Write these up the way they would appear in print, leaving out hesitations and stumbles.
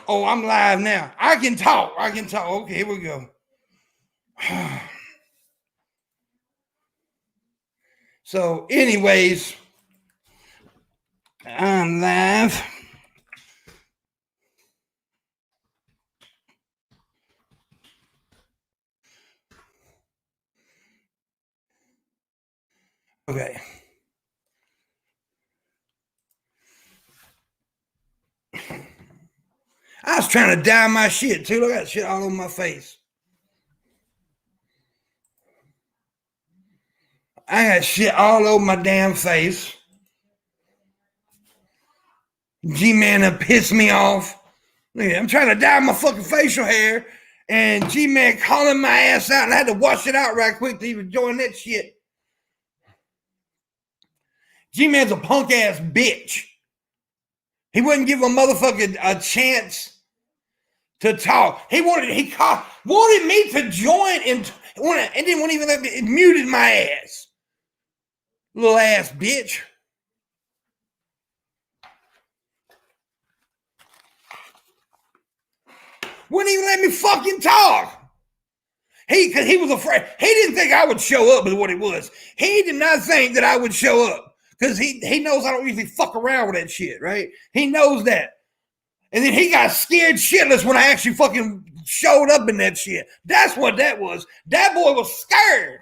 Oh, I'm live now. I can talk. Okay, here we go. So, anyways, I'm live. Okay. I was trying to dye my shit too. Look at that shit all over my face. I got shit all over my damn face. G-Man done pissed me off. Look at, I'm trying to dye my fucking facial hair, and G-Man calling my ass out, and I had to wash it out right quick to even join that shit. G-Man's a punk ass bitch. He wouldn't give a motherfucker a chance to talk. He wanted me to join and didn't want even let me. It muted my ass, little ass bitch. Wouldn't even let me fucking talk. Because he was afraid. He didn't think I would show up, is what it was. He did not think that I would show up because he knows I don't usually fuck around with that shit, right? He knows that. And then he got scared shitless when I actually fucking showed up in that shit. That's what that was. That boy was scared.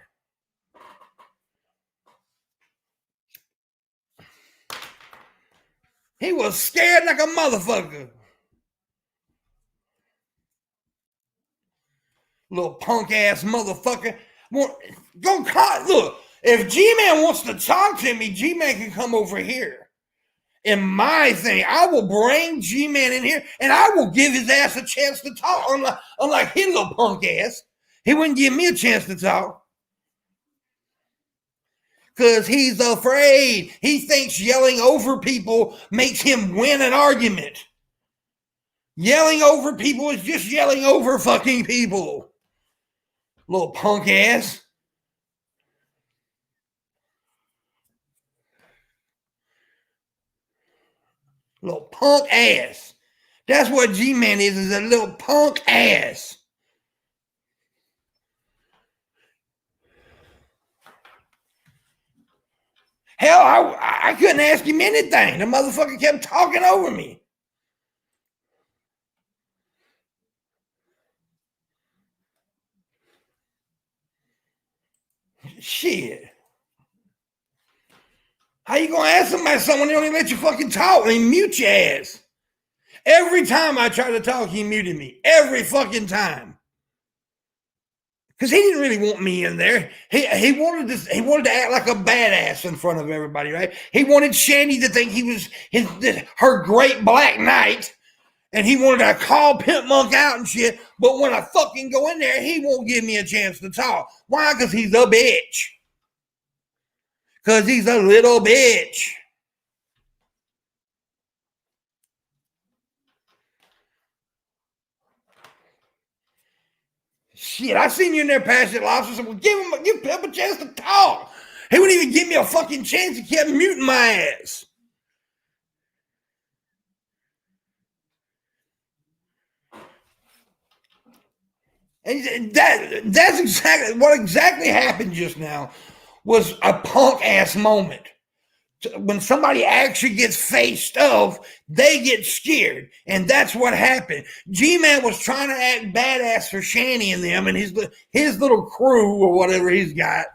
He was scared like a motherfucker. Little punk ass motherfucker. Look, if G-Man wants to talk to me, G-Man can come over here. In my thing, I will bring G-Man in here and I will give his ass a chance to talk. Unlike his little punk ass, he wouldn't give me a chance to talk. Because he's afraid. He thinks yelling over people makes him win an argument. Yelling over people is just yelling over fucking people. Little punk ass. Little punk ass. That's what G-Man is a little punk ass. Hell, I couldn't ask him anything. The motherfucker kept talking over me. Shit. How you gonna ask somebody something when they don't even let you fucking talk? They mute your ass. Every time I tried to talk, he muted me. Every fucking time. Because he didn't really want me in there. He wanted to act like a badass in front of everybody, right? He wanted Shandy to think he was her great black knight, and he wanted to call Pimpmunk out and shit. But when I fucking go in there, he won't give me a chance to talk. Why? Because he's a bitch. Because he's a little bitch. Shit, I seen you in there passing lobsters. So give Pip a chance to talk. He wouldn't even give me a fucking chance. He kept muting my ass. And that's exactly what happened just now. Was a punk ass moment. When somebody actually gets faced off, they get scared, and that's what happened. G-Man was trying to act badass for Shanny and them, and his little crew or whatever he's got,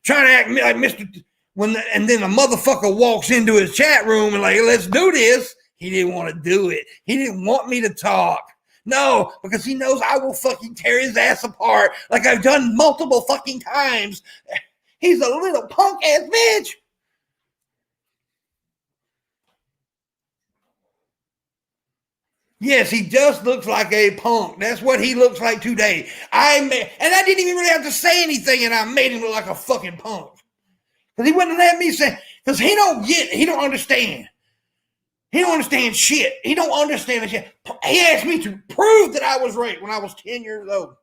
trying to act like Mr. And then a motherfucker walks into his chat room and like, let's do this. He didn't want to do it. He didn't want me to talk. No, because he knows I will fucking tear his ass apart like I've done multiple fucking times. He's a little punk ass bitch. Yes, he just looks like a punk. That's what he looks like today. And I didn't even really have to say anything, and I made him look like a fucking punk. Because he wouldn't let me say, because he don't understand. He don't understand shit. He don't understand shit. He asked me to prove that I was raped when I was 10 years old.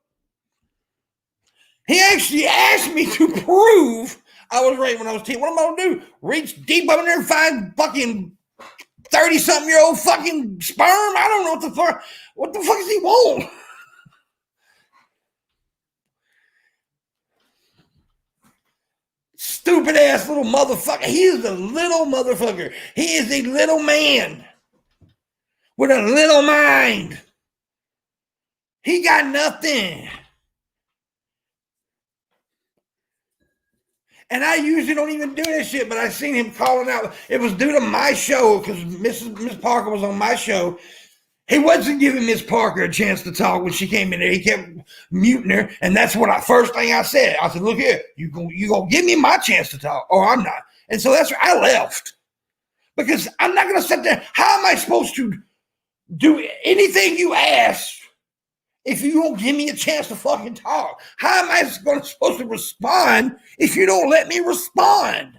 He actually asked me to prove I was raped when I was 10. What am I going to do? Reach deep up in there and find fucking 30-something-year-old fucking sperm. I don't know what the fuck does he want? Stupid ass little motherfucker. He is a little motherfucker. He is a little man with a little mind. He got nothing. And I usually don't even do that shit, but I seen him calling out. It was due to my show because Miss Parker was on my show. He wasn't giving Miss Parker a chance to talk when she came in there. He kept muting her, and that's what first thing I said. I said, "Look here, you gonna give me my chance to talk, or I'm not." And so that's why I left, because I'm not gonna sit there. How am I supposed to do anything you ask if you don't give me a chance to fucking talk? How am I supposed to respond if you don't let me respond?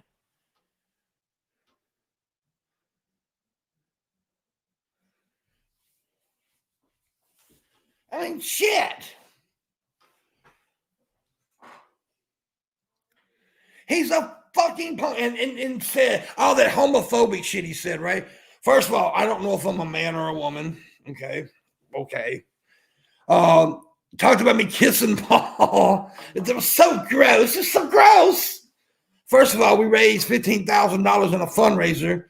I mean, shit. He's a fucking punk. And said all that homophobic shit he said, right? First of all, I don't know if I'm a man or a woman. Okay. Talked about me kissing Paul. It was so gross. It's so gross. First of all, we raised $15,000 in a fundraiser.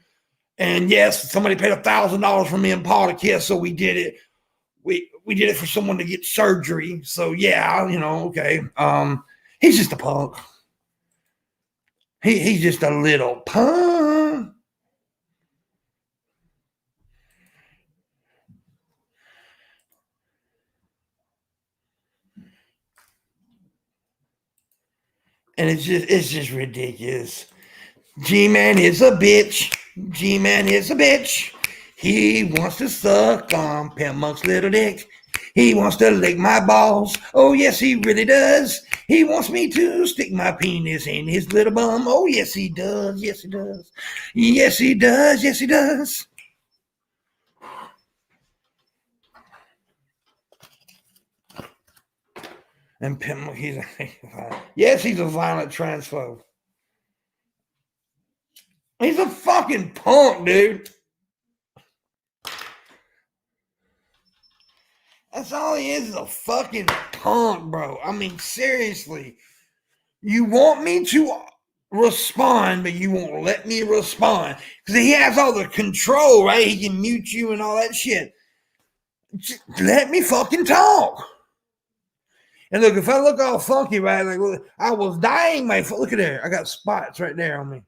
And yes, somebody paid $1,000 for me and Paul to kiss, so we did it. We did it for someone to get surgery. So yeah, okay. He's just a punk. He's just a little punk. And it's just ridiculous. G-Man is a bitch. G-Man is a bitch. He wants to suck on Pimpmunk's little dick. He wants to lick my balls. Oh, yes, he really does. He wants me to stick my penis in his little bum. Oh, yes, he does. Yes, he does. Yes, he does. Yes, he does. And Pimpmunk, he's a violent transphobe. He's a fucking punk, dude. That's all he is a fucking punk, bro. I mean, seriously. You want me to respond, but you won't let me respond. Because he has all the control, right? He can mute you and all that shit. Just let me fucking talk. And look, if I look all funky, right? Like, look, I was dyeing my... Look at there. I got spots right there on me.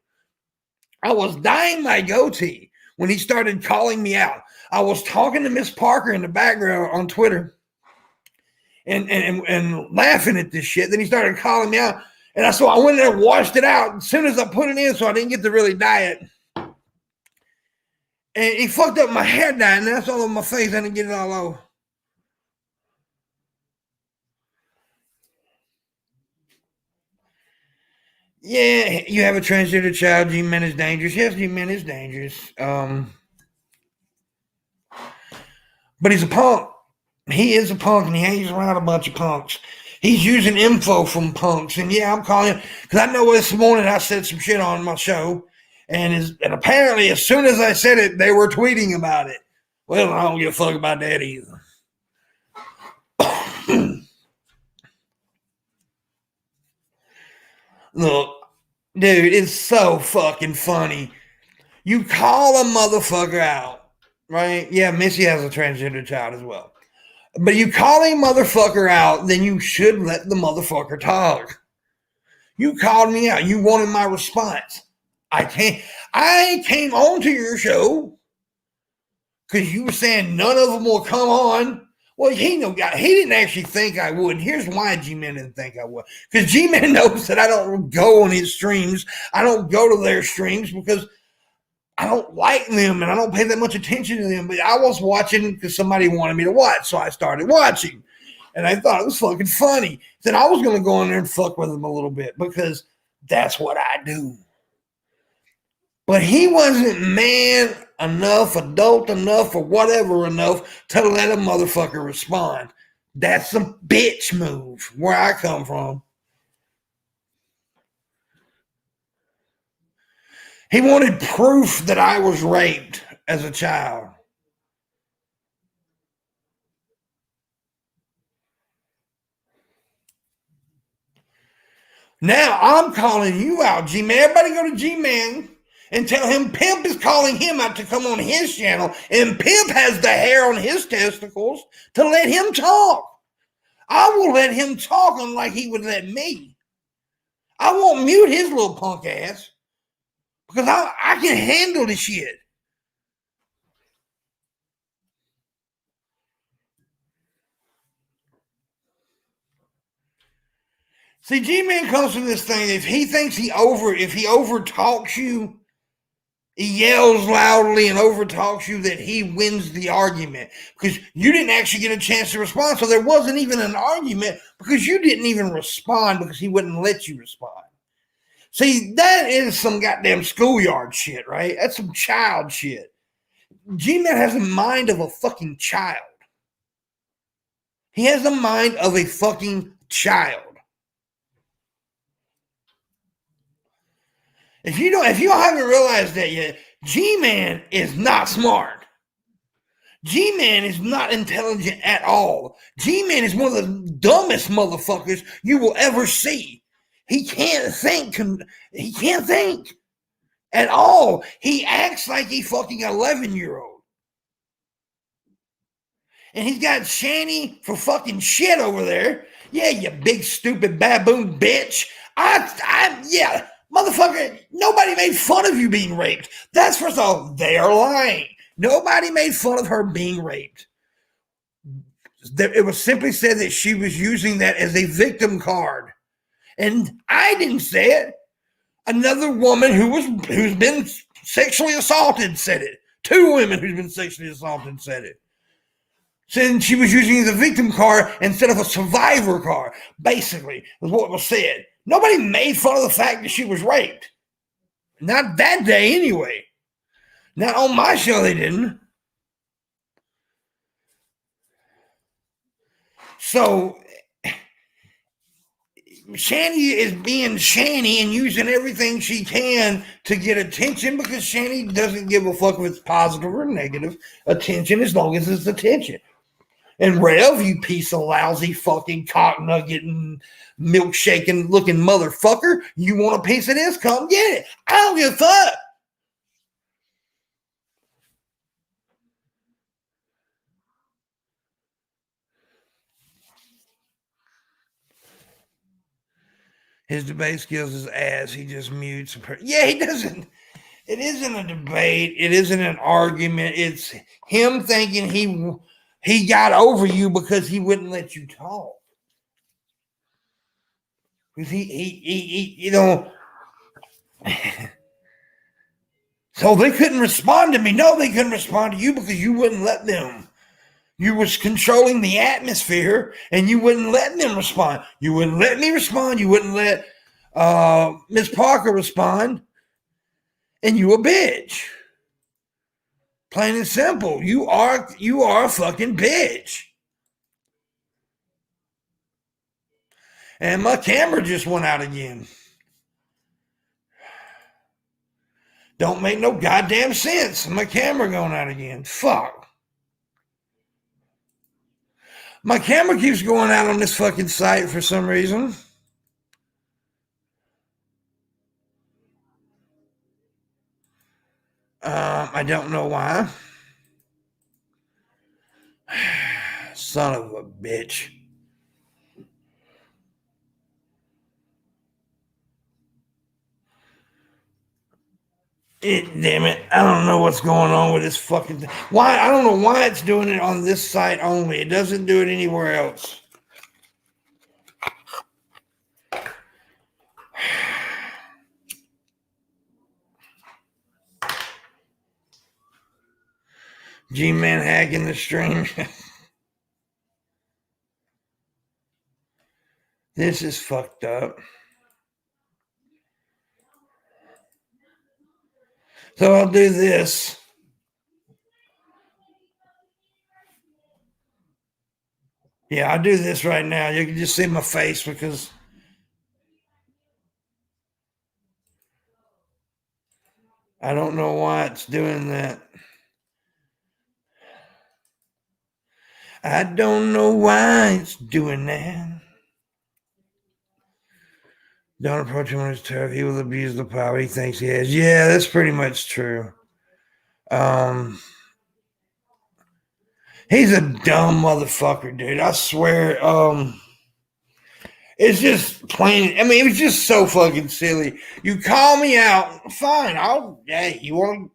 I was dyeing my goatee when he started calling me out. I was talking to Miss Parker in the background on Twitter and laughing at this shit. Then he started calling me out. And so I went there and washed it out as soon as I put it in, so I didn't get to really dye it. And he fucked up my hair dye, and that's all on my face. I didn't get it all over. Yeah, you have a transgender child. G-Man is dangerous. Yes, G-Man is dangerous. But he's a punk. He is a punk, and he hangs around a bunch of punks. He's using info from punks. And yeah, I'm calling him because I know this morning I said some shit on my show. And apparently, as soon as I said it, they were tweeting about it. Well, I don't give a fuck about that either. Look, dude, it's so fucking funny. You call a motherfucker out, right? Yeah, Missy has a transgender child as well. But you call a motherfucker out, then you should let the motherfucker talk. You called me out. You wanted my response. I came on to your show because you were saying none of them will come on. Well, he didn't actually think I would. And here's why G-Man didn't think I would. Because G-Man knows that I don't go on his streams. I don't go to their streams because I don't like them and I don't pay that much attention to them. But I was watching because somebody wanted me to watch. So I started watching. And I thought it was fucking funny. Then I was going to go in there and fuck with them a little bit because that's what I do. But he wasn't man enough, adult enough, or whatever enough to let a motherfucker respond. That's a bitch move where I come from. He wanted proof that I was raped. as a child. Now I'm calling you out, G-Man. Everybody go to G-Man and tell him Pimp is calling him out to come on his channel, and Pimp has the hair on his testicles to let him talk. I will let him talk unlike he would let me. I won't mute his little punk ass because I can handle the shit. See, G-Man comes from this thing. If he over talks you, he yells loudly and over talks you, that he wins the argument because you didn't actually get a chance to respond. So there wasn't even an argument because you didn't even respond because he wouldn't let you respond. See, that is some goddamn schoolyard shit, right? That's some child shit. G-Man has the mind of a fucking child. He has the mind of a fucking child. If you haven't realized that yet, G-Man is not smart. G-Man is not intelligent at all. G-Man is one of the dumbest motherfuckers you will ever see. He can't think. He can't think at all. He acts like a fucking 11-year-old. And he's got Shanny for fucking shit over there. Yeah, you big stupid baboon bitch. Yeah. Motherfucker, nobody made fun of you being raped. That's first of all, they are lying. Nobody made fun of her being raped. It was simply said that she was using that as a victim card. And I didn't say it. Another woman who's been sexually assaulted said it. 2 women who've been sexually assaulted said it. Saying she was using the victim card instead of a survivor card, basically, was what was said. Nobody made fun of the fact that she was raped. Not that day, anyway. Not on my show, they didn't. So, Shanny is being Shanny and using everything she can to get attention because Shanny doesn't give a fuck if it's positive or negative attention as long as it's attention. And Rev, you piece of lousy fucking cock nugget and milkshaking looking motherfucker, you want a piece of this? Come get it. I don't give a fuck. His debate skills is ass. He just mutes. Yeah, he doesn't. It isn't a debate. It isn't an argument. It's him thinking he got over you because he wouldn't let you talk. Because he you know. So they couldn't respond to me. No, they couldn't respond to you because you wouldn't let them. You was controlling the atmosphere and you wouldn't let them respond. You wouldn't let me respond. You wouldn't let Miss Parker respond. And you a bitch. Plain and simple. You are a fucking bitch. And my camera just went out again. Don't make no goddamn sense. My camera going out again. Fuck. My camera keeps going out on this fucking site for some reason. I don't know why. Son of a bitch. Damn it. I don't know what's going on with this fucking thing. Why? I don't know why it's doing it on this site only. It doesn't do it anywhere else. G-Man hacking the stream. This is fucked up. So I'll do this. Yeah, I'll do this right now. You can just see my face because I don't know why it's doing that. I don't know why it's doing that. Don't approach him when it's tough. He will abuse the power he thinks he has. Yeah, that's pretty much true. He's a dumb motherfucker, dude. I swear. It's just plain. I mean, it was just so fucking silly. You call me out, fine. Hey, you want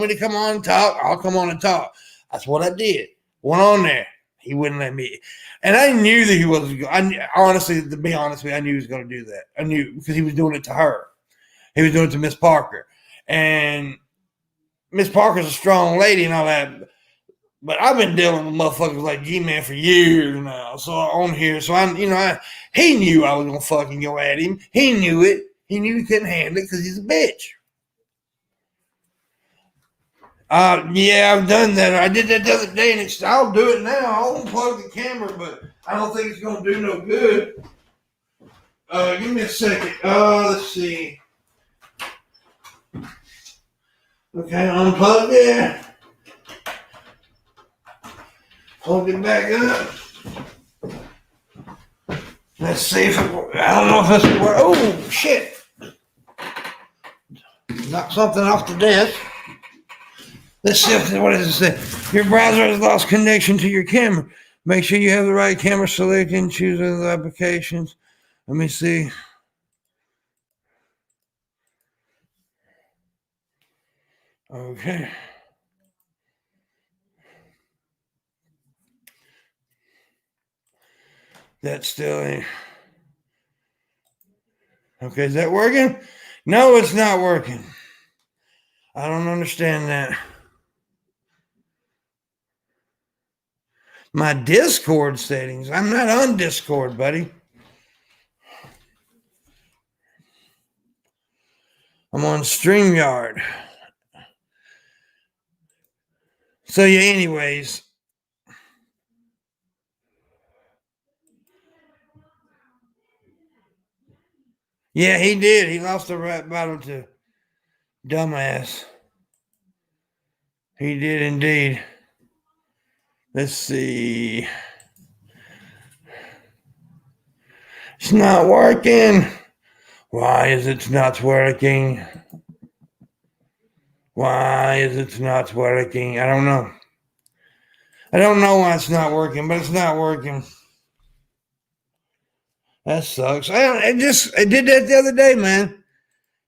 me to come on and talk? I'll come on and talk. That's what I did. Went on there. He wouldn't let me. And I knew that he wasn't. Honestly, to be honest with you, I knew he was going to do that. I knew because he was doing it to her. He was doing it to Miss Parker. And Miss Parker's a strong lady and all that. But I've been dealing with motherfuckers like G-Man for years now. So on here. So he knew I was going to fucking go at him. He knew it. He knew he couldn't handle it because he's a bitch. Yeah, I've done that. I did that the other day, and I'll do it now. I'll unplug the camera, but I don't think it's going to do no good. Give me a second. Let's see. Okay, unplug it. Hold it back up. Let's see if it works. I don't know if this will work. Oh, shit. Knock something off the desk. Let's see what does it say? Your browser has lost connection to your camera. Make sure you have the right camera selected and choose other applications. Let me see. Okay. That's still in. Okay, is that working? No, it's not working. I don't understand that. My Discord settings. I'm not on Discord, buddy. I'm on StreamYard. So yeah, anyways. Yeah, he did. He lost the rap battle to dumbass. He did indeed. Let's see. It's not working. Why is it not working? Why is it not working? I don't know. I don't know why it's not working, but it's not working. That sucks. I did that the other day, man.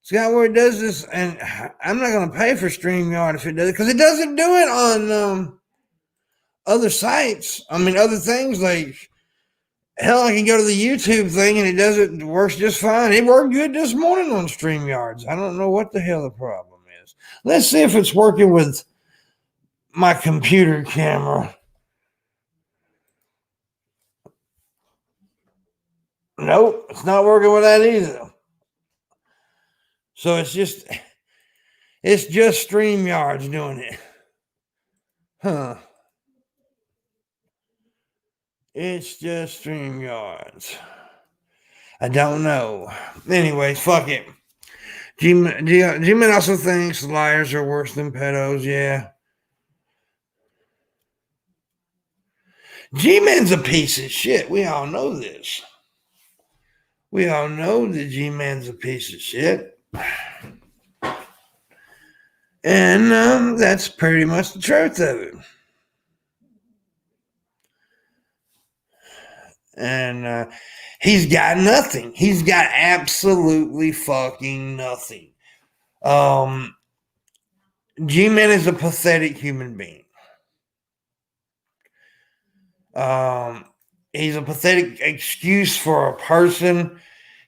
It's got where it does this, and I'm not going to pay for StreamYard if it does it, because it doesn't do it on other sites. I mean, other things like, hell, I can go to the YouTube thing and it works just fine. It worked good this morning on StreamYards. I don't know what the hell the problem is. Let's see if it's working with my computer camera. Nope, it's not working with that either. So it's just StreamYards doing it. Huh. It's just StreamYards. I don't know. Anyways, fuck it. G-Man also thinks liars are worse than pedos. Yeah. G-Man's a piece of shit. We all know this. We all know that G-Man's a piece of shit. And that's pretty much the truth of it. And he's got nothing. He's got absolutely fucking nothing. G-Man is a pathetic human being. He's a pathetic excuse for a person.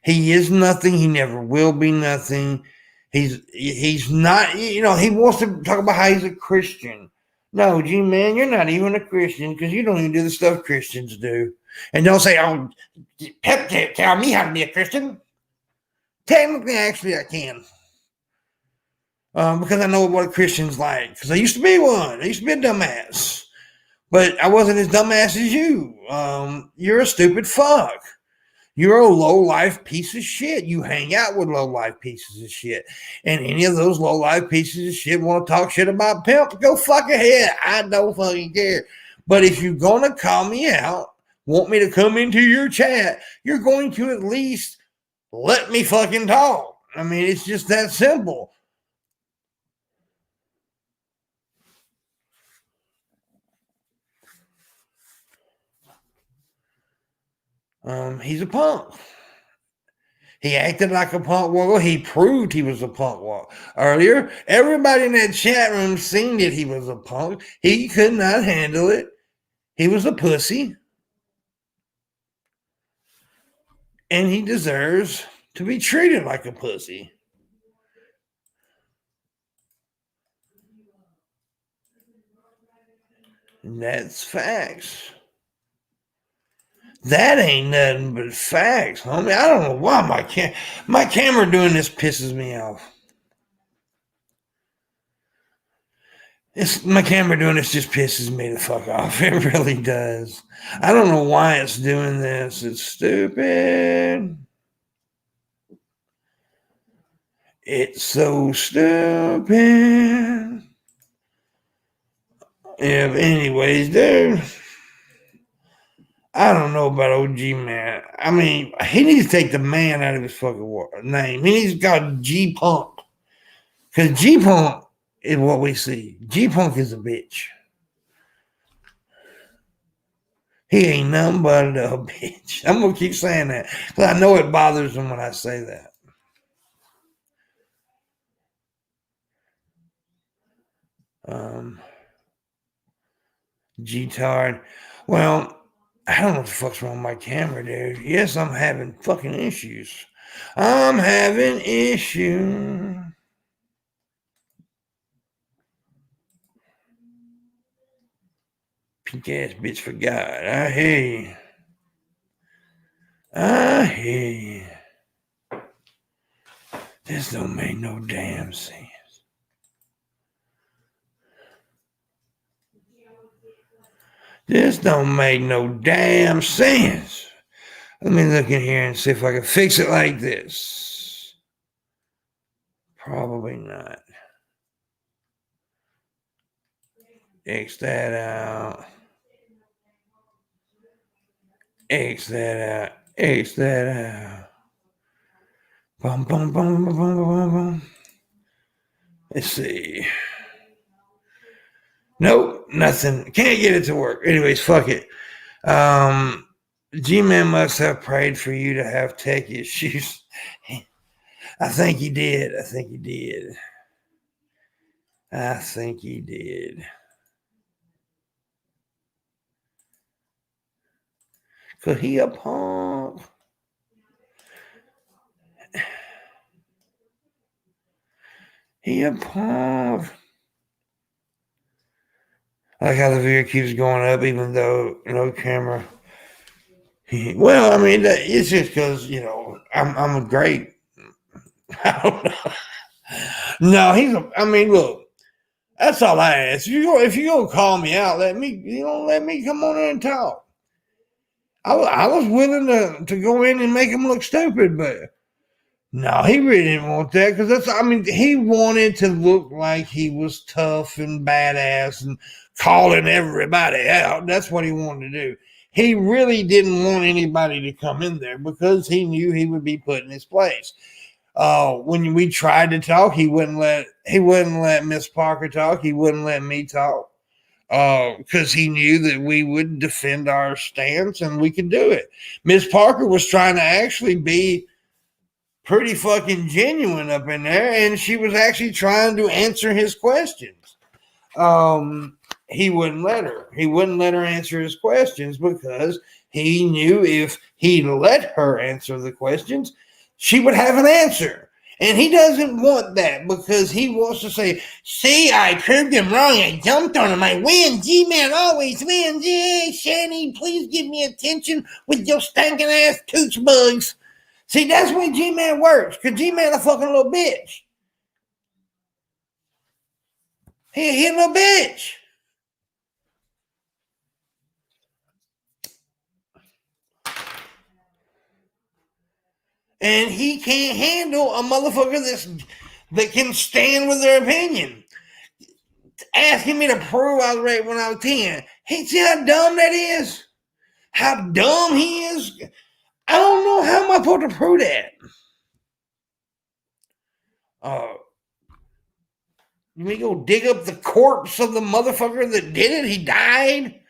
He is nothing. He never will be nothing. He's not, he wants to talk about how he's a Christian. No, G-Man, you're not even a Christian because you don't even do the stuff Christians do. And don't say, oh, Pep can't tell me how to be a Christian. Technically, actually, I can. Because I know what a Christian's like. Because I used to be one. I used to be a dumbass. But I wasn't as dumbass as you. You're a stupid fuck. You're a low-life piece of shit. You hang out with low-life pieces of shit. And any of those low-life pieces of shit want to talk shit about Pimp, go fuck ahead. I don't fucking care. But if you're going to call me out, want me to come into your chat, you're going to at least let me fucking talk. I mean, it's just that simple. He's a punk. He acted like a punk. Well, he proved he was a punk earlier. Everybody in that chat room seen that he was a punk. He could not handle it. He was a pussy. And he deserves to be treated like a pussy. And that's facts. That ain't nothing but facts, homie. I don't know why my camera doing this pisses me off. My camera doing this just pisses me the fuck off. It really does. I don't know why it's doing this. It's stupid. It's so stupid. Yeah, but anyways, dude. I don't know about OG Man. I mean, he needs to take the man out of his fucking name. He needs to call G Punk. Because G Punk is what we see. G Punk is a bitch. He ain't nothing but a bitch. I'm going to keep saying that. Because I know it bothers him when I say that. G-tard. Well, I don't know what the fuck's wrong with my camera, dude. Yes, I'm having fucking issues. I'm having issues. Pink ass bitch for God. I hear you. I hear you. This don't make no damn sense. This don't make no damn sense. Let me look in here and see if I can fix it like this. Probably not. X that out. X that out. X that out. Boom, boom, boom, boom, boom, boom, boom. Let's see. Nope, nothing. Can't get it to work. Anyways, fuck it. G-Man must have prayed for you to have tech issues. I think he did. I think he did. I think he did. Cause he a punk. He a punk. I like how the video keeps going up, even though no camera. Well, I mean, it's just because I'm a great. I don't know. No, I mean, look. That's all I ask. If you gonna call me out, let me come on in and talk. I was willing to go in and make him look stupid, but no, he really didn't want that because he wanted to look like he was tough and badass and calling everybody out. That's what he wanted to do. He really didn't want anybody to come in there because he knew he would be put in his place. When we tried to talk, he wouldn't let Miss Parker talk. He wouldn't let me talk. Because he knew that we would defend our stance and we could do it. Miss Parker was trying to actually be pretty fucking genuine up in there, and she was actually trying to answer his questions. He wouldn't let her. He wouldn't let her answer his questions because he knew if he let her answer the questions, she would have an answer. And he doesn't want that because he wants to say, see, I proved him wrong. I jumped on him. I win. G-Man always wins. Yeah, Shanny, please give me attention with your stinking ass tooch bugs. See, that's when G-Man works because G-Man a fucking little bitch. He a little bitch. And he can't handle a motherfucker that can stand with their opinion. Asking me to prove I was right when I was 10. Hey, see how dumb that is? How dumb he is? I don't know how am I supposed to prove that. You may go dig up the corpse of the motherfucker that did it? He died?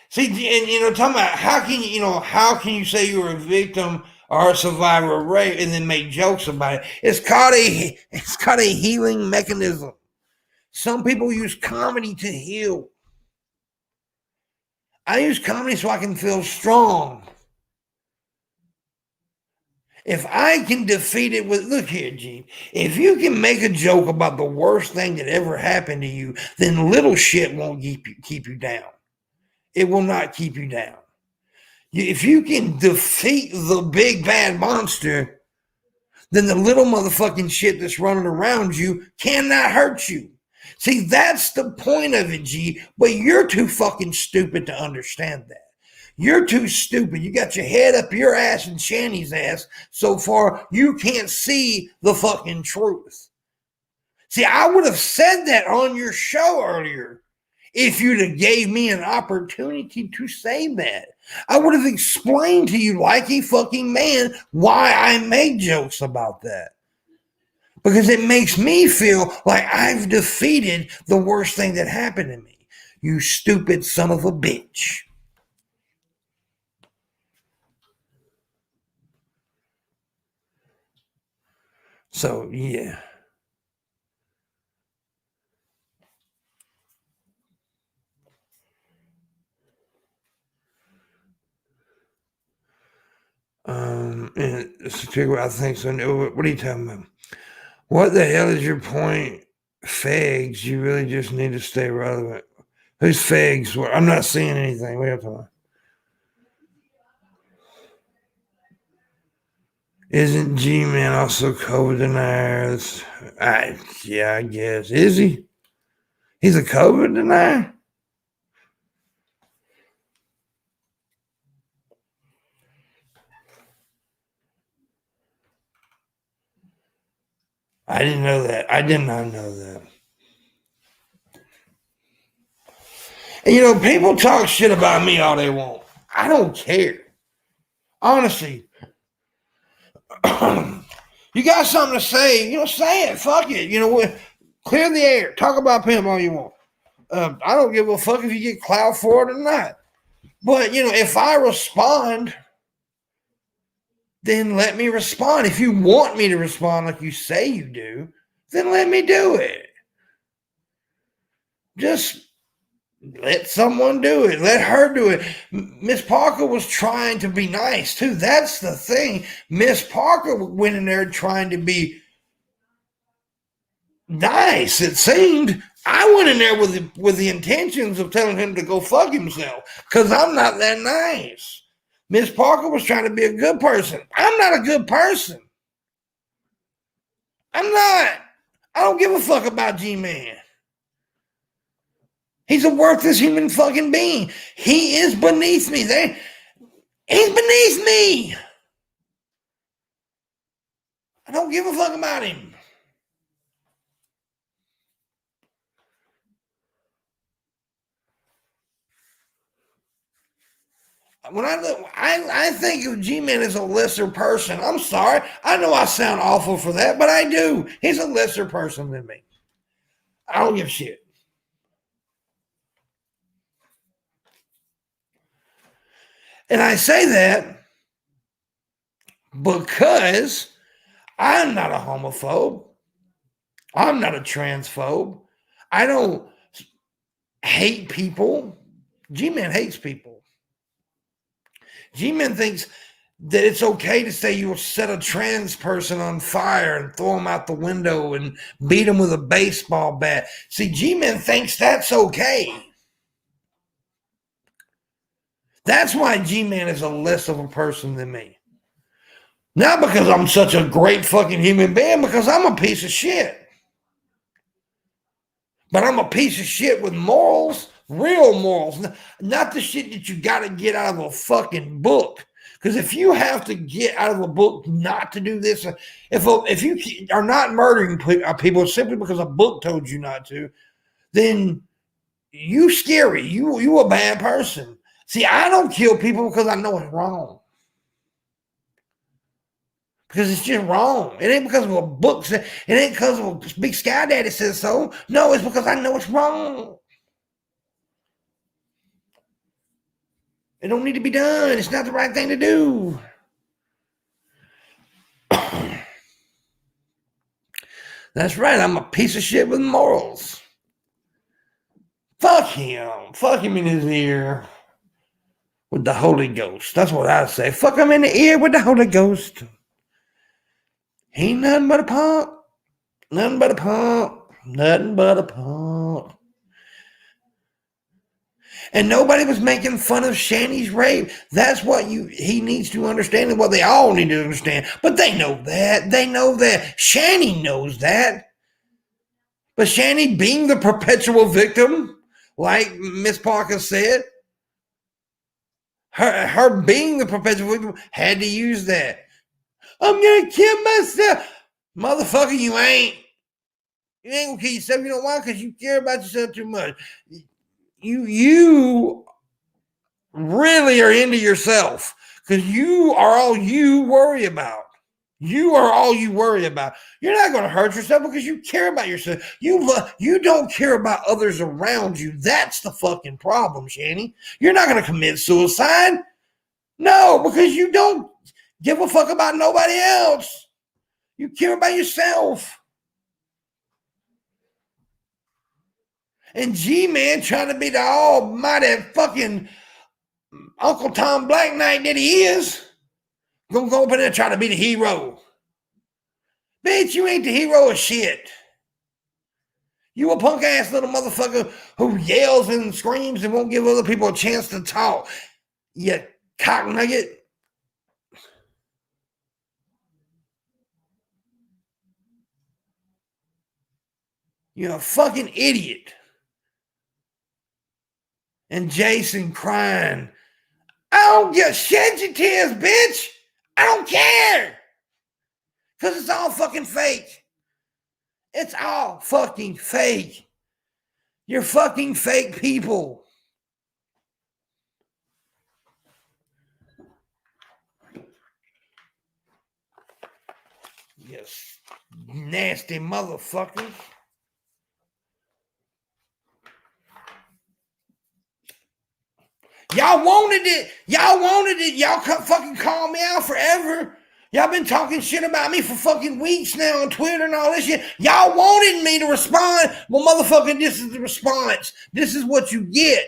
See, and talking about how can you say you were a victim or a survivor of rape and then make jokes about it? It's called a healing mechanism. Some people use comedy to heal. I use comedy so I can feel strong. If I can defeat it with, look here, G, if you can make a joke about the worst thing that ever happened to you, then little shit won't keep you down. It will not keep you down. If you can defeat the big bad monster, then the little motherfucking shit that's running around you cannot hurt you. See, that's the point of it, G, but you're too fucking stupid to understand that. You're too stupid. You got your head up your ass and Shanny's ass so far you can't see the fucking truth. See, I would have said that on your show earlier if you'd have gave me an opportunity to say that. I would have explained to you like a fucking man why I make jokes about that. Because it makes me feel like I've defeated the worst thing that happened to me. You stupid son of a bitch. So, yeah. And I think so. What are you talking about? What the hell is your point? Fags, you really just need to stay relevant. Who's fags? I'm not seeing anything. What are you talking about? Isn't G-Man also COVID denier? Yeah, I guess. Is he? He's a COVID denier? I didn't know that. I did not know that. And people talk shit about me all they want. I don't care. Honestly. You got something to say, say it. Fuck it. Clear the air. Talk about Pimp all you want. I don't give a fuck if you get clout for it or not. But, if I respond, then let me respond. If you want me to respond like you say you do, then let me do it. Just let someone do it. Let her do it. Miss Parker was trying to be nice, too. That's the thing. Miss Parker went in there trying to be nice, it seemed. I went in there with the intentions of telling him to go fuck himself because I'm not that nice. Miss Parker was trying to be a good person. I'm not a good person. I'm not. I don't give a fuck about G-Man. He's a worthless human fucking being. He is beneath me. He's beneath me. I don't give a fuck about him. When I think of G-Man as a lesser person. I'm sorry. I know I sound awful for that, but I do. He's a lesser person than me. I don't give a shit. And I say that because I'm not a homophobe. I'm not a transphobe. I don't hate people. G-Man hates people. G-Man thinks that it's okay to say you'll set a trans person on fire and throw them out the window and beat them with a baseball bat. See, G-Man thinks that's okay. That's why G-Man is a less of a person than me. Not because I'm such a great fucking human being, because I'm a piece of shit. But I'm a piece of shit with morals, real morals, not the shit that you got to get out of a fucking book. Because if you have to get out of a book not to do this, if you are not murdering people simply because a book told you not to, then you scary. You a bad person. See, I don't kill people because I know it's wrong. Because it's just wrong. It ain't because of a book. It ain't because of a big sky daddy says so. No, it's because I know it's wrong. It don't need to be done. It's not the right thing to do. That's right. I'm a piece of shit with morals. Fuck him. Fuck him in his ear with the Holy Ghost. That's what I say. Fuck him in the ear with the Holy Ghost. He ain't nothing but a punk. Nothing but a punk. Nothing but a punk. And nobody was making fun of Shanny's rape. That's what he needs to understand and what they all need to understand. But they know that. They know that. Shanny knows that. But Shanny being the perpetual victim, like Miss Parker said, her being the perpetual victim had to use that. I'm going to kill myself. Motherfucker, you ain't. You ain't going to kill yourself. You know why? Because you care about yourself too much. You really are into yourself because you are all you worry about. You are all you worry about. You're not going to hurt yourself because you care about yourself. You don't care about others around you. That's the fucking problem, Shanny. You're not going to commit suicide. No, because you don't give a fuck about nobody else. You care about yourself. And G-Man trying to be the almighty fucking Uncle Tom Black Knight that he is, gonna go up in there and try to be the hero. Bitch, you ain't the hero of shit. You a punk ass little motherfucker who yells and screams and won't give other people a chance to talk. You cock nugget. You're a fucking idiot. And Jason crying, I don't get shed your tears, bitch. I don't care. Because it's all fucking fake. It's all fucking fake. You're fucking fake people. Yes, nasty motherfuckers. Y'all wanted it. Y'all wanted it. Y'all fucking call me out forever. Y'all been talking shit about me for fucking weeks now on Twitter and all this shit. Y'all wanted me to respond. Well, motherfucker, this is the response. This is what you get.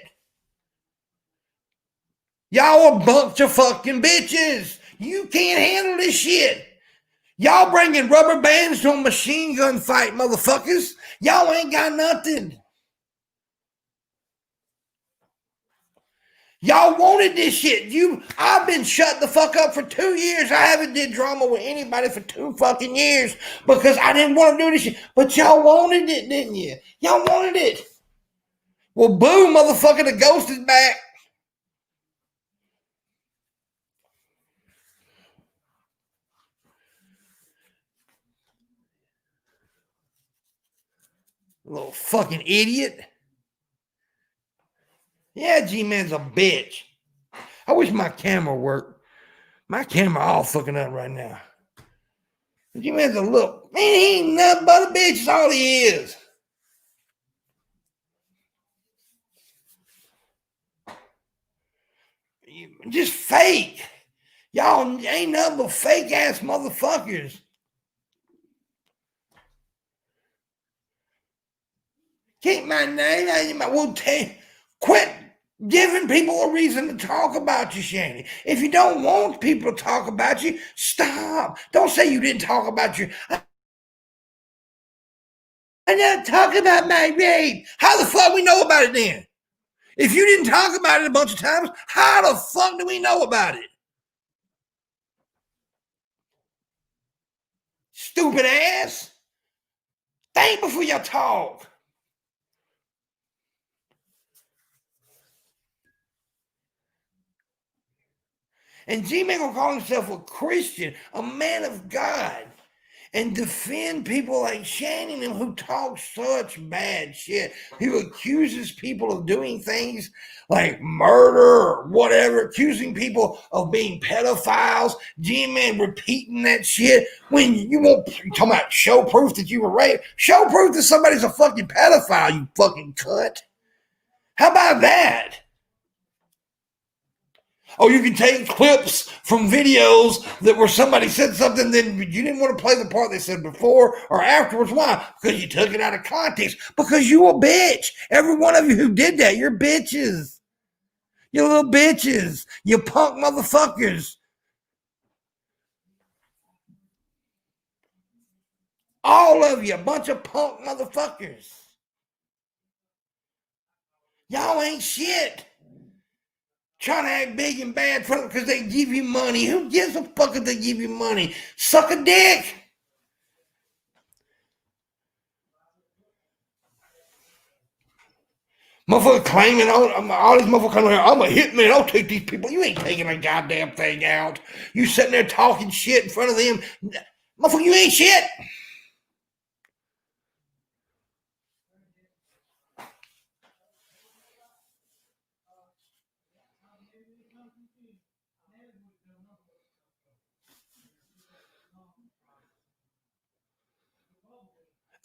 Y'all a bunch of fucking bitches. You can't handle this shit. Y'all bringing rubber bands to a machine gun fight, motherfuckers. Y'all ain't got nothing. Y'all wanted this shit. I've been shut the fuck up for 2 years. I haven't did drama with anybody for 2 fucking years because I didn't want to do this shit. But y'all wanted it, didn't you? Y'all wanted it. Well, boo, motherfucker, the ghost is back. Little fucking idiot. Yeah, G-Man's a bitch. I wish my camera worked. My camera all fucking up right now. G-Man's a look. Man, he ain't nothing but a bitch. That's all he is. Just fake. Y'all ain't nothing but fake ass motherfuckers. Keep my name out of your mouth. Quit giving people a reason to talk about you, Shanny. If you don't want people to talk about you, stop. Don't say you didn't talk about you. I didn't talk about my rape. How the fuck we know about it then? If you didn't talk about it a bunch of times, how the fuck do we know about it? Stupid ass. Think before you talk. And G-Man gonna call himself a Christian, a man of God, and defend people like Shannon who talk such bad shit, who accuses people of doing things like murder or whatever, accusing people of being pedophiles. G-Man repeating that shit when you won't talking about show proof that you were raped. Show proof that somebody's a fucking pedophile, you fucking cunt. How about that? Oh, you can take clips from videos that where somebody said something, then you didn't want to play the part they said before or afterwards. Why? Because you took it out of context. Because you a bitch. Every one of you who did that, you're bitches. You little bitches. You punk motherfuckers. All of you, a bunch of punk motherfuckers. Y'all ain't shit. Trying to act big and bad for them because they give you money. Who gives a fuck if they give you money? Suck a dick. Motherfucker claiming all these motherfuckers coming here, I'm a hitman, I'll take these people. You ain't taking a goddamn thing out. You sitting there talking shit in front of them. Motherfucker, you ain't shit.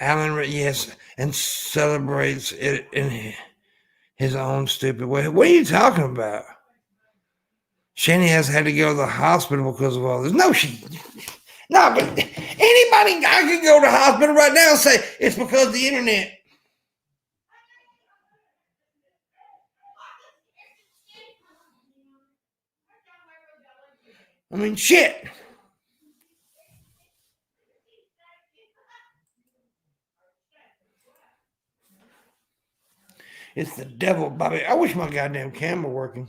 Alan, yes, and celebrates it in his own stupid way. What are you talking about? Shani has had to go to the hospital because of all this. No, but anybody, I can go to the hospital right now and say it's because of the internet. I mean, shit. It's the devil, Bobby. I wish my goddamn camera working.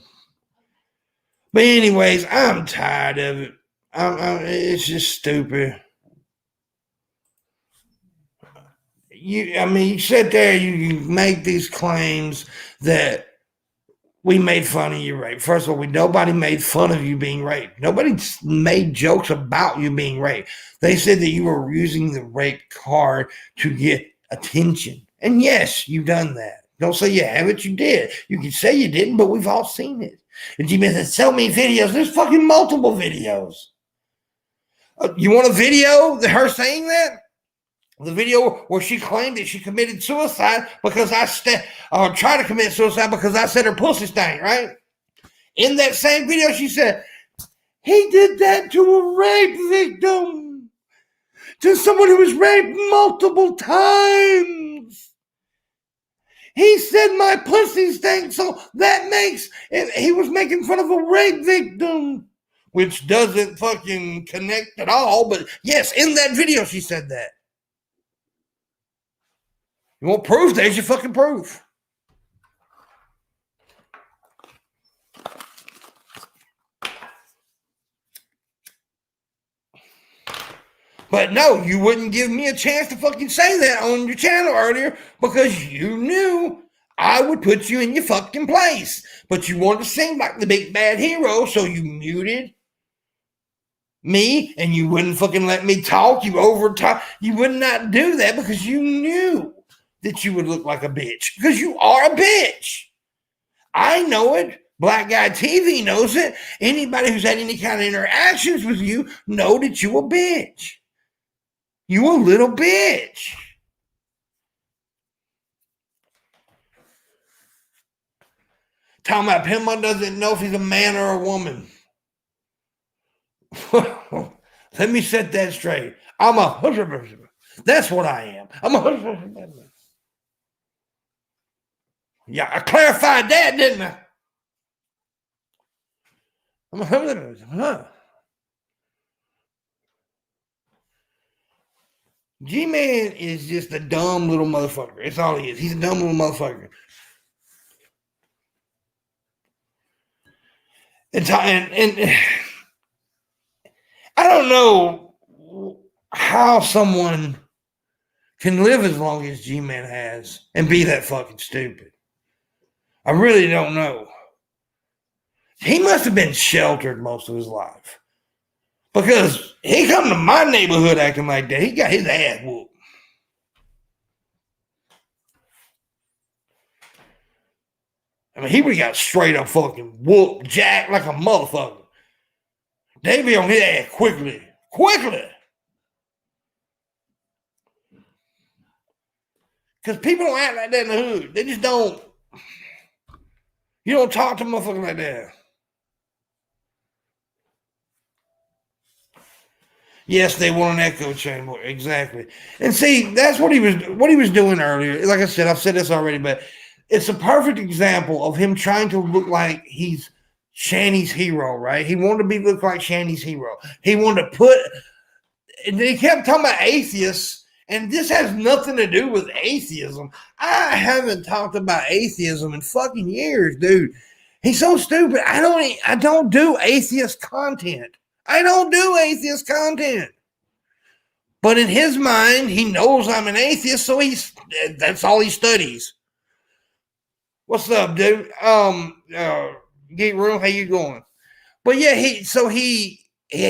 But anyways, I'm tired of it. It's just stupid. You sit there, you make these claims that we made fun of you raped. First of all, nobody made fun of you being raped. Nobody made jokes about you being raped. They said that you were using the rape card to get attention. And yes, you've done that. Don't say you haven't, you did. You can say you didn't, but we've all seen it. And G-Man said, so many videos. There's fucking multiple videos. You want a video of her saying that? The video where she claimed that she committed suicide because tried to commit suicide because I said her pussy stank, right? In that same video, she said, he did that to a rape victim, to someone who was raped multiple times. He said my pussy stank, so that makes it, he was making fun of a rape victim, which doesn't fucking connect at all. But yes, in that video, she said that. You want proof? There's your fucking proof. But no, you wouldn't give me a chance to fucking say that on your channel earlier because you knew I would put you in your fucking place. But you wanted to seem like the big bad hero, so you muted me and you wouldn't fucking let me talk. You overtalk. You would not do that because you knew that you would look like a bitch because you are a bitch. I know it. Black Guy TV knows it. Anybody who's had any kind of interactions with you know that you a bitch. You a little bitch. Talking about Pimpmunk doesn't know if he's a man or a woman. Let me set that straight. I'm a that's what I am. I'm a yeah, I clarified that, didn't I? I'm a G-Man is just a dumb little motherfucker. It's all he is. He's a dumb little motherfucker. And I don't know how someone can live as long as G-Man has and be that fucking stupid. I really don't know. he must have been sheltered most of his life. Because he come to my neighborhood acting like that. He got his ass whooped. I mean, he would have got straight up fucking whooped, jacked like a motherfucker. They be on his ass quickly. Because people don't act like that in the hood. They just don't. You don't talk to motherfuckers like that. Yes, they want an echo chamber. Exactly. And see, that's what he was doing earlier. Like I said, I've said this already, but it's a perfect example of him trying to look like he's Shanny's hero, right? He wanted to look like Shanny's hero. He wanted to put, and he kept talking about atheists, and this has nothing to do with atheism. I haven't talked about atheism in fucking years, dude. He's so stupid. I don't do atheist content. I don't do atheist content. But in his mind, he knows I'm an atheist, so that's all he studies. What's up, dude? Geek Room, how you going? But yeah, he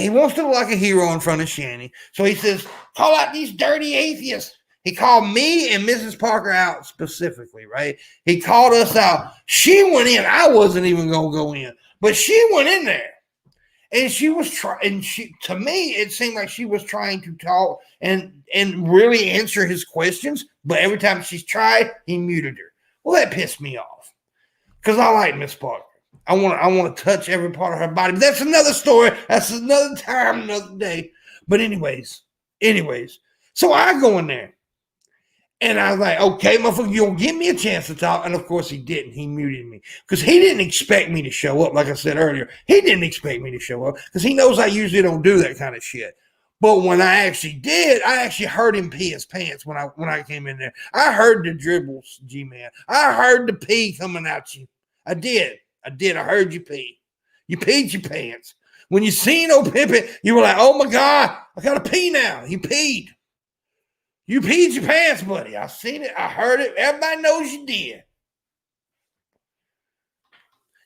wants to look like a hero in front of Shanny. So he says, call out these dirty atheists. He called me and Mrs. Parker out specifically, right? He called us out. She went in. I wasn't even going to go in. But she went in there. And she was trying, to me, it seemed like she was trying to talk and really answer his questions. But every time she's tried, he muted her. Well, that pissed me off. Because I like Miss Parker. I want to touch every part of her body. But that's another story. That's another time, another day. But anyways. So I go in there. And I was like, okay, motherfucker, you don't give me a chance to talk. And of course he didn't. He muted me. Because he didn't expect me to show up, like I said earlier. He didn't expect me to show up. Because he knows I usually don't do that kind of shit. But when I actually did, I actually heard him pee his pants when I came in there. I heard the dribbles, G-Man. I heard the pee coming out you. I did. I heard you pee. You peed your pants. When you seen old Pimpin', you were like, oh my God, I got to pee now. You peed. You peed your pants, buddy. I seen it. I heard it. Everybody knows you did.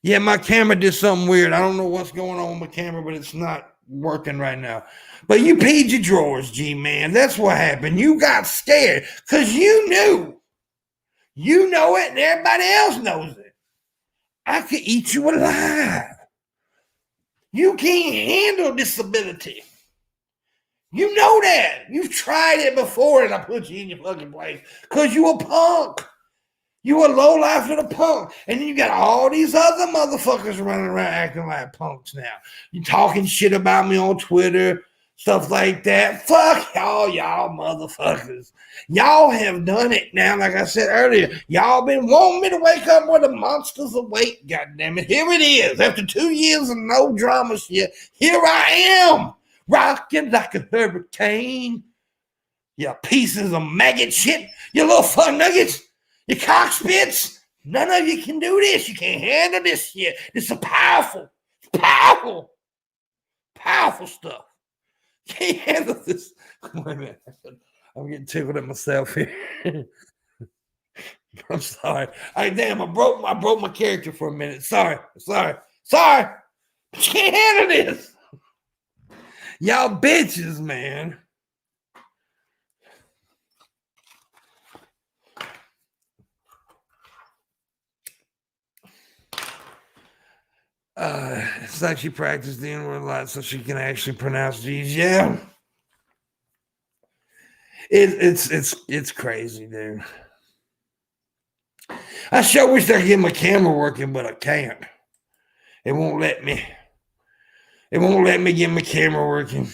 Yeah, my camera did something weird. I don't know what's going on with my camera, but it's not working right now. But you peed your drawers, G-Man. That's what happened. You got scared because you knew. You know it, and everybody else knows it. I could eat you alive. You can't handle disability. You know that. You've tried it before, and I put you in your fucking place because you a punk. You a low-life little punk. And then you got all these other motherfuckers running around acting like punks now. You talking shit about me on Twitter, stuff like that. Fuck y'all motherfuckers. Y'all have done it now, like I said earlier. Y'all been wanting me to wake up where the monsters awake, goddammit. Here it is. After 2 years of no drama shit, here I am. Rocking like a hurricane. You pieces of maggot shit. You little fun nuggets. You cockspits. None of you can do this. You can't handle this shit. This is powerful stuff. You can't handle this. Wait a minute. I'm getting tickled at myself here. I'm sorry. I broke my character for a minute. Sorry. But you can't handle this. Y'all bitches, man. It's like she practiced the N-word a lot so she can actually pronounce G's. Yeah. It's crazy, dude. I sure wish I could get my camera working, but I can't. It won't let me. It won't let me get my camera working.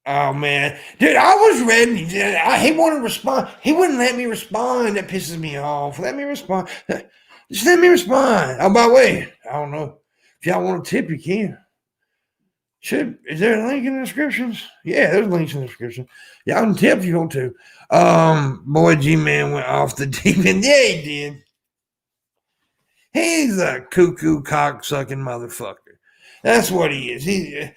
Oh, man. Dude, I was ready. He wanted to respond. He wouldn't let me respond. That pisses me off. Let me respond. Just let me respond. Oh, by the way, I don't know. If y'all want a tip, you can. Is there a link in the descriptions? Yeah, there's links in the description. Y'all can tip if you want to. Boy, G-Man went off the deep end. Yeah, he did. He's a cuckoo cock-sucking motherfucker. That's what he is.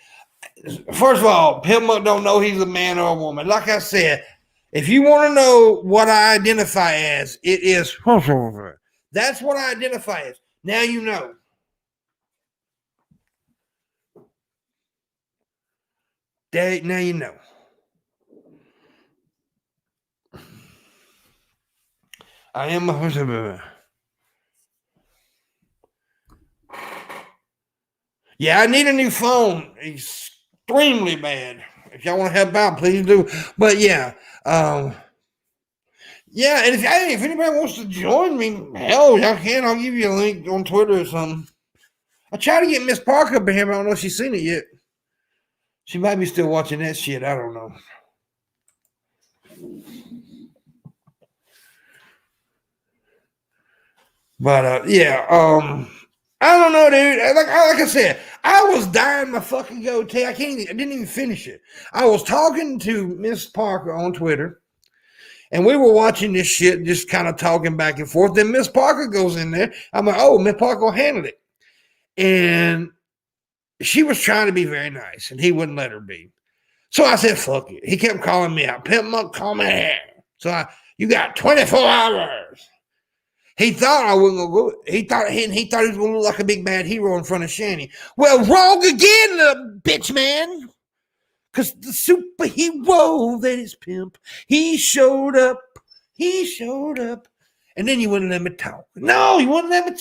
First of all, Pimpmunk don't know he's a man or a woman. Like I said, If you want to know what I identify as, it is that's what I identify as. Now you know. Now you know. I am a yeah, I need a new phone. Extremely bad. If y'all want to help out, please do. But yeah, yeah, and if anybody wants to join me, hell, y'all can. I'll give you a link on Twitter or something. I try to get Miss Parker up here, but I don't know if she's seen it yet. She might be still watching that shit. I don't know. But yeah, I don't know, dude. Like I said, I was dying my fucking goatee. I didn't even finish it. I was talking to Miss Parker on Twitter, and we were watching this shit, just kind of talking back and forth. Then Miss Parker goes in there. I'm like, oh, Miss Parker will handle it. And she was trying to be very nice, and he wouldn't let her be. So I said, fuck it. He kept calling me out. Pimpmunk, call me here. So you got 24 hours. He thought I wasn't gonna go. He thought he was gonna look like a big bad hero in front of Shanny. Well, wrong again, little bitch man. Cause the superhero that is Pimp, he showed up. He showed up. And then you wouldn't let me talk. No, you wouldn't let me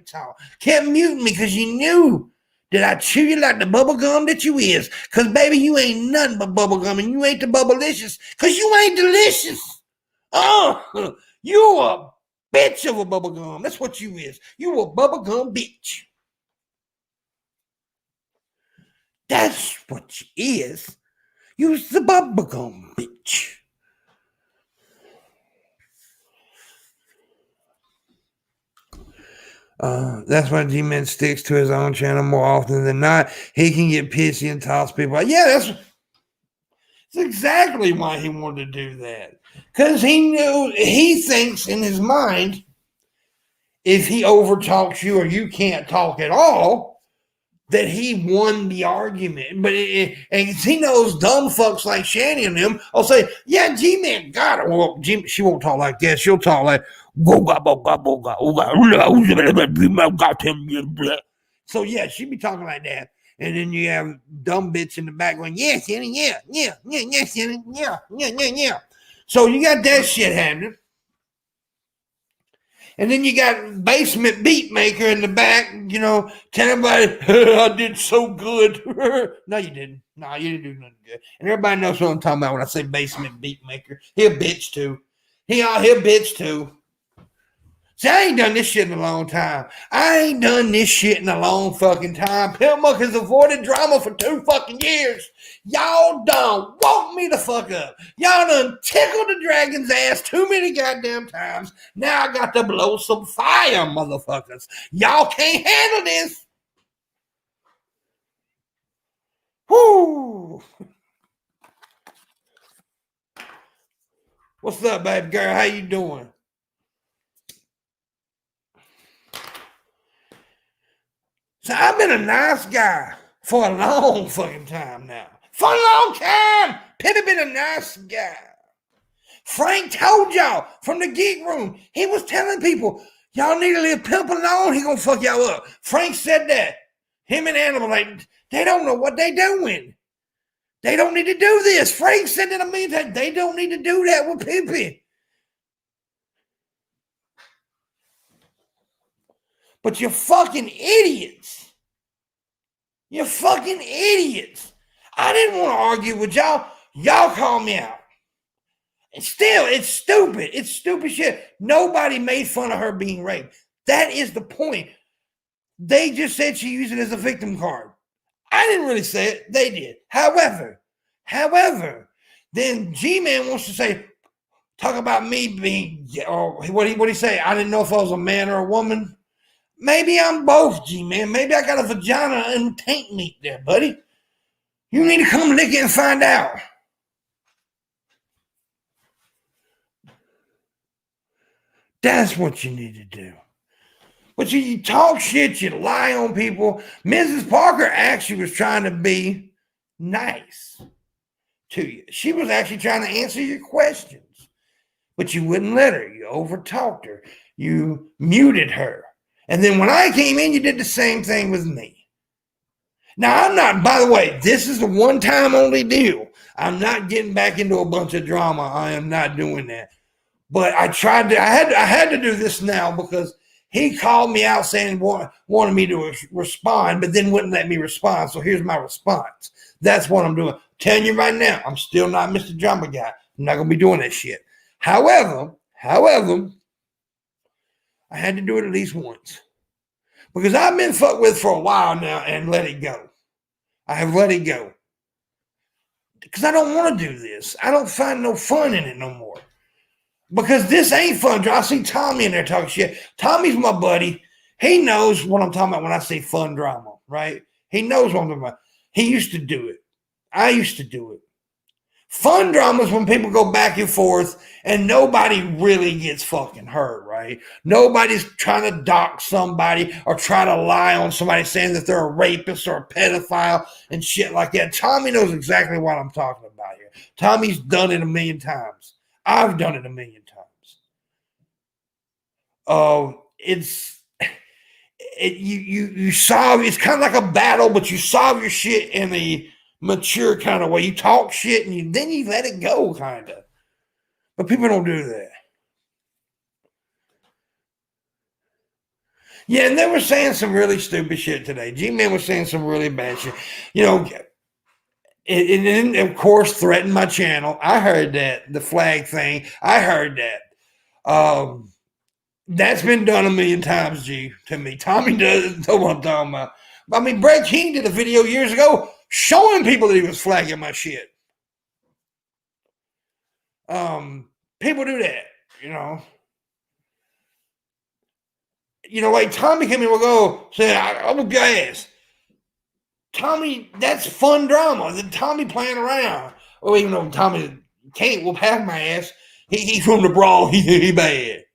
talk. Kept muting me because you knew that I chew you like the bubble gum that you is. Cause baby, you ain't nothing but bubble gum, and you ain't the bubblicious. Cause you ain't delicious. Oh, you a bitch of a bubblegum. That's what you is. You a bubblegum bitch. That's what you is. You's the bubblegum bitch. That's why G-Man sticks to his own channel more often than not. He can get pissy and toss people out. Yeah, that's exactly why he wanted to do that. Because he thinks in his mind, if he overtalks you or you can't talk at all, that he won the argument. But and he knows dumb fucks like Shanny and them will say, yeah, G-Man got it. Well, she won't talk like that. She'll talk like, so yeah, she be talking like that. And then you have dumb bitch in the back going, yeah, Shanny, yeah, Shanny, yeah. So you got that shit happening. And then you got basement beat maker in the back, telling everybody, I did so good. No, you didn't. No, you didn't do nothing good. And everybody knows what I'm talking about when I say basement beat maker. He a bitch too. He a bitch too. See, I ain't done this shit in a long time. I ain't done this shit in a long fucking time. Pimpmunk has avoided drama for 2 fucking years. Y'all done woke me the fuck up. Y'all done tickled the dragon's ass too many goddamn times. Now I got to blow some fire, motherfuckers. Y'all can't handle this. Whoo. What's up, baby girl? How you doing? So I've been a nice guy for a long fucking time now. For a long time. Pimpy been a nice guy. Frank told y'all from the geek room. He was telling people, y'all need to leave Pimp alone. He gonna fuck y'all up. Frank said that. Him and Animal, like, they don't know what they doing. They don't need to do this. Frank said that a million times. They don't need to do that with Pimpy. But you're fucking idiots. You're fucking idiots. I didn't want to argue with y'all. Y'all call me out. And still, it's stupid. It's stupid shit. Nobody made fun of her being raped. That is the point. They just said she used it as a victim card. I didn't really say it. They did. However, then G-Man wants to say, talk about me being, or what he say? I didn't know if I was a man or a woman. Maybe I'm both, G-Man. Maybe I got a vagina and taint meat there, buddy. You need to come lick it and find out. That's what you need to do. But you talk shit, you lie on people. Mrs. Parker actually was trying to be nice. to you. She was actually trying to answer your questions, but you wouldn't let her. You overtalked her. You muted her. And then when I came in, you did the same thing with me. Now, I'm not, by the way, this is a one-time only deal. I'm not getting back into a bunch of drama. I am not doing that. But I had to do this now because he called me out saying wanted me to respond, but then wouldn't let me respond. So here's my response. That's what I'm doing. I'm telling you right now, I'm still not Mr. Drama Guy. I'm not going to be doing that shit. However, I had to do it at least once. Because I've been fucked with for a while now and let it go. I have let it go. Because I don't want to do this. I don't find no fun in it no more. Because this ain't fun. I see Tommy in there talking shit. Tommy's my buddy. He knows what I'm talking about when I say fun drama, right? He knows what I'm talking about. He used to do it. I used to do it. Fun drama is when people go back and forth and nobody really gets fucking hurt, right? Nobody's trying to dox somebody or try to lie on somebody saying that they're a rapist or a pedophile and shit like that. Tommy knows exactly what I'm talking about here. Tommy's done it a million times. I've done it a million times. You solve, it's kind of like a battle, but you solve your shit in a mature kind of way. You talk shit and then you let it go, kind of. But people don't do that. Yeah, and they were saying some really stupid shit today. G-Man was saying some really bad shit. You know, it of course threatened my channel. I heard that, the flag thing. I heard that. That's been done a million times, G, to me. Tommy doesn't know what I'm talking about. I mean, Brad King did a video years ago showing people that he was flagging my shit. People do that, you know. You know, like Tommy came in, will go say, "I'm gonna your ass." Tommy, that's fun drama. Then Tommy playing around. Oh, even though Tommy can't whoop half my ass, he's from the brawl. He bad.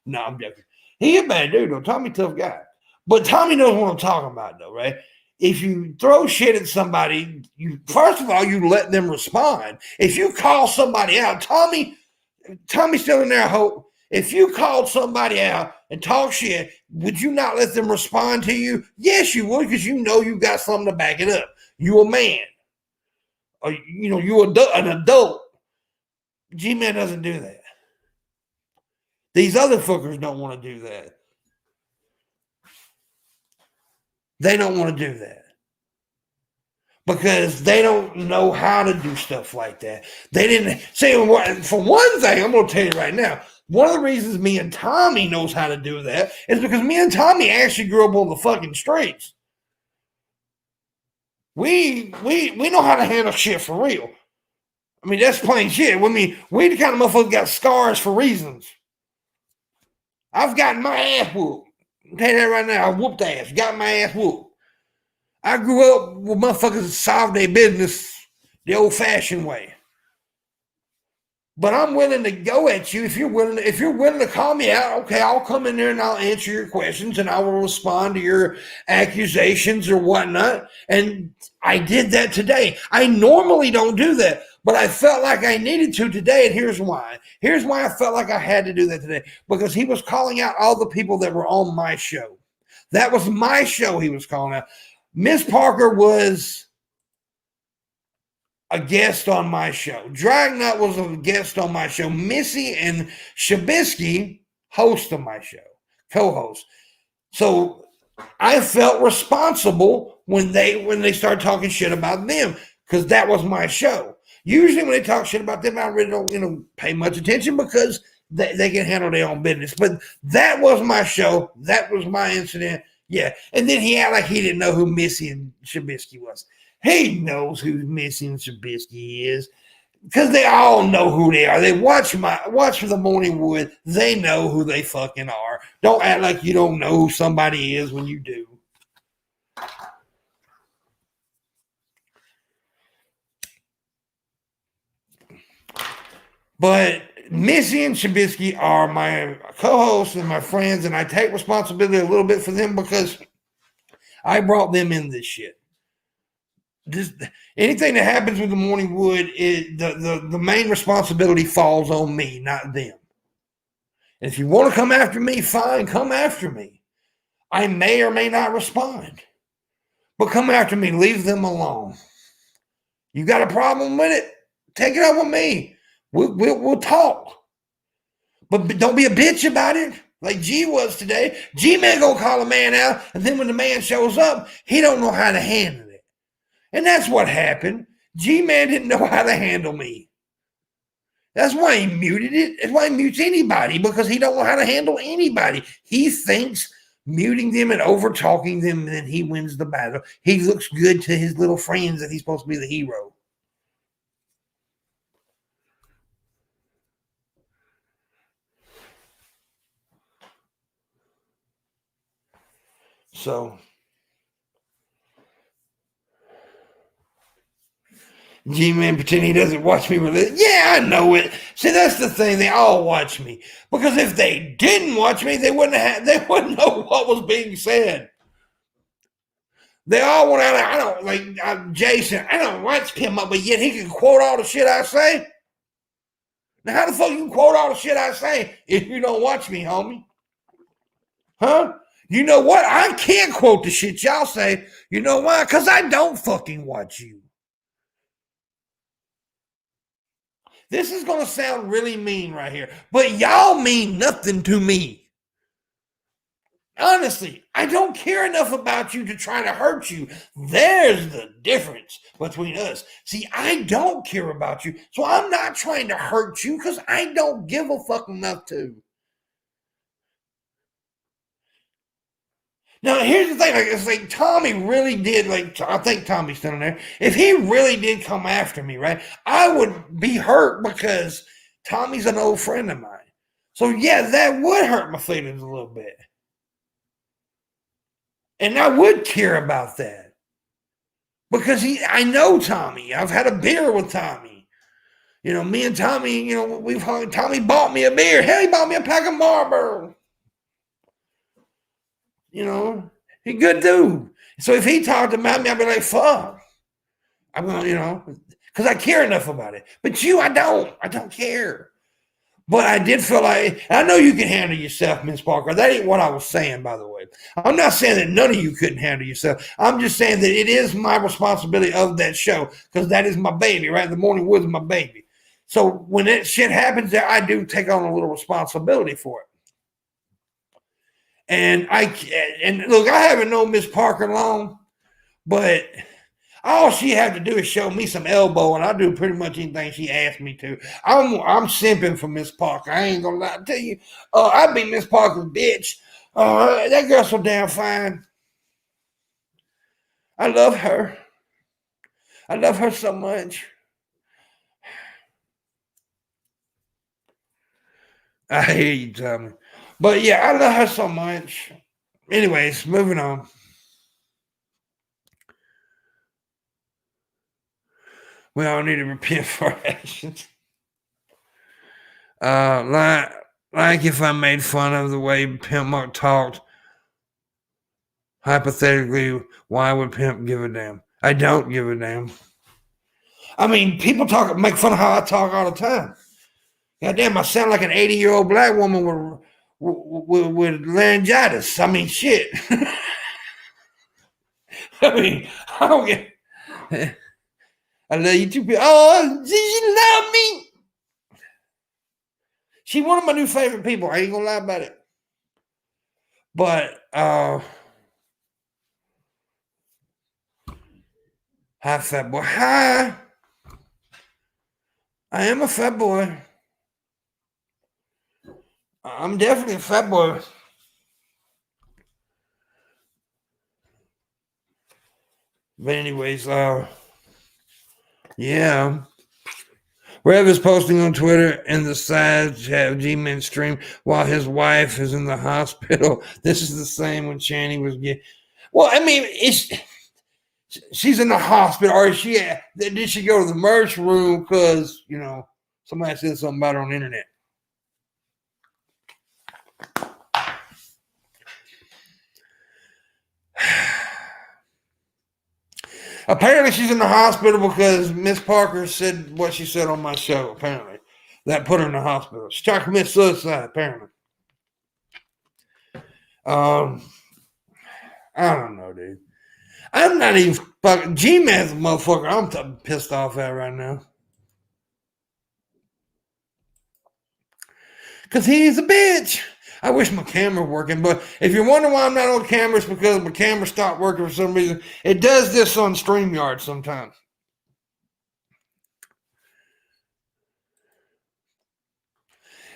No, I'm joking. He a bad dude though. Tommy tough guy. But Tommy knows what I'm talking about though, right? If you throw shit at somebody, you first of all, you let them respond. If you call somebody out, Tommy's still in there, I hope. If you called somebody out and talk shit, would you not let them respond to you? Yes, you would, because you know you got something to back it up. You a man. Or, you know, you an adult. G-Man doesn't do that. These other fuckers don't want to do that. They don't want to do that. Because they don't know how to do stuff like that. They didn't say, for one thing, I'm going to tell you right now, one of the reasons me and Tommy knows how to do that is because me and Tommy actually grew up on the fucking streets. We know how to handle shit for real. I mean, that's plain shit. I mean, we the kind of motherfuckers got scars for reasons. I've gotten my ass whooped. I'll tell you that right now. I whooped ass. Got my ass whooped. I grew up with motherfuckers that solved their business the old-fashioned way. But I'm willing to go at you if you're willing to call me out. Okay, I'll come in there and I'll answer your questions and I will respond to your accusations or whatnot. And I did that today. I normally don't do that, but I felt like I needed to today, and here's why. Here's why I felt like I had to do that today. Because he was calling out all the people that were on my show. That was my show he was calling out. Miss Parker was a guest on my show. Dragnut was a guest on my show. Missy and Shabisky, host of my show, co-host. So I felt responsible when they started talking shit about them, because that was my show. Usually when they talk shit about them, I really don't pay much attention because they can handle their own business. But that was my show. That was my incident. Yeah. And then he acted like he didn't know who Missy and Shabisky was. He knows who Missy and Shabisky is, because they all know who they are. They watch for the Morning Wood. They know who they fucking are. Don't act like you don't know who somebody is when you do. But Missy and Shabisky are my co-hosts and my friends, and I take responsibility a little bit for them because I brought them in this shit. Just anything that happens with the Morning Wood, the main responsibility falls on me, not them. And if you want to come after me, fine, come after me. I may or may not respond, but come after me. Leave them alone. You got a problem with it? Take it up with me. We'll talk. But don't be a bitch about it, like G was today. G-Man gonna call a man out, and then when the man shows up, he don't know how to handle it. And that's what happened. G-Man didn't know how to handle me. That's why he muted it. That's why he mutes anybody, because he don't know how to handle anybody. He thinks muting them and over-talking them, and then he wins the battle. He looks good to his little friends that he's supposed to be the hero. So G-Man pretend he doesn't watch me Yeah, I know it. See, that's the thing. They all watch me, because if they didn't watch me, they wouldn't know what was being said. They all went out. I don't like Jason. I don't watch Pimpmunk, but yet he can quote all the shit I say. Now, how the fuck you quote all the shit I say if you don't watch me, homie? Huh? You know what? I can't quote the shit y'all say. You know why? Because I don't fucking watch you. This is going to sound really mean right here, but y'all mean nothing to me. Honestly, I don't care enough about you to try to hurt you. There's the difference between us. See, I don't care about you, so I'm not trying to hurt you because I don't give a fuck enough to. Now, here's the thing. It's like Tommy really did, I think Tommy's still in there. If he really did come after me, right, I would be hurt because Tommy's an old friend of mine. So, yeah, that would hurt my feelings a little bit. And I would care about that. Because I know Tommy. I've had a beer with Tommy. You know, me and Tommy, you know, Tommy bought me a beer. Hell, he bought me a pack of Marlboro. You know, he good dude. So if he talked about me, I'd be like, fuck. I'm going to, you know, because I care enough about it. But you, I don't. I don't care. But I did feel like, I know you can handle yourself, Miss Parker. That ain't what I was saying, by the way. I'm not saying that none of you couldn't handle yourself. I'm just saying that it is my responsibility of that show, because that is my baby, right? The Morning Wood is my baby. So when that shit happens there, I do take on a little responsibility for it. And look, I haven't known Miss Parker long, but all she had to do is show me some elbow, and I'll do pretty much anything she asked me to. I'm simping for Miss Parker. I ain't gonna lie to you. I'd be Miss Parker's bitch. That girl's so damn fine. I love her. I love her so much. I hear you, Tommy. But yeah, I love her so much. Anyways, moving on. We all need to repent for our actions. Like if I made fun of the way Pimpmunk talked, hypothetically, why would Pimp give a damn? I don't give a damn. I mean, people make fun of how I talk all the time. Goddamn, I sound like an 80-year-old black woman with laryngitis. I mean, shit. I mean, I don't get. I love you too. Oh, she love me. She one of my new favorite people. I ain't gonna lie about it. But hi, fat boy. Hi. I am a fat boy. I'm definitely a fat boy. But anyways, yeah. Rev is posting on Twitter and the sides have G-Man stream while his wife is in the hospital. This is the same when Channy was getting. Well, I mean, she's in the hospital, or did she go to the merch room because, you know, somebody said something about her on the internet? Apparently, she's in the hospital because Miss Parker said what she said on my show. Apparently, that put her in the hospital. She tried to commit suicide. Apparently, I don't know, dude. I'm not even fucking G-Man's a motherfucker. I'm pissed off at right now because he's a bitch. I wish my camera working, but if you're wondering why I'm not on camera, it's because my camera stopped working for some reason. It does this on StreamYard sometimes.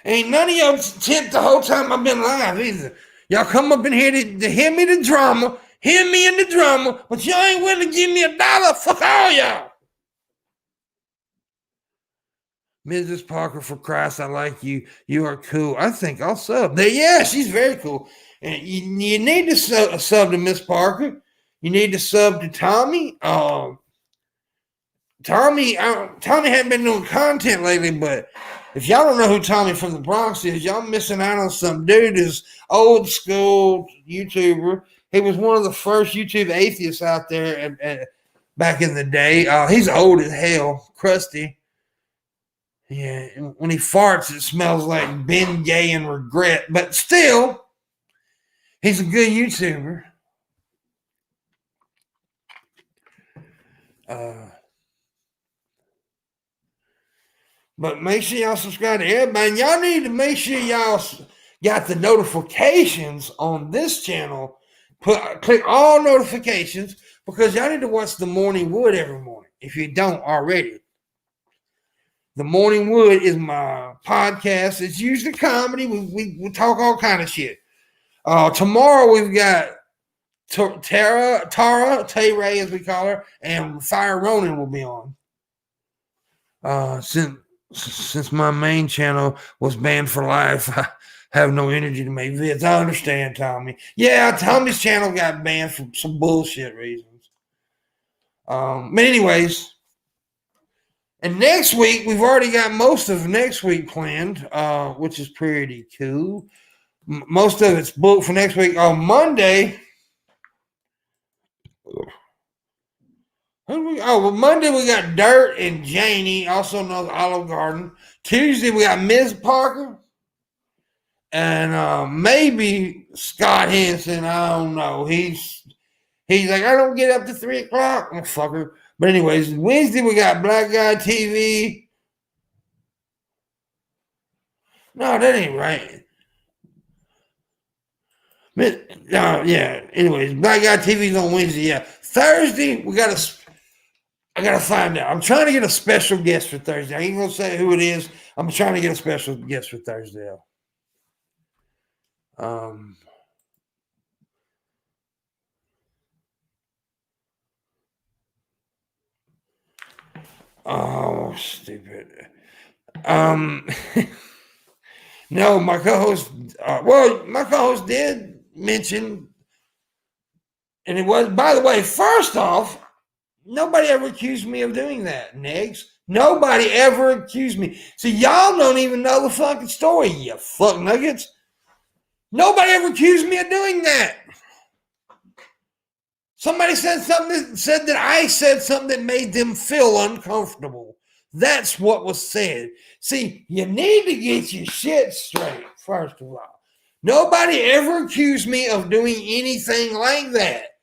Ain't none of y'all tipped the whole time I've been live either. Y'all come up in here to hear me the drama, hear me in the drama, but y'all ain't willing to give me $1. Fuck all y'all. Mrs. Parker, for Christ, I like you. You are cool. I think I'll sub. Yeah, she's very cool. And you need to sub to Miss Parker. You need to sub to Tommy. Tommy hadn't been doing content lately, but if y'all don't know who Tommy from the Bronx is, y'all missing out on some dude is old school YouTuber. He was one of the first YouTube atheists out there back in the day. He's old as hell, crusty. Yeah, when he farts, it smells like Ben Gay and regret. But still, he's a good YouTuber. But make sure y'all subscribe to everybody. And y'all need to make sure y'all got the notifications on this channel. Click all notifications because y'all need to watch The Morning Wood every morning if you don't already. The Morning Wood is my podcast. It's usually comedy. We talk all kind of shit. Tomorrow we've got Tara, Tay-Ray as we call her, and Fire Ronin will be on. Since my main channel was banned for life, I have no energy to make vids. I understand, Tommy. Yeah, Tommy's channel got banned for some bullshit reasons. But anyways, and next week, we've already got most of next week planned, which is pretty cool. Most of it's booked for next week. On Monday, Monday we got Dirt and Janie, also known as Olive Garden. Tuesday we got Ms. Parker. And maybe Scott Henson, I don't know. He's like, I don't get up to 3 o'clock, fucker. But anyways, Wednesday we got Black Guy TV. No, that ain't right. Yeah. Anyways, Black Guy TV's on Wednesday. Yeah. Thursday I gotta find out. I'm trying to get a special guest for Thursday. I ain't gonna say who it is. I'm trying to get a special guest for Thursday. Oh, stupid. No, my co-host. My co-host did mention, and it was. By the way, first off, nobody ever accused me of doing that. Negs, nobody ever accused me. So y'all don't even know the fucking story, you fuck nuggets. Nobody ever accused me of doing that. Somebody said that I said something that made them feel uncomfortable. That's what was said. See, you need to get your shit straight, first of all. Nobody ever accused me of doing anything like that.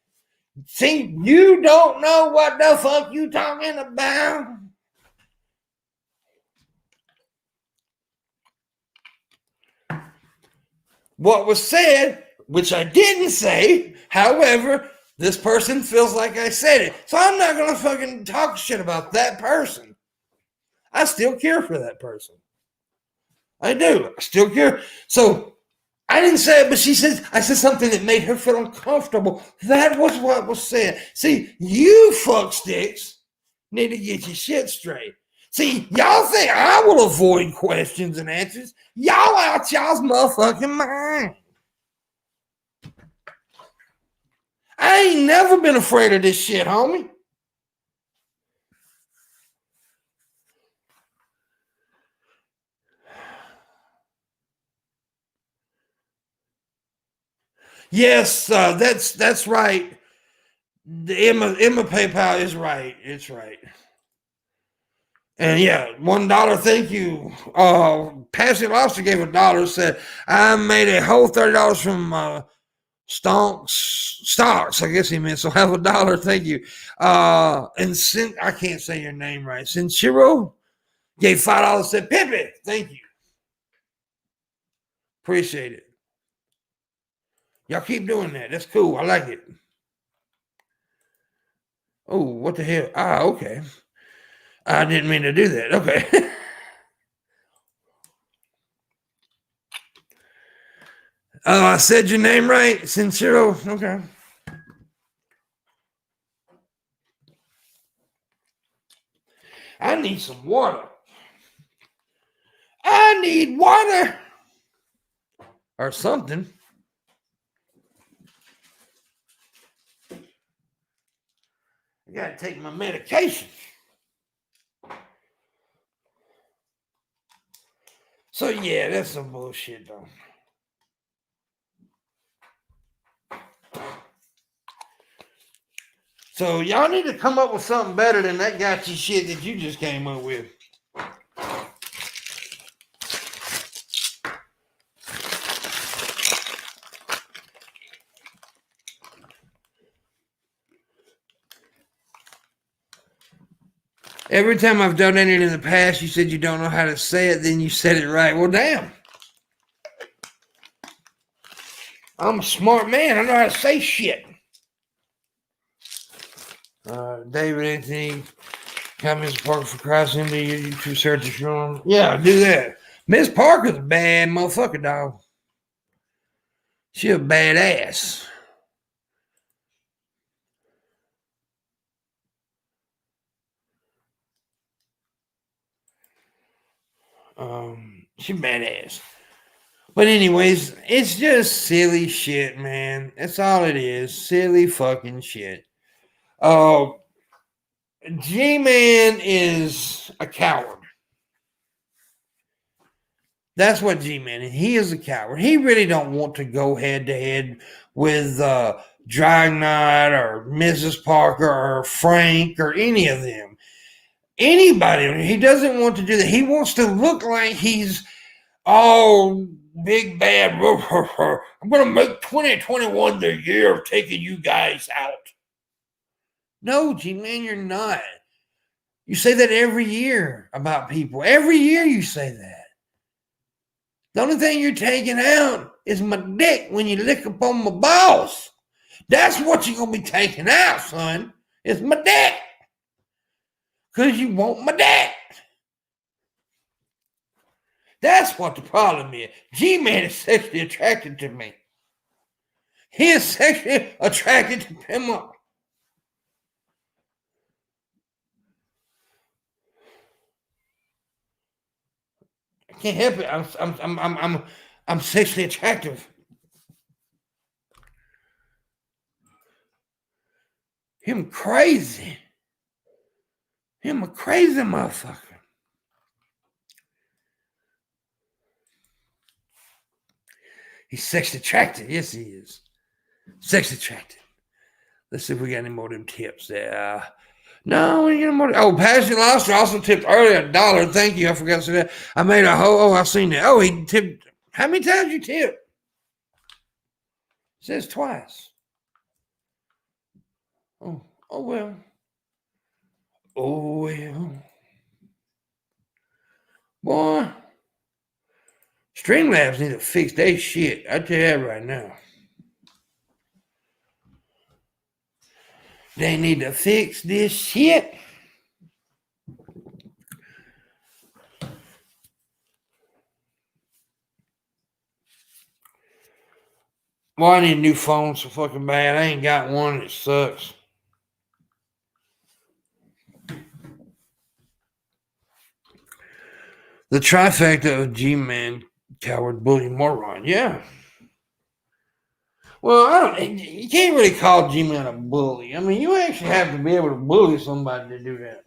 See, you don't know what the fuck you talking about. What was said, which I didn't say, however, this person feels like I said it. So I'm not going to fucking talk shit about that person. I still care for that person. I do. I still care. So I didn't say it, but I said something that made her feel uncomfortable. That was what was said. See, you fucksticks need to get your shit straight. See, y'all think I will avoid questions and answers. Y'all out y'all's motherfucking mind. I ain't never been afraid of this shit, homie. Yes, that's right. The Emma PayPal is right. It's right. And yeah, $1, thank you. Patsy Lobster gave $1, said, I made a whole $30 from stocks, I guess he meant. So have $1, thank you. And I can't say your name right. Sinchiro gave $5, said, Pimpy, thank you. Appreciate it. Y'all keep doing that. That's cool. I like it. Oh, what the hell? Okay. I didn't mean to do that. Okay. I said your name right. Sincero. Okay. I need some water. I need water. Or something. I gotta take my medication. So yeah, that's some bullshit though. So y'all need to come up with something better than that gotcha shit that you just came up with. Every time I've donated in the past, you said you don't know how to say it, then you said it right. Well, damn. I'm a smart man. I know how to say shit. David Anthony, Miss Parker for Christ into your YouTube search if you're on. Yeah, do that. Miss Parker's a bad motherfucker, dog. She a badass. She badass. But anyways, it's just silly shit, man. That's all it is. Silly fucking shit. G-Man is a coward. That's what G-Man is. He is a coward. He really don't want to go head to head with Dragnot or Mrs. Parker or Frank or any of them. Anybody. He doesn't want to do that. He wants to look like he's all big bad. I'm going to make 2021 the year of taking you guys out. No, G-Man, you're not. You say that every year about people. Every year you say that. The only thing you're taking out is my dick when you lick up on my balls. That's what you're going to be taking out, son. It's my dick. Because you want my dick. That's what the problem is. G-Man is sexually attracted to me. He is sexually attracted to Pimpmunk. I can't help it. I'm sexually attractive. Him crazy. Him a crazy motherfucker. He's sexually attractive. Yes, he is. Sexually attractive. Let's see if we got any more of them tips there. No, we get more. Oh, Passion Lobster also tipped earlier $1. Thank you. I forgot to say that. I made a whole. Oh, I've seen that. Oh, he tipped. How many times you tipped? It says twice. Oh well. Oh well. Boy, Streamlabs need to fix their shit. I tell you that right now. They need to fix this shit. Well, I need a new phone so fucking bad. I ain't got one. It sucks. The trifecta of G-Man, coward, bully, moron. Yeah. Well, you can't really call G-Man a bully. I mean, you actually have to be able to bully somebody to do that.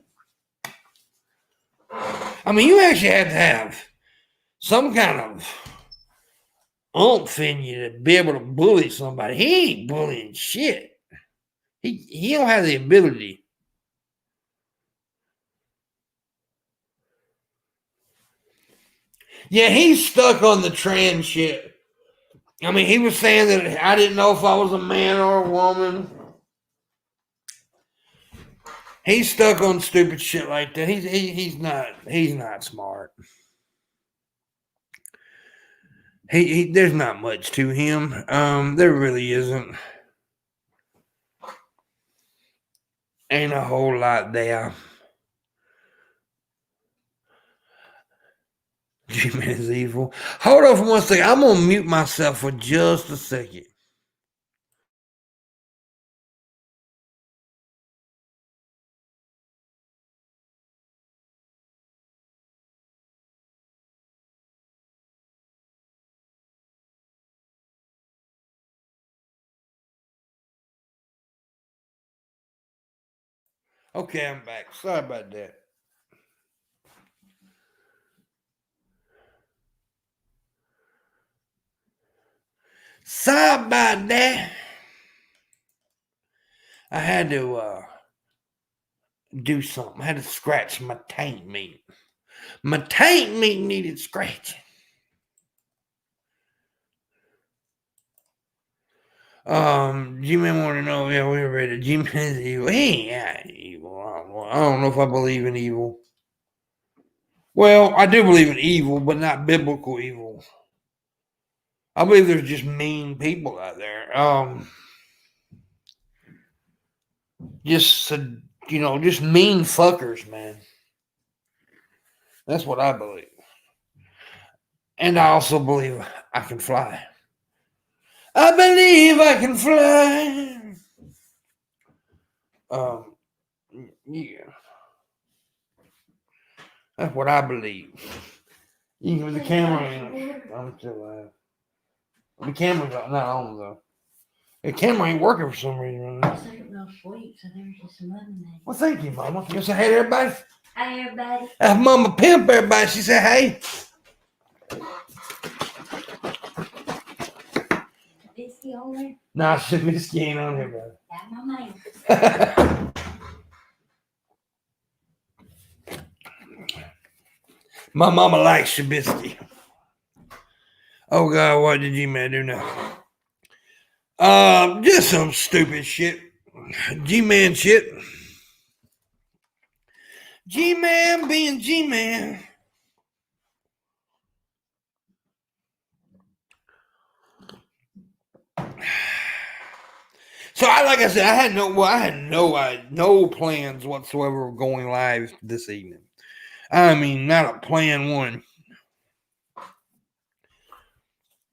I mean, you actually have to have some kind of oomph in you to be able to bully somebody. He ain't bullying shit. He don't have the ability. Yeah, he's stuck on the trans shit. I mean, he was saying that I didn't know if I was a man or a woman. He's stuck on stupid shit like that. He's not smart. There's not much to him. There really isn't. Ain't a whole lot there. G-Man is evil. Hold on for 1 second. I'm gonna mute myself for just a second. Okay, I'm back. Sorry about that. Sorry about that. I had to do something. I had to scratch my taint meat. My taint meat needed scratching. G-Man want to know, yeah, we were ready. G-Man is evil. He ain't evil. I don't know if I believe in evil. Well, I do believe in evil, but not biblical evil. I believe there's just mean people out there. Just mean fuckers, man. That's what I believe. And I also believe I can fly. I believe I can fly. Yeah. That's what I believe. Even with the camera in, I'm still alive. The camera's not on though. The camera ain't working for some reason. I said it real sweet, so there's just some lemonade. Well, thank you, Mama. You say hey to everybody? Hey, everybody. That's Mama Pimp, everybody. She said hey. Whiskey on there? Nah, whiskey ain't on here, bro. Got my name. My mama likes Shabisky. Oh God, what did G-Man do now? Just some stupid shit. G-Man shit. G-Man being G-Man. So like I said, I had no plans whatsoever of going live this evening. I mean, not a plan one.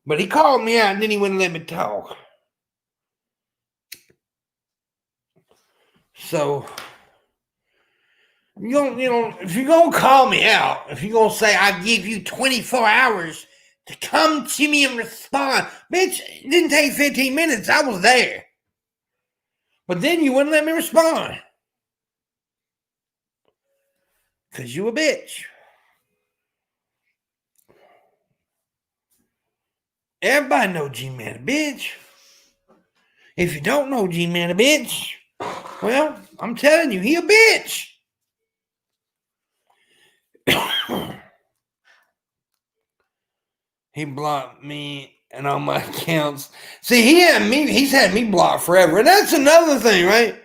But he called me out and then he wouldn't let me talk. So, if you're gonna call me out, if you're gonna say I give you 24 hours to come to me and respond, bitch, it didn't take 15 minutes. I was there. But then you wouldn't let me respond. Because you a bitch. Everybody know G-Man a bitch. If you don't know G-Man a bitch, well, I'm telling you, he a bitch. He blocked me and all my accounts. See, he's had me blocked forever. And that's another thing, right?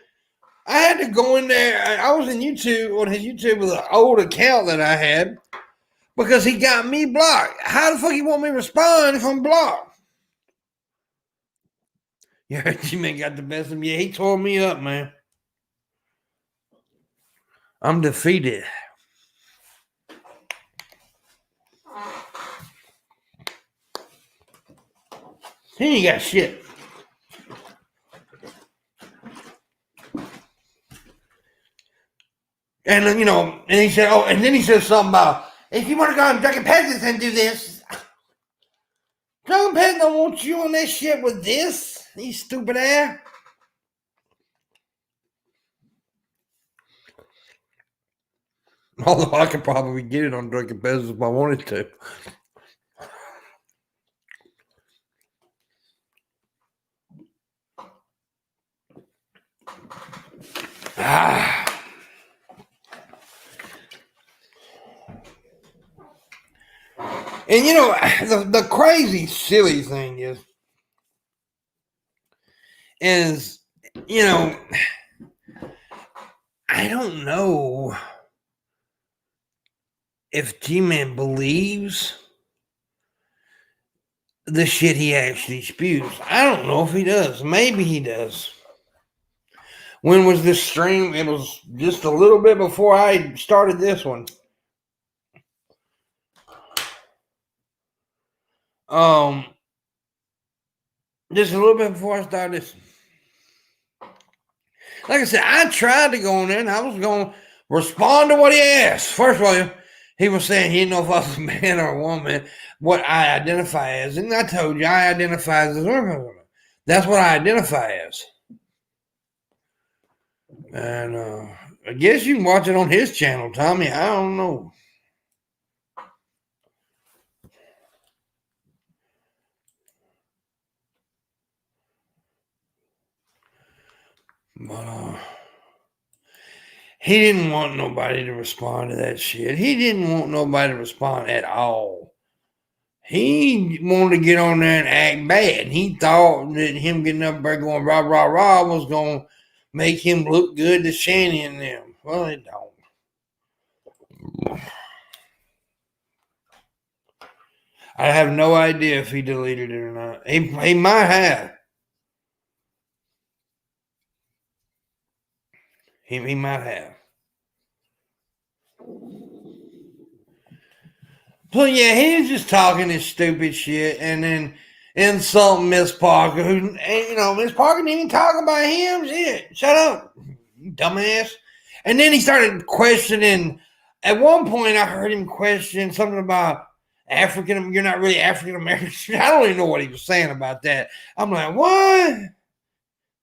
I had to go in there. I was in YouTube, on his YouTube with an old account that I had because he got me blocked. How the fuck you want me to respond if I'm blocked? You heard G-Man got the best of me. Yeah, he tore me up, man. I'm defeated. He ain't got shit. And and he said, and then he said something about if you want to go on Drunken Peasants and do this, Drunken Peasants don't want you on that shit with this, you stupid ass. Although I could probably get it on Drunken Peasants if I wanted to. And you know, the crazy, silly thing is, you know, I don't know if G-Man believes the shit he actually spews. I don't know if he does. Maybe he does. When was this stream? It was just a little bit before I started this one. Just a little bit before I started this. Like I said, I tried to go on there and I was going to respond to what he asked. First of all, he was saying he didn't know if I was a man or a woman, what I identify as. And I told you, I identify as a woman. That's what I identify as. And I guess you can watch it on his channel, Tommy. I don't know. But he didn't want nobody to respond to that shit. He didn't want nobody to respond at all. He wanted to get on there and act bad. He thought that him getting up there going rah, rah, rah was going to make him look good to Shanny and them. Well, it don't. I have no idea if he deleted it or not. He might have. He might have. So yeah, he was just talking this stupid shit and then insulting Miss Parker, who, you know, Miss Parker didn't even talk about him. Shit, shut up, you dumbass. And then he started questioning. At one point, I heard him question something about African. You're not really African American. I don't even know what he was saying about that. I'm like, what?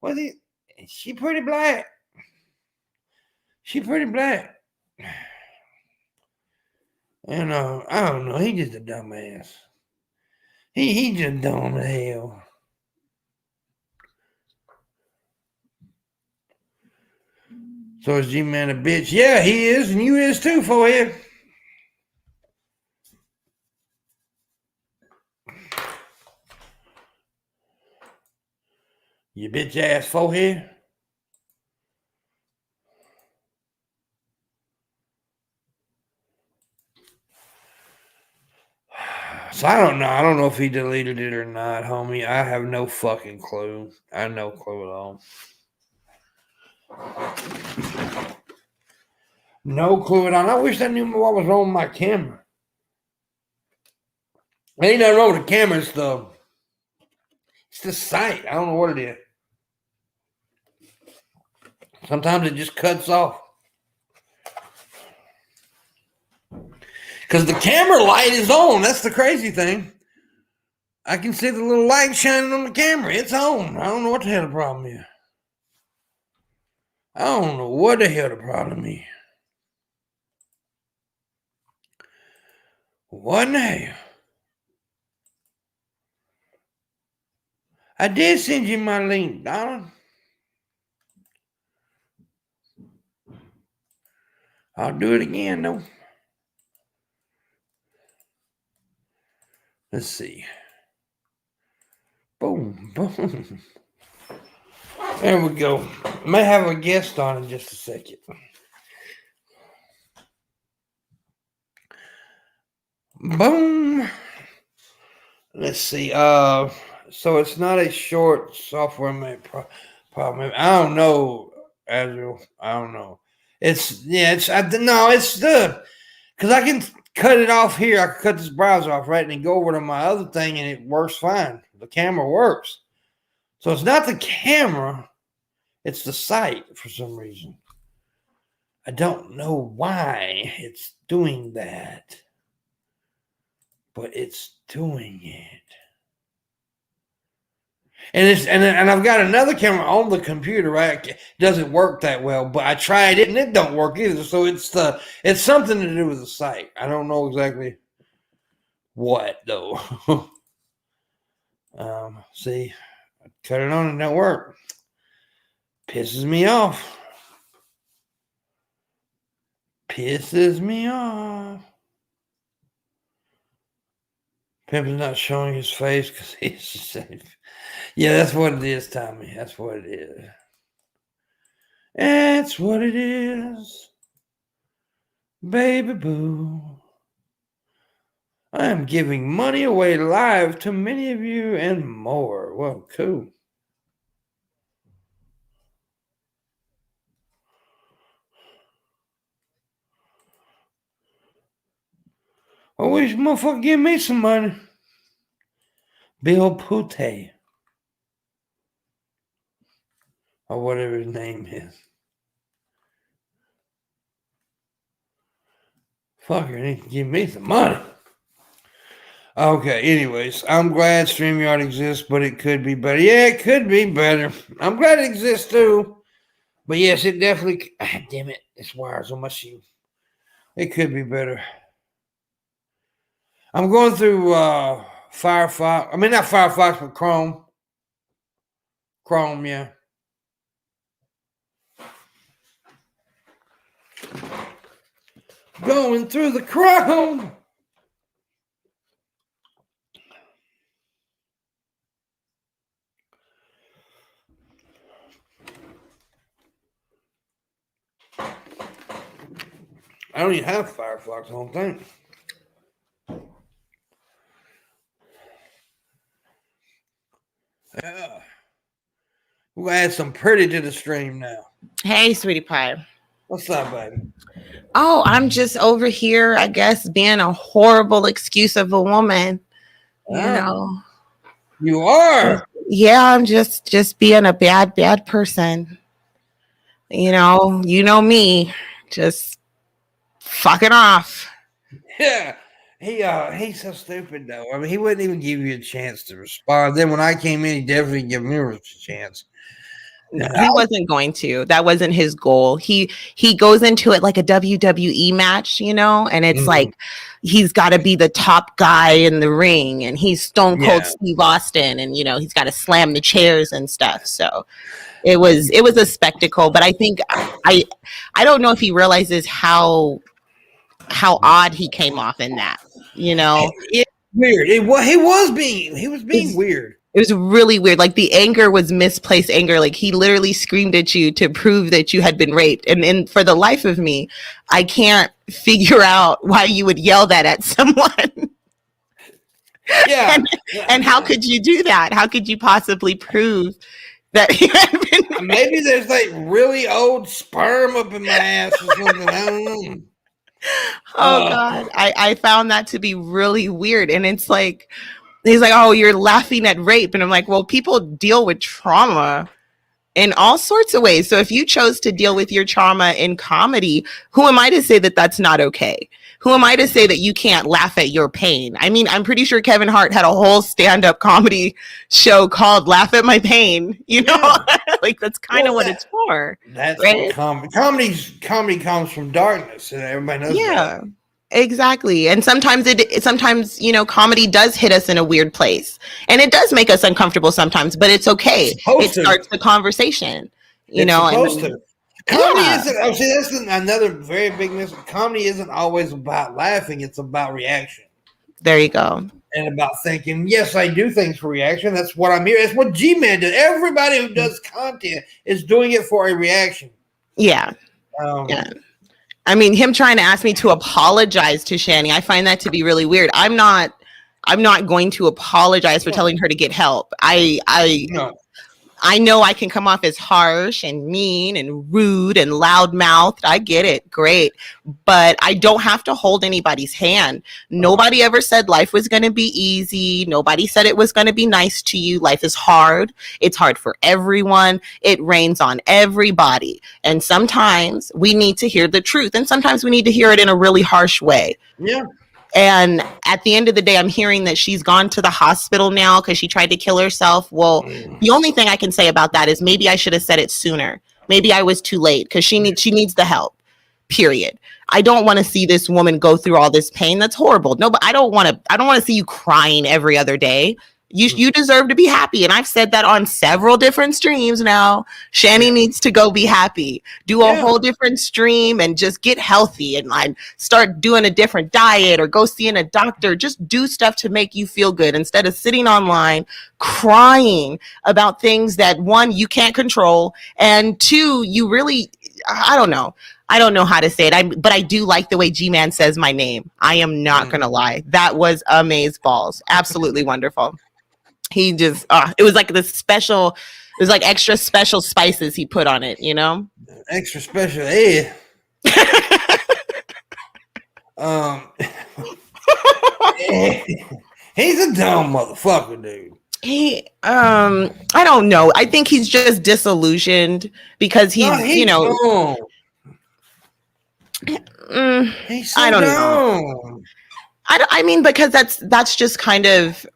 Was he? She pretty black. She pretty black. And I don't know. He just a dumbass. He just dumb as hell. So is G-Man a bitch? Yeah, he is, and you is too, forehead. You bitch ass forehead. So I don't know. I don't know if he deleted it or not, homie. I have no fucking clue. I have no clue at all. No clue at all. I wish I knew what was wrong with my camera. Ain't nothing wrong with the camera. It's the sight. I don't know what it is. Sometimes it just cuts off. Because the camera light is on. That's the crazy thing. I can see the little light shining on the camera. It's on. I don't know what the hell the problem is. I don't know what the hell the problem is. What in the hell? I did send you my link, darling. I'll do it again, though. Let's see. Boom, boom. There we go. May have a guest on in just a second. Boom. Let's see. So it's not a short software made problem. I don't know, Azrael. I don't know. It's the because I can cut it off here. I can cut this browser off, right, and then go over to my other thing, and it works fine. The camera works. So it's not the camera, it's the site for some reason. I don't know why it's doing that, but it's doing it. And I've got another camera on the computer, right? It doesn't work that well, but I tried it and it don't work either. So it's something to do with the site. I don't know exactly what though. See, I cut it on and it don't work. Pisses me off. Pisses me off. Pimp is not showing his face because he's safe. Yeah, that's what it is, Tommy. That's what it is. That's what it is. Baby boo. I am giving money away live to many of you and more. Well, cool. I wish motherfucker give me some money. Bill Pute. Or whatever his name is. Fucker need to give me some money. Okay, anyways, I'm glad StreamYard exists, but it could be better. Yeah, it could be better. I'm glad it exists too. But yes, it definitely. Damn it, this wire's on my shoe. It could be better. I'm going through Firefox. I mean, not Firefox, but Chrome. Chrome, yeah. Going through the Chrome. I don't even have Firefox, I don't think. Yeah. We'll add some pretty to the stream now. Hey, sweetie pie. What's up, baby? Oh, I'm just over here, I guess, being a horrible excuse of a woman. You know. You are. Yeah, I'm just being a bad person. You know me, just fucking off. Yeah. He's so stupid though. I mean, he wouldn't even give you a chance to respond. Then when I came in, he definitely gave me a chance. No, he wasn't going to. That wasn't his goal. He goes into it like a WWE match, and it's like he's got to be the top guy in the ring, and he's Stone Cold Steve Austin, and he's got to slam the chairs and stuff. So it was a spectacle. But I think I don't know if he realizes how odd he came off in that. It's weird. He was being weird. It was really weird. Like the anger was misplaced anger. Like he literally screamed at you to prove that you had been raped. And for the life of me, I can't figure out why you would yell that at someone. Yeah. and how could you do that? How could you possibly prove that you had been raped? Maybe there's like really old sperm up in my ass or something. I don't know. Oh God. I found that to be really weird. And it's like, he's like, oh, you're laughing at rape. And I'm like, well, people deal with trauma in all sorts of ways. So if you chose to deal with your trauma in comedy, who am I to say that that's not okay? Who am I to say that you can't laugh at your pain? I mean, I'm pretty sure Kevin Hart had a whole stand-up comedy show called Laugh at My Pain, like that's kind of what it's for. That's right? What comedy comes from darkness, and everybody knows that. Yeah. Exactly. And sometimes comedy does hit us in a weird place, and it does make us uncomfortable sometimes, but it's okay. It starts the conversation, Supposed to. Comedy isn't, that's another very big miss. Comedy isn't always about laughing. It's about reaction. There you go. And about thinking, yes, I do things for reaction. That's what I'm here. That's what G-Man did. Everybody who does content is doing it for a reaction. Yeah. Yeah. I mean, him trying to ask me to apologize to Shani, I find that to be really weird. I'm not going to apologize for telling her to get help. I know I can come off as harsh and mean and rude and loudmouthed. I get it. Great. But I don't have to hold anybody's hand. Nobody ever said life was going to be easy. Nobody said it was going to be nice to you. Life is hard. It's hard for everyone. It rains on everybody. And sometimes we need to hear the truth. And sometimes we need to hear it in a really harsh way. Yeah. And at the end of the day, I'm hearing that she's gone to the hospital now because she tried to kill herself. Well, the only thing I can say about that is maybe I should have said it sooner. Maybe I was too late because she needs the help, period. I don't want to see this woman go through all this pain. That's horrible. No, but I don't want to see you crying every other day. You deserve to be happy. And I've said that on several different streams now. Shani needs to go be happy. Do a whole different stream and just get healthy and like start doing a different diet or go seeing a doctor. Just do stuff to make you feel good instead of sitting online crying about things that, one, you can't control, and two, you really, I don't know. I don't know how to say it, but I do like the way G-Man says my name. I am not going to lie. That was amazeballs. Absolutely wonderful. He just, it was like it was like extra special spices he put on it, you know? Extra special ed. He's a dumb motherfucker, dude. I don't know. I think he's just disillusioned because he's you know, he's so I don't dumb. know. I mean, because that's just kind of,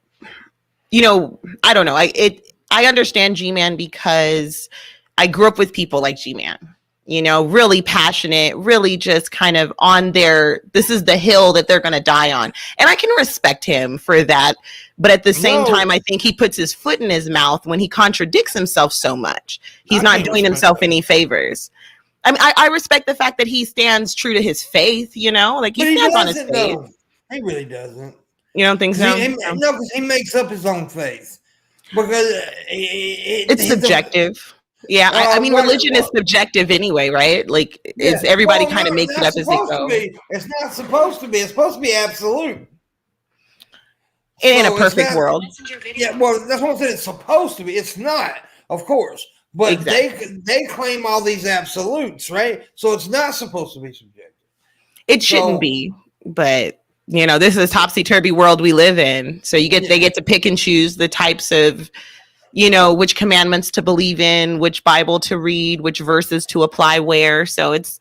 you know, I don't know. I understand G-Man because I grew up with people like G-Man, you know, really passionate, really just kind of on this is the hill that they're going to die on. And I can respect him for that. But at the same time, I think he puts his foot in his mouth when he contradicts himself so much. He's not doing himself any favors. I mean, I respect the fact that he stands true to his faith, you know, like he stands on his faith. He really doesn't. You don't think so? No, because he makes up his own faith. Because it's subjective. Yeah, I mean, religion is subjective anyway, right? Like, everybody kind of makes it up as they go. It's not supposed to be. It's supposed to be absolute. In a perfect world. Yeah, well, that's what I'm saying. It's supposed to be. It's not, of course. But they claim all these absolutes, right? So it's not supposed to be subjective. It shouldn't be, but you know, this is a topsy-turvy world we live in. So they get to pick and choose the types of, you know, which commandments to believe in, which Bible to read, which verses to apply where. So it's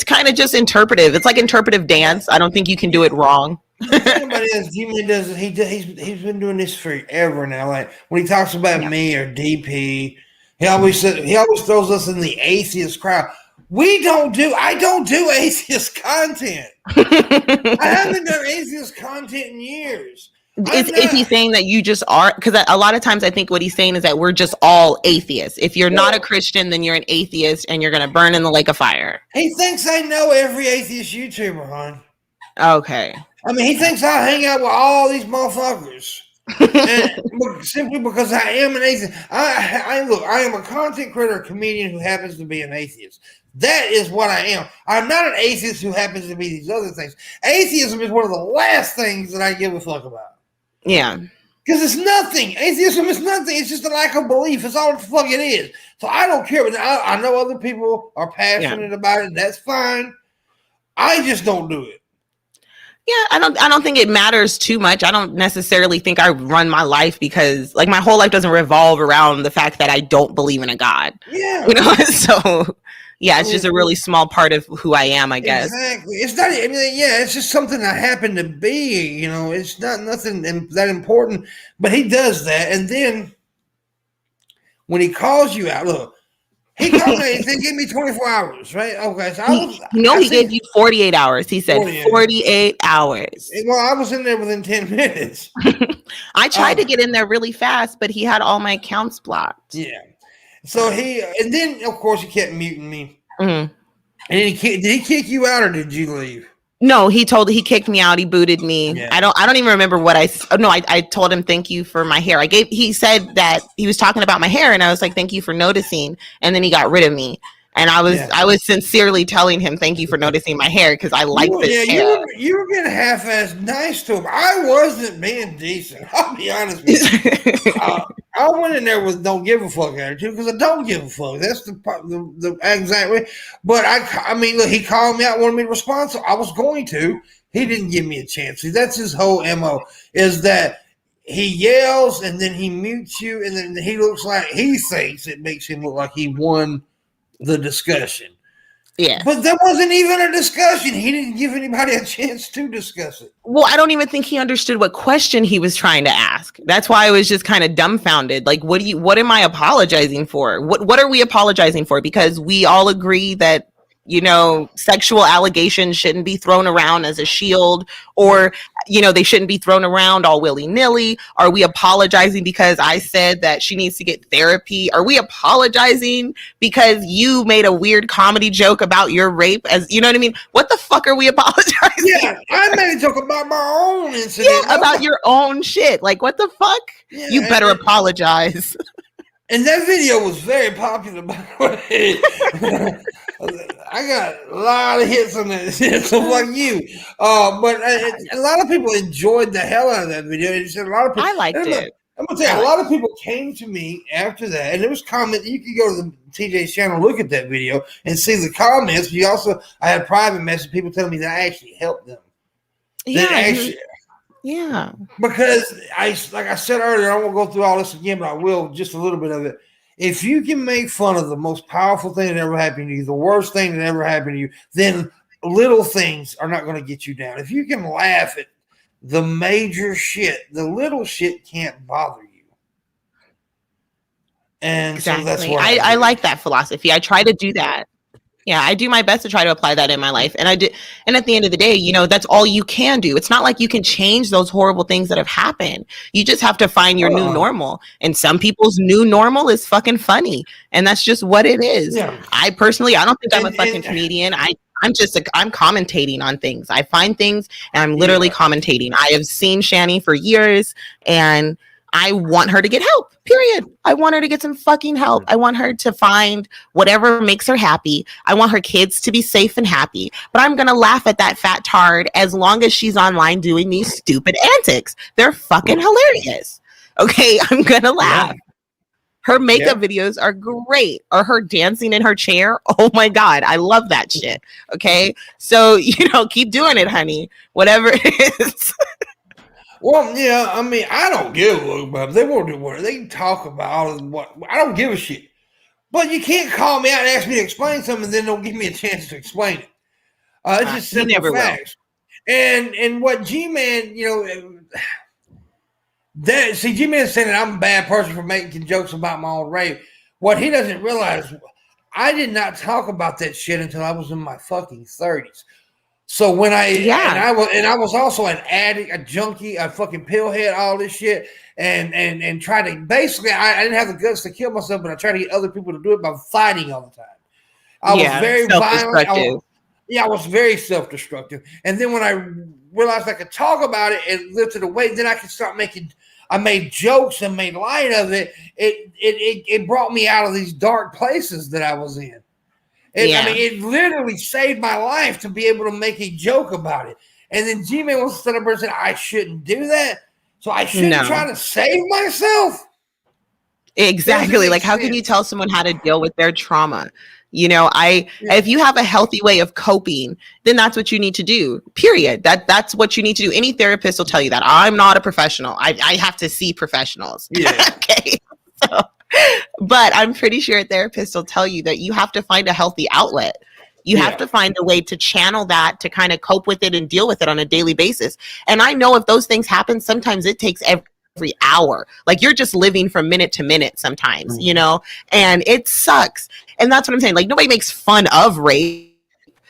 kind of just interpretive. It's like interpretive dance. I don't think you can do it wrong. Everybody else, G-Man does it. He's been doing this forever now. Like when he talks about me or DP, he always throws us in the atheist crowd. I don't do atheist content. I haven't done atheist content in years. Is he saying that you just are? Because a lot of times I think what he's saying is that we're just all atheists. If you're not a Christian, then you're an atheist and you're going to burn in the lake of fire. He thinks I know every atheist YouTuber, hon. Okay. I mean, he thinks I hang out with all these motherfuckers. Simply because I am an atheist. I am a content creator, comedian who happens to be an atheist. That is what I am. I'm not an atheist who happens to be these other things. Atheism is one of the last things that I give a fuck about. Yeah. Because it's nothing. Atheism is nothing. It's just a lack of belief. It's all the fuck it is. So I don't care. But I know other people are passionate about it. That's fine. I just don't do it. Yeah, I don't think it matters too much. I don't necessarily think I run my life because like my whole life doesn't revolve around the fact that I don't believe in a God. Yeah. You know, so yeah, it's just a really small part of who I am, I guess. Exactly. It's not, I mean, yeah, it's just something I happen to be, you know, it's not nothing that important, but he does that. And then when he calls you out, look, he called me, he gave me 24 hours, right? Okay. So he gave you 48 hours. He said 48 hours. Well, I was in there within 10 minutes. I tried to get in there really fast, but he had all my accounts blocked. Yeah. So and then of course he kept muting me. Mm-hmm. And did he kick you out or did you leave? No, he kicked me out. He booted me. Yeah. I don't even remember what I told him thank you for my hair. He said that he was talking about my hair and I was like, thank you for noticing. And then he got rid of me. And I was sincerely telling him thank you for noticing my hair because I like this hair. You were being half-assed nice to him. I wasn't being decent. I'll be honest with you. I went in there with don't give a fuck attitude because I don't give a fuck. That's the exact way. But I mean, look, he called me out, wanted me to respond, so I was going to. He didn't give me a chance. See, that's his whole MO is that he yells and then he mutes you and then he looks like he thinks it makes him look like he won the discussion. Yeah. But there wasn't even a discussion. He didn't give anybody a chance to discuss it. Well, I don't even think he understood what question he was trying to ask. That's why I was just kind of dumbfounded. Like, what am I apologizing for? What are we apologizing for? Because we all agree that sexual allegations shouldn't be thrown around as a shield, or they shouldn't be thrown around all willy-nilly. Are we apologizing because I said that she needs to get therapy? Are we apologizing because you made a weird comedy joke about your rape? As you know what I mean? What the fuck are we apologizing? Yeah, I made a joke about my own incident. Yeah, about your own shit. Like, what the fuck? Yeah, you better apologize. And that video was very popular, by the way. I got a lot of hits on that. So fuck you. But a lot of people enjoyed the hell out of that video. A lot of people, I liked it. I'm gonna tell you, a lot of people came to me after that, and there was comments. You could go to the TJ's channel, look at that video, and see the comments. I had private messages, people telling me that I actually helped them. Yeah. Because like I said earlier, I won't go through all this again, but I will just a little bit of it. If you can make fun of the most powerful thing that ever happened to you, the worst thing that ever happened to you, then little things are not going to get you down. If you can laugh at the major shit, the little shit can't bother you. And exactly. So that's what I like that philosophy. I try to do that. Yeah, I do my best to try to apply that in my life. And I did. And at the end of the day, that's all you can do. It's not like you can change those horrible things that have happened. You just have to find your new normal. And some people's new normal is fucking funny. And that's just what it is. Yeah. I don't think I'm a fucking comedian. I'm commentating on things. I find things and I'm literally commentating. I have seen Shani for years and I want her to get help, period. I want her to get some fucking help. I want her to find whatever makes her happy. I want her kids to be safe and happy. But I'm going to laugh at that fat tard as long as she's online doing these stupid antics. They're fucking hilarious. Okay, I'm going to laugh. Her makeup videos are great. Or her dancing in her chair. Oh my God, I love that shit. Okay, so, keep doing it, honey. Whatever it is. Well, yeah, I mean, I don't give a fuck about it. They won't do what they can talk about all of what. I don't give a shit. But you can't call me out and ask me to explain something and then don't give me a chance to explain it. It's just simple facts. And what G-Man, G-Man saying that I'm a bad person for making jokes about my own rape. What he doesn't realize, I did not talk about that shit until I was in my fucking 30s. So when I was also an addict, a junkie, a fucking pillhead, all this shit, and try to basically I didn't have the guts to kill myself, but I tried to get other people to do it by fighting all the time. I was very violent. I was very self-destructive. And then when I realized I could talk about it and lifted the weight, then I could start I made jokes and made light of it. It brought me out of these dark places that I was in. I mean, it literally saved my life to be able to make a joke about it. And then G-Man was the person said, I shouldn't do that. So I shouldn't try to save myself. Exactly. Like, how can you tell someone how to deal with their trauma? If you have a healthy way of coping, then that's what you need to do, period. That's what you need to do. Any therapist will tell you that. I'm not a professional. I have to see professionals. Yeah. Okay. But I'm pretty sure a therapist will tell you that you have to find a healthy outlet. You have to find a way to channel that, to kind of cope with it and deal with it on a daily basis. And I know if those things happen, sometimes it takes every hour. Like, you're just living from minute to minute sometimes, and it sucks. And that's what I'm saying. Like, nobody makes fun of rape.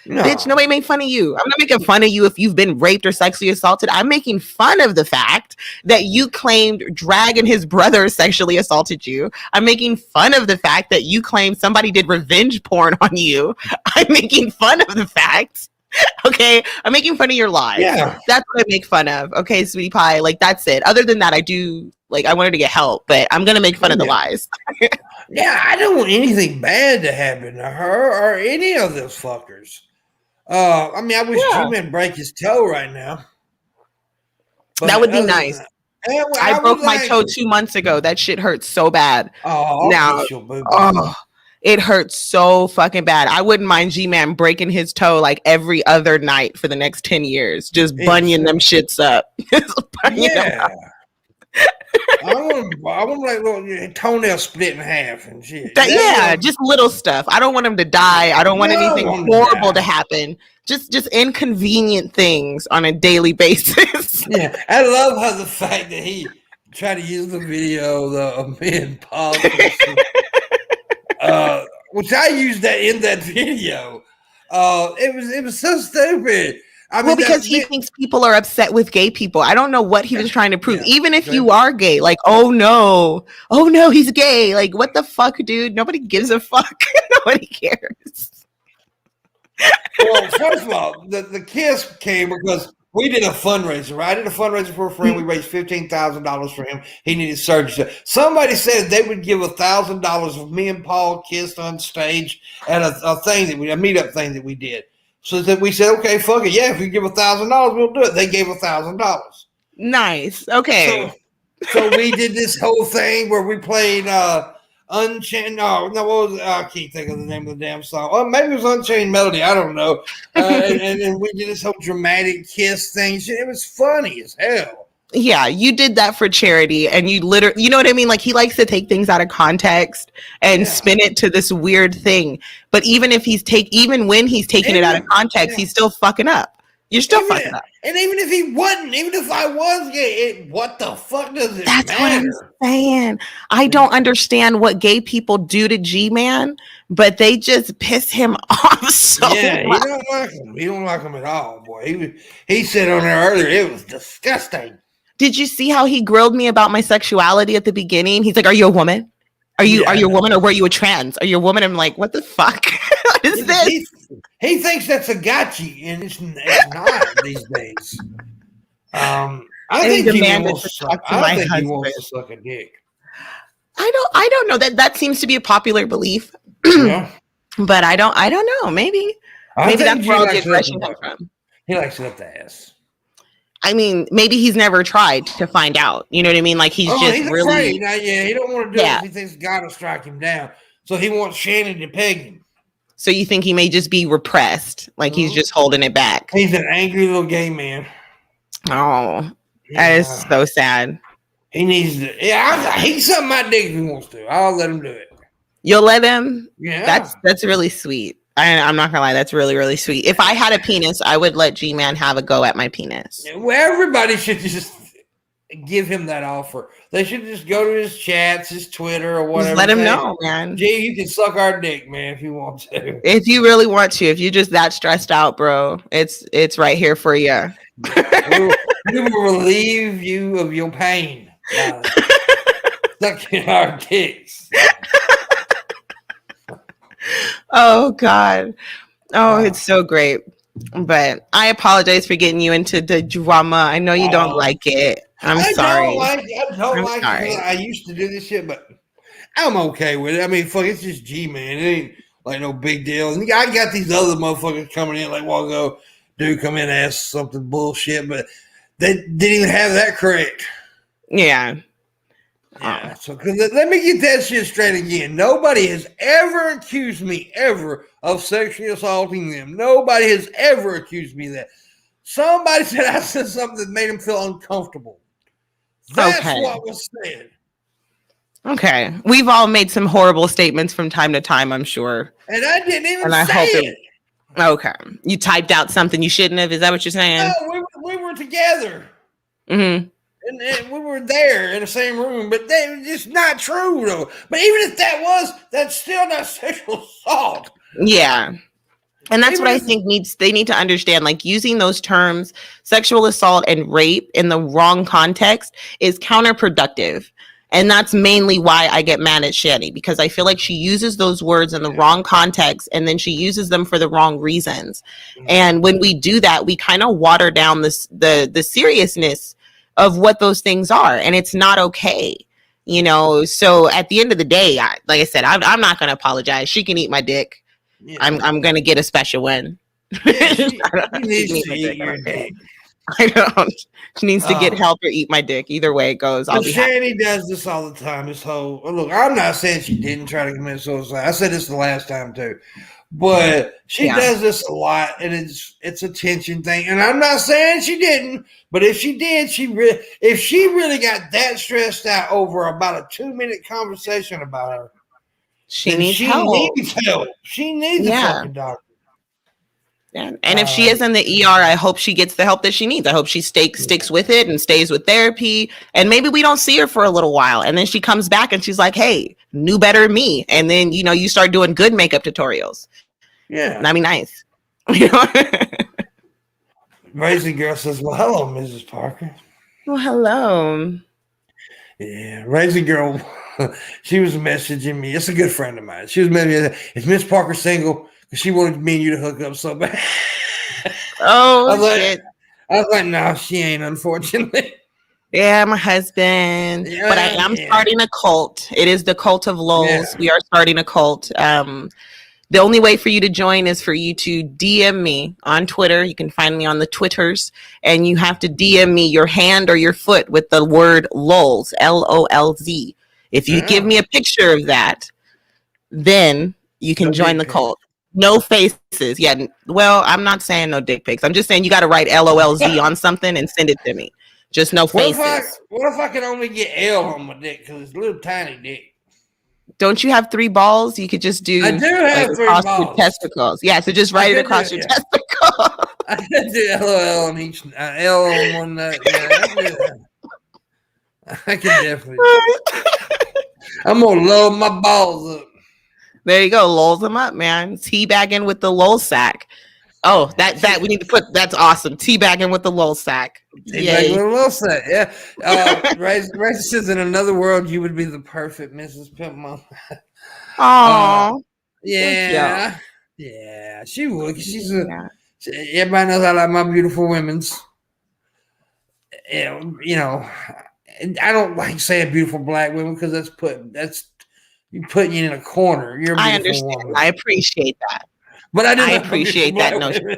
No. Bitch, nobody made fun of you. I'm not making fun of you if you've been raped or sexually assaulted. I'm making fun of the fact that you claimed Drag and his brother sexually assaulted you. I'm making fun of the fact that you claimed somebody did revenge porn on you. I'm making fun of the fact. Okay, I'm making fun of your lies. Yeah. That's what I make fun of. Okay, sweetie pie. Like, that's it. Other than that, I wanted to get help, but I'm gonna make fun of the lies. Yeah, I don't want anything bad to happen to her or any of those fuckers. I mean, I wish G-Man break his toe right now. That would be nice. I broke my toe 2 months ago. That shit hurts so bad. It hurts so fucking bad. I wouldn't mind G-Man breaking his toe like every other night for the next 10 years. Just bunyon them shits up. I want like little toenail split in half and shit. Just little stuff. I don't want him to die. I don't want anything horrible to happen. Just inconvenient things on a daily basis. Yeah, I love how the fact that he tried to use the video of me and Paul, which I used that in that video. It was so stupid. I Well, mean, because he thinks people are upset with gay people. I don't know what he was trying to prove. Yeah, Even if exactly. you are gay, like, oh no, he's gay. Like, what the fuck, dude? Nobody gives a fuck. Nobody cares. Well, first of all, the kiss came because we did a fundraiser, right? I did a fundraiser for a friend. We raised $15,000 for him. He needed surgery. Somebody said they would give $1,000 if me and Paul kissed on stage at a meetup thing that we did. So that we said, okay, fuck it, yeah. If you give $1,000, we'll do it. They gave $1,000. Nice. Okay. So we did this whole thing where we played Unchained. No, what was it? I can't think of the name of the damn song. Oh, maybe it was Unchained Melody. I don't know. And we did this whole dramatic kiss thing. It was funny as hell. Yeah, you did that for charity, and you literally, you know what I mean? Like, he likes to take things out of context and spin it to this weird thing. But even when he's taking it out of context, he's still fucking up. You're still fucking up. And even if he wasn't, even if I was gay, what the fuck does it That's matter? what I'm saying. I don't understand what gay people do to G-Man, but they just piss him off so much. He don't like him. He don't like him at all, boy. He said on there earlier, it was disgusting. Did you see how he grilled me about my sexuality at the beginning? He's like, "Are you a woman? Are you a woman, or were you a trans? Are you a woman?" I'm like, "What the fuck? What is this?" He thinks that's a gotcha, and it's not these days. I think he wants to suck a dick. I don't know that seems to be a popular belief. Yeah. But I don't know. Maybe that's where all the aggression comes from. He likes it up the ass. I mean, maybe he's never tried to find out. You know what I mean? Like, he's really afraid. He don't want to do it. He thinks God will strike him down. So he wants Shannon to peg him. So you think he may just be repressed, like he's just holding it back? He's an angry little gay man. Oh, that is so sad. He needs to. Yeah, he can suck my dick if he wants to. I'll let him do it. You'll let him? Yeah. That's really sweet. I'm not gonna lie, that's really, really sweet. If I had a penis, I would let G-Man have a go at my penis. Well, everybody should just give him that offer. They should just go to his chats, his Twitter, or whatever. Just let him know, man. Gee, you can suck our dick, man, if you want to. If you really want to, if you're just that stressed out, bro, it's right here for you. We will relieve you of your pain. Sucking our dicks. Oh God. Oh, it's so great. But I apologize for getting you into the drama. I know you don't like it. I'm sorry. I don't like it. I used to do this shit, but I'm okay with it. I mean, fuck, it's just G-Man. It ain't like no big deal. And I got these other motherfuckers coming in like a while ago. Dude, come in and ask something bullshit, but they didn't even have that correct. Yeah. Yeah, so let me get that shit straight again. Nobody has ever accused me of sexually assaulting them. Nobody has ever accused me of that. Somebody said I said something that made them feel uncomfortable. That's what was said. Okay. We've all made some horrible statements from time to time, I'm sure. And I didn't even say it. Okay. You typed out something you shouldn't have? Is that what you're saying? No, we were together. Mm-hmm. And we were there in the same room, but it's just not true, though. But even if that was, that's still not sexual assault. Yeah. And that's what I think they need to understand. Like, using those terms, sexual assault and rape, in the wrong context is counterproductive. And that's mainly why I get mad at Shani, because I feel like she uses those words in the wrong context, and then she uses them for the wrong reasons. And when we do that, we kind of water down the seriousness of what those things are, and it's not okay, you know. So at the end of the day, like I said, I'm not going to apologize. She can eat my dick. Yeah. I'm going to get a special one. Yeah, she needs to eat your dick. I don't. She needs to get help or eat my dick. Either way it goes. Shani does this all the time. This whole look. I'm not saying she didn't try to commit suicide. I said this the last time too. But she does this a lot, and it's a tension thing. And I'm not saying she didn't, but if she did, if she really got that stressed out over about a 2-minute conversation about her, she needs help. She needs a fucking doctor. Yeah. And if she is in the ER, I hope she gets the help that she needs. I hope she sticks with it and stays with therapy. And maybe we don't see her for a little while, and then she comes back and she's like, "Hey, knew better me." And then you start doing good makeup tutorials. Yeah, that'd be nice. You know? Raisin Girl says, "Well, hello, Mrs. Parker." Well, hello. Yeah, Raisin Girl. She was messaging me. It's a good friend of mine. She was messaging me. Is Miss Parker single? Because she wanted me and you to hook up so bad. Oh, shit. I was like, no, she ain't, unfortunately. Yeah, my husband. Yeah, but I am starting a cult. It is the cult of lols. Yeah. We are starting a cult. The only way for you to join is for you to DM me on Twitter. You can find me on the Twitters, and you have to DM me your hand or your foot with the word lols, LOLZ. If you give me a picture of that, then you can join the cult. No faces. Yeah. Well, I'm not saying no dick pics. I'm just saying you got to write LOLZ on something and send it to me. Just no faces. What if I can only get L on my dick because it's a little tiny dick? Don't you have 3 balls? You could just do. I do have like, 3 across balls. your testicles. Yeah, so just write it across your testicles. I can do LOL on each L on one nut. Yeah, I can definitely. I'm gonna load my balls up. There you go, lulls them up, man. Teabagging with the lol sack. Oh, that we need to put. That's awesome. Teabagging with the lol sack. Teabagging with the lol sack. Yeah. Razor says, in another world, you would be the perfect Mrs. Pimpmunk. Oh. Yeah. Yeah. She would. She's everybody knows I like my beautiful women's. You know, I don't like saying beautiful black women because that's you putting you in a corner. You're a beautiful I understand. woman. I appreciate that. But I appreciate that notion.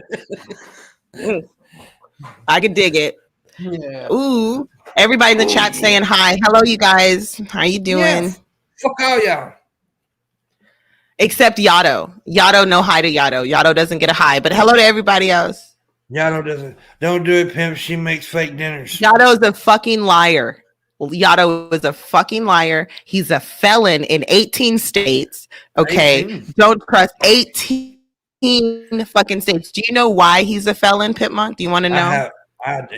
I can dig it. Yeah. Ooh. Everybody in the chat saying hi. Hello, you guys. How you doing? Yeah. Fuck all y'all. Except Yato. Yato, no hi to Yato. Yato doesn't get a hi, but hello to everybody else. Yato doesn't. Don't do it, pimp. She makes fake dinners. Yato's a fucking liar. Yato is a fucking liar. He's a felon in 18 states. Okay. 18. Don't trust 18 fucking states. Do you know why he's a felon, Pimpmunk? Do you want to know?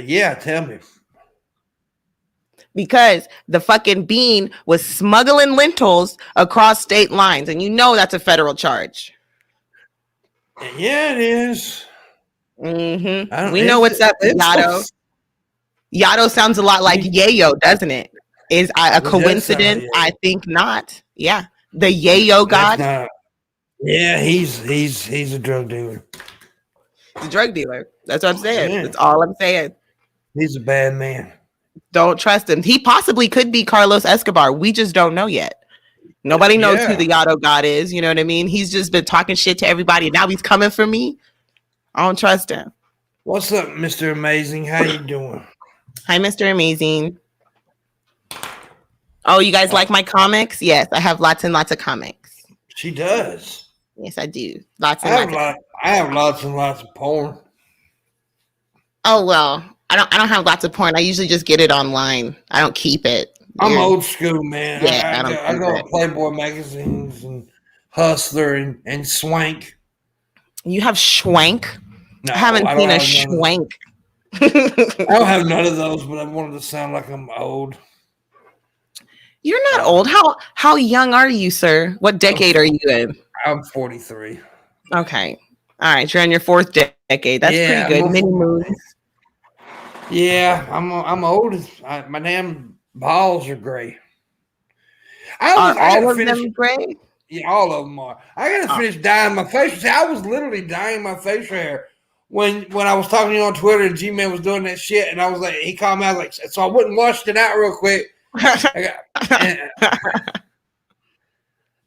Yeah, tell me. Because the fucking bean was smuggling lentils across state lines. And you know that's a federal charge. Yeah, it is. Mm-hmm. We know what's up with Yato. Yato sounds a lot like Yayo, doesn't it? Is a coincidence? I think not. Yeah. The Yayo god. Yeah, he's a drug dealer. He's a drug dealer. That's what I'm saying. Yeah. That's all I'm saying. He's a bad man. Don't trust him. He possibly could be Carlos Escobar. We just don't know yet. Nobody knows who the Yato god is. You know what I mean? He's just been talking shit to everybody. Now he's coming for me. I don't trust him. What's up, Mr. Amazing? How you doing? Hi, Mr. Amazing. Oh, you guys like my comics? Yes, I have lots and lots of comics. She does. Yes, I do. I have lots and lots of porn. Oh well, I don't have lots of porn. I usually just get it online. I don't keep it. I'm old school, man. Yeah, I go to Playboy magazines and Hustler and Swank. You have Schwank? No, I haven't seen a Schwank. I don't have none of those, but I wanted to sound like I'm old. You're not old. How young are you, sir? What decade are you in? I'm 43. Okay. All right. You're in your 4th decade. That's pretty good. Many moons. Yeah, I'm old. My damn balls are gray. Are all of them gray? Yeah, all of them are. I gotta finish dyeing my facial. See, I was literally dyeing my facial hair when I was talking to you on Twitter and G-Man was doing that shit, and I was like, he called me, I was like, so I wouldn't wash it out real quick.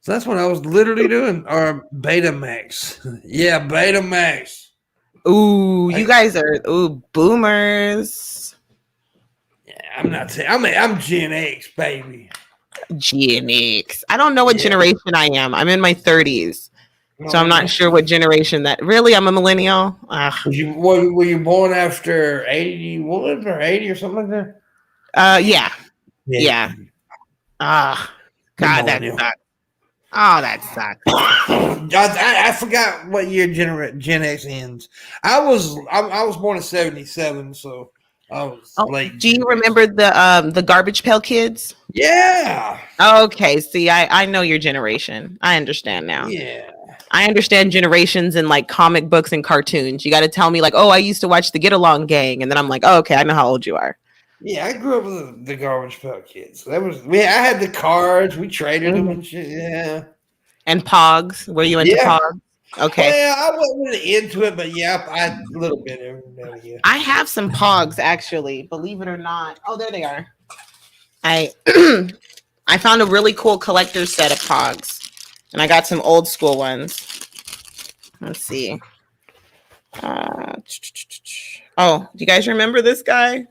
So that's what I was literally doing. Or Betamax. Yeah, Betamax. Ooh, you guys are boomers. Yeah, I'm not saying I'm Gen X, baby. Gen X. I don't know what generation I am. I'm in my 30s. So I'm not sure what generation that. Really, I'm a millennial. Were you born after 81 or 80 or something like that? Yeah. God, that sucks. Oh, that sucks. I forgot what year Gen X ends. I was born in 77, so I was late. Do you remember the Garbage Pail Kids? Yeah. Okay. See, I know your generation. I understand now. Yeah. I understand generations in like comic books and cartoons. You got to tell me like, oh, I used to watch the Get Along Gang, and then I'm like, oh, okay, I know how old you are. Yeah, I grew up with the Garbage Pail Kids. That was I had the cards. We traded them Mhm. and shit. Yeah. And Pogs. Were you into Yeah. Pogs? Okay. Well, I wasn't really into it, but yeah, I a little bit every now and again. I have some Pogs actually, believe it or not. Oh, there they are. I I found a really cool collector's set of Pogs, and I got some old school ones. Let's see. Oh, do you guys remember this guy?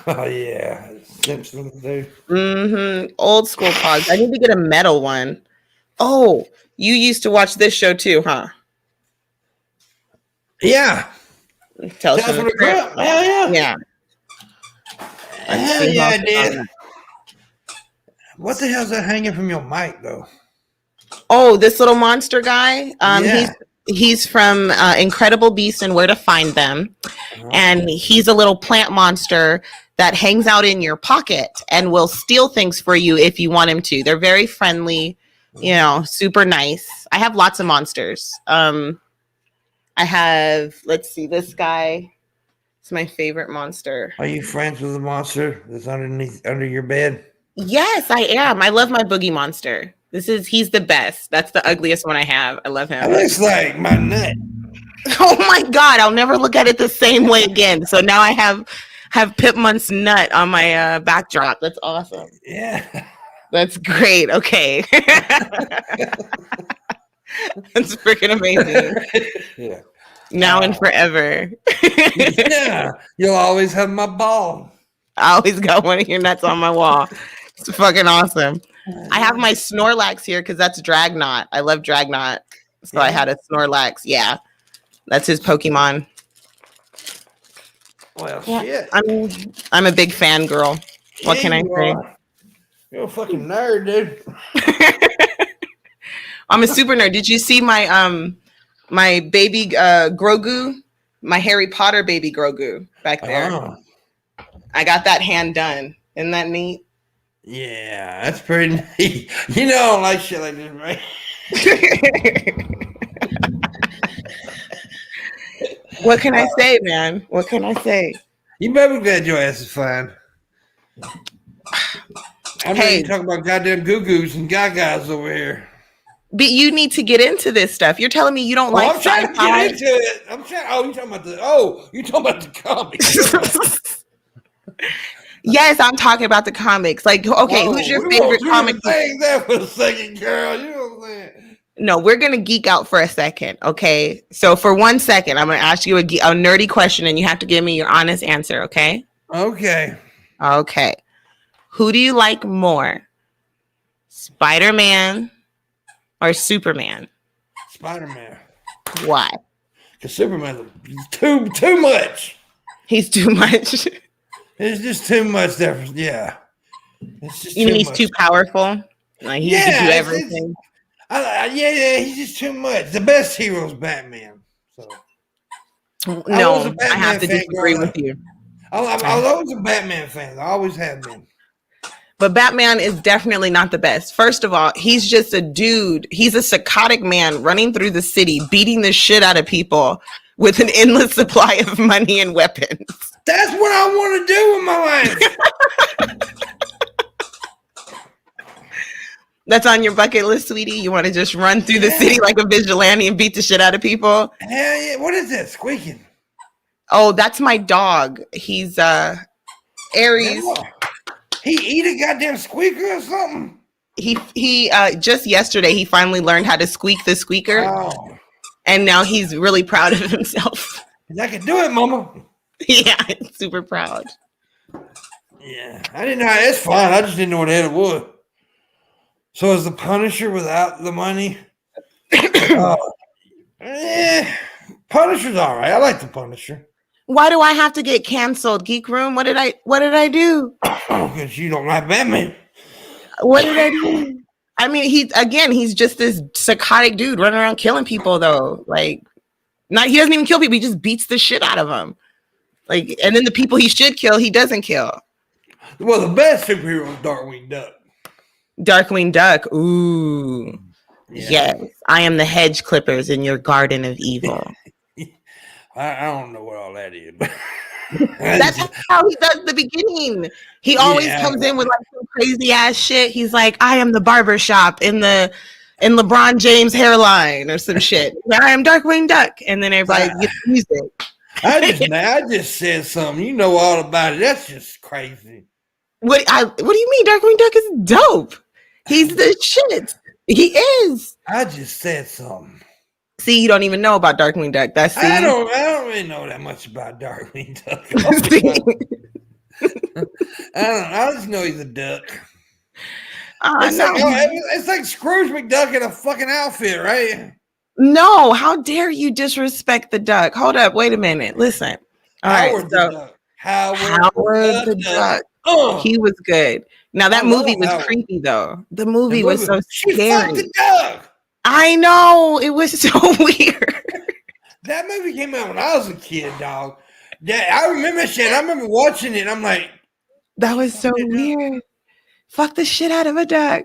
Oh yeah, Simpsons dude. Old school Pogs. I need to get a metal one. Oh, you used to watch this show too, huh? Yeah. Tales Tales from from the the Crypt. Crypt. Yeah. Yeah. Let's Hell see yeah, how I did. What the hell's that hanging from your mic though? Oh, this little monster guy. Yeah. He's from Incredible Beasts and Where to Find Them, and he's a little plant monster that hangs out in your pocket and will steal things for you if you want him to. They're very friendly, you know, super nice. I have lots of monsters. I have, let's see, this guy. It's my favorite monster. Are you friends with the monster that's under your bed? Yes, I am. I love my boogie monster. He's the best. That's the ugliest one I have. I love It him. looks like my nut. Oh my God, I'll never look at it the same way again. So now I have Pimpmunk's nut on my backdrop. That's awesome. Yeah. That's great. Okay. That's freaking amazing. Yeah. Now and forever. Yeah. You'll always have my ball. I always got one of your nuts on my wall. It's fucking awesome. I have my Snorlax here because that's Dragnot. I love Dragnot. So I had a Snorlax. Yeah. That's his Pokemon. Well, Yeah. shit. I'm a big fan girl. What can I say? You're a fucking nerd, dude. I'm a super nerd. Did you see my my baby Grogu? My Harry Potter baby Grogu back there. Oh. I got that hand done. Isn't that neat? Yeah, that's pretty neat. You know, I don't like shit like this, right? What can I say, man? What can I say? You better be glad your ass is fine. I'm Hey. ready to talk about goddamn goo-goos and gagas over here. But you need to get into this stuff. You're telling me you don't like I'm trying to sci-fi? get into it. I'm trying. Oh, you talking about the comics? Yes, I'm talking about the comics. Like, okay, who's your favorite comic? Saying that for a second, girl. You know what I'm saying? No, we're gonna geek out for a second, okay? So for 1 second, I'm gonna ask you a nerdy question, and you have to give me your honest answer, okay? Okay. Okay. Who do you like more, Spider-Man or Superman? Spider-Man. Why? Because Superman's too much. He's too much. It's just too much difference. Yeah. It's just You mean too he's much. too powerful? Like he can do everything. Yeah, he's just too much. The best hero is Batman. So No, Batman I have to fan disagree growing with up. you. I was always a Batman fan. I always have been. But Batman is definitely not the best. First of all, he's just a dude. He's a psychotic man running through the city, beating the shit out of people with an endless supply of money and weapons. That's what I want to do with my life. That's on your bucket list, sweetie? You want to just run through the city like a vigilante and beat the shit out of people? Hell yeah. What is that squeaking? Oh, that's my dog. He's Aries. He eat a goddamn squeaker or something? He just yesterday he finally learned how to squeak the squeaker. Oh. And now he's really proud of himself. I can do it, mama. Yeah, super proud. Yeah. I didn't know. It's fine. I just didn't know what the hell it was. So is the Punisher without the money? Punisher's all right. I like the Punisher. Why do I have to get canceled, Geek Room? What did I do? Oh, because you don't like Batman. What did I do? I mean, he's just this psychotic dude running around killing people though. Like he doesn't even kill people, he just beats the shit out of them. Like, and then the people he should kill, he doesn't kill. Well, the best superhero is Darkwing Duck. Darkwing Duck. Ooh. Yes, I am the hedge clippers in your garden of evil. I don't know what all that is. That's how he does the beginning. He always comes in with like some crazy ass shit. He's like, I am the barbershop in LeBron James hairline or some shit. I am Darkwing Duck. And then everybody gets music. I just said something. You know all about it. That's just crazy. What do you mean? Darkwing Duck is dope. He's the shit. He is. I just said something. See, you don't even know about Darkwing Duck. I don't really know that much about Darkwing Duck. I just know he's a duck. It's like Scrooge McDuck in a fucking outfit, right? No, how dare you disrespect the duck? Hold up, wait a minute. Listen. Howard the Duck. He was good. Now that movie was creepy though. The movie was so scary. She fucked the duck. I know, it was so weird. That movie came out when I was a kid, dog. I remember shit. I remember watching it. I'm like, that was so weird. Fuck the shit out of a duck.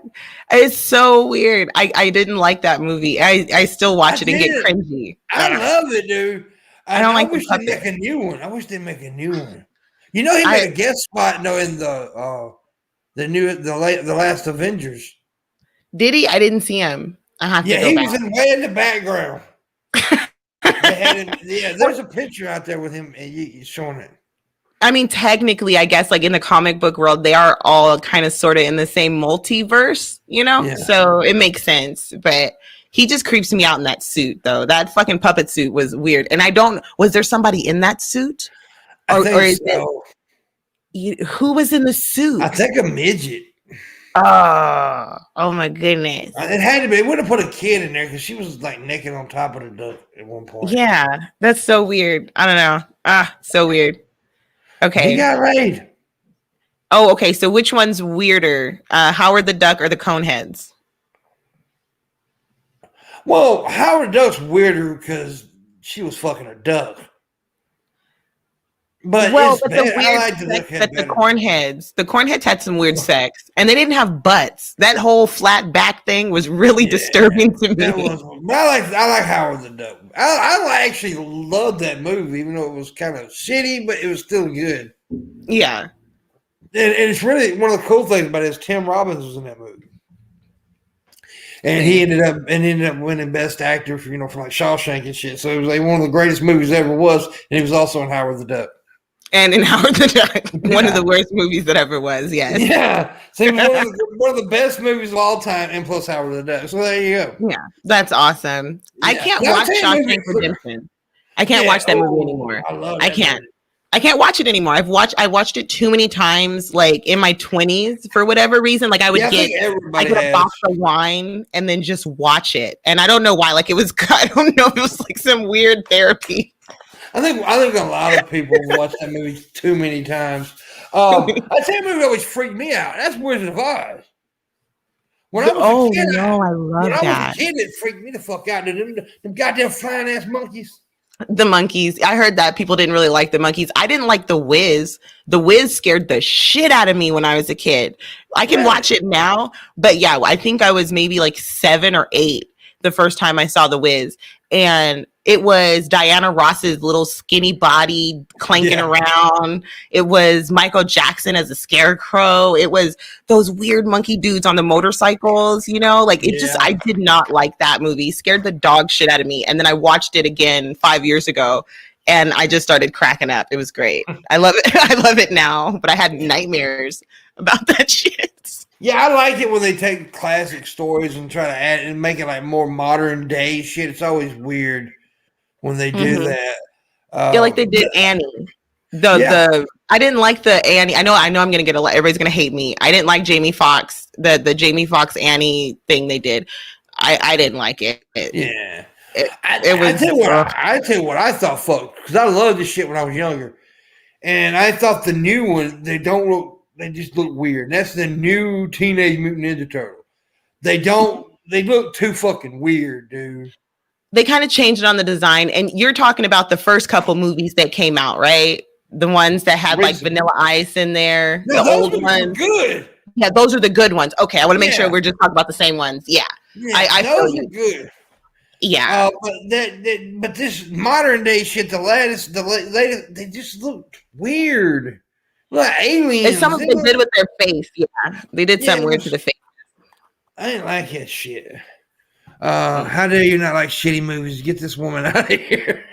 It's so weird. I didn't like that movie. I still watch it and get cringy. I love it, dude. I wish they'd make a new one. You know, he made a guest spot in the last Avengers. Did he? I didn't see him. I have to go he back. was way in the background. There's a picture out there with him and showing it. I mean, technically, I guess, like in the comic book world, they are all kind of sort of in the same multiverse, you know? Yeah. So it makes sense. But he just creeps me out in that suit, though. That fucking puppet suit was weird. And was there somebody in that suit? Or is so. Who was in the suit? I think a midget. Oh my goodness. It had to be. It would have put a kid in there because she was like naked on top of the duck at one point. Yeah, that's so weird. I don't know. So weird. Okay. He got raid. Oh, okay. So which one's weirder? Howard the Duck or the Coneheads? Well, Howard the Duck's weirder because she was fucking a duck. But I like the duck. But the Cornheads had some weird sex, and they didn't have butts. That whole flat back thing was really disturbing to me. I like Howard the Duck. I actually loved that movie, even though it was kind of shitty, but it was still good. Yeah, and it's really one of the cool things about it is Tim Robbins was in that movie, and he ended up winning Best Actor for like Shawshank and shit. So it was like one of the greatest movies ever was, and he was also in Howard the Duck. And in Howard the Duck, one of the worst movies that ever was, yes. Yeah. So one of the best movies of all time, and plus Howard the Duck. So there you go. Yeah, that's awesome. Yeah. I can't watch Shawshank Redemption. I can't watch that movie anymore. I can't. Movie. I can't watch it anymore. I watched it too many times, like in my 20s for whatever reason. Like I would get a box of wine and then just watch it. And I don't know why. Like I don't know if it was like some weird therapy. I think a lot of people watch that movie too many times. I tell you, that movie always freaked me out. That's Wizard of Oz. When I was a kid, I love that. When I was a kid, it freaked me the fuck out. Them goddamn flying ass monkeys. The monkeys. I heard that people didn't really like the monkeys. I didn't like The Wiz. The Wiz scared the shit out of me when I was a kid. I can watch it now, but yeah, I think I was maybe like 7 or 8 the first time I saw The Wiz. And it was Diana Ross's little skinny body clanking around. It was Michael Jackson as a scarecrow. It was those weird monkey dudes on the motorcycles, I did not like that movie. Scared the dog shit out of me. And then I watched it again 5 years ago and I just started cracking up. It was great. I love it. I love it now, but I had nightmares about that shit. Yeah, I like it when they take classic stories and try to add and make it like more modern day shit. It's always weird when they do that. Like they did Annie. I didn't like the Annie. I know I'm gonna get everybody's gonna hate me. I didn't like Jamie Foxx, the Jamie Foxx Annie thing they did. I didn't like it. I tell you what I thought, fuck, because I loved this shit when I was younger. And I thought the new one, they just look weird. And that's the new Teenage Mutant Ninja Turtle. They look too fucking weird, dude. They kind of changed it on the design. And you're talking about the first couple movies that came out, right? The ones that had like Vanilla Ice in there. No, the old ones. Good. Yeah, those are the good ones. Okay, I want to make sure we're just talking about the same ones. Yeah. Yeah, I feel those you. are good. Yeah. But this modern day shit, the latest, they just look weird, like It's aliens. something they did with their face. Yeah. They did Yeah, something weird to the face. I didn't like that shit. How dare you not like shitty movies? Get this woman out of here.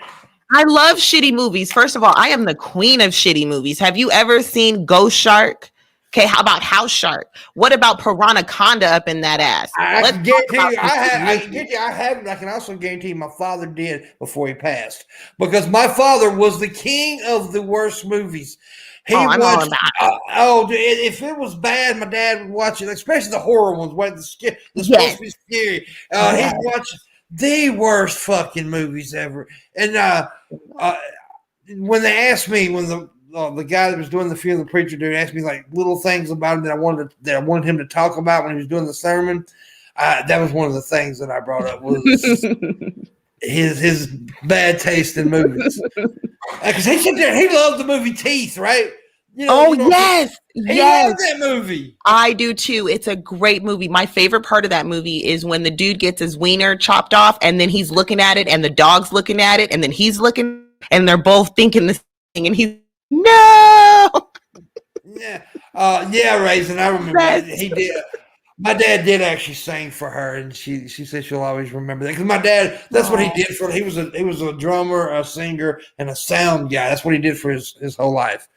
I love shitty movies. First of all, I am the queen of shitty movies. Have you ever seen Ghost Shark? Okay, how about House Shark? What about Piranhaconda up in that ass? I Let's can talk guarantee about you, some I shitty can movies. guarantee I haven't. I can also guarantee you my father did before he passed, because my father was the king of the worst movies. He Oh, I'm all watched. about Dude, if it was bad, my dad would watch it, especially the horror ones, where they're supposed Yes. to be scary. Yes. He'd watch the worst fucking movies ever. And when they asked me, when the guy that was doing the funeral, the preacher dude, asked me like little things about him that I wanted him to talk about when he was doing the sermon, that was one of the things that I brought up was his bad taste in movies. Because he said that he loved the movie Teeth, right? Yes. He Yes. loved that movie. I do too. It's a great movie. My favorite part of that movie is when the dude gets his wiener chopped off and then he's looking at it and the dog's looking at it and then he's looking and they're both thinking the thing and he's no. Yeah, Raisin. I remember that. He did. My dad did actually sing for her, and she said she'll always remember that because my dad. That's what he did for. He was a drummer, a singer, and a sound guy. That's what he did for his whole life.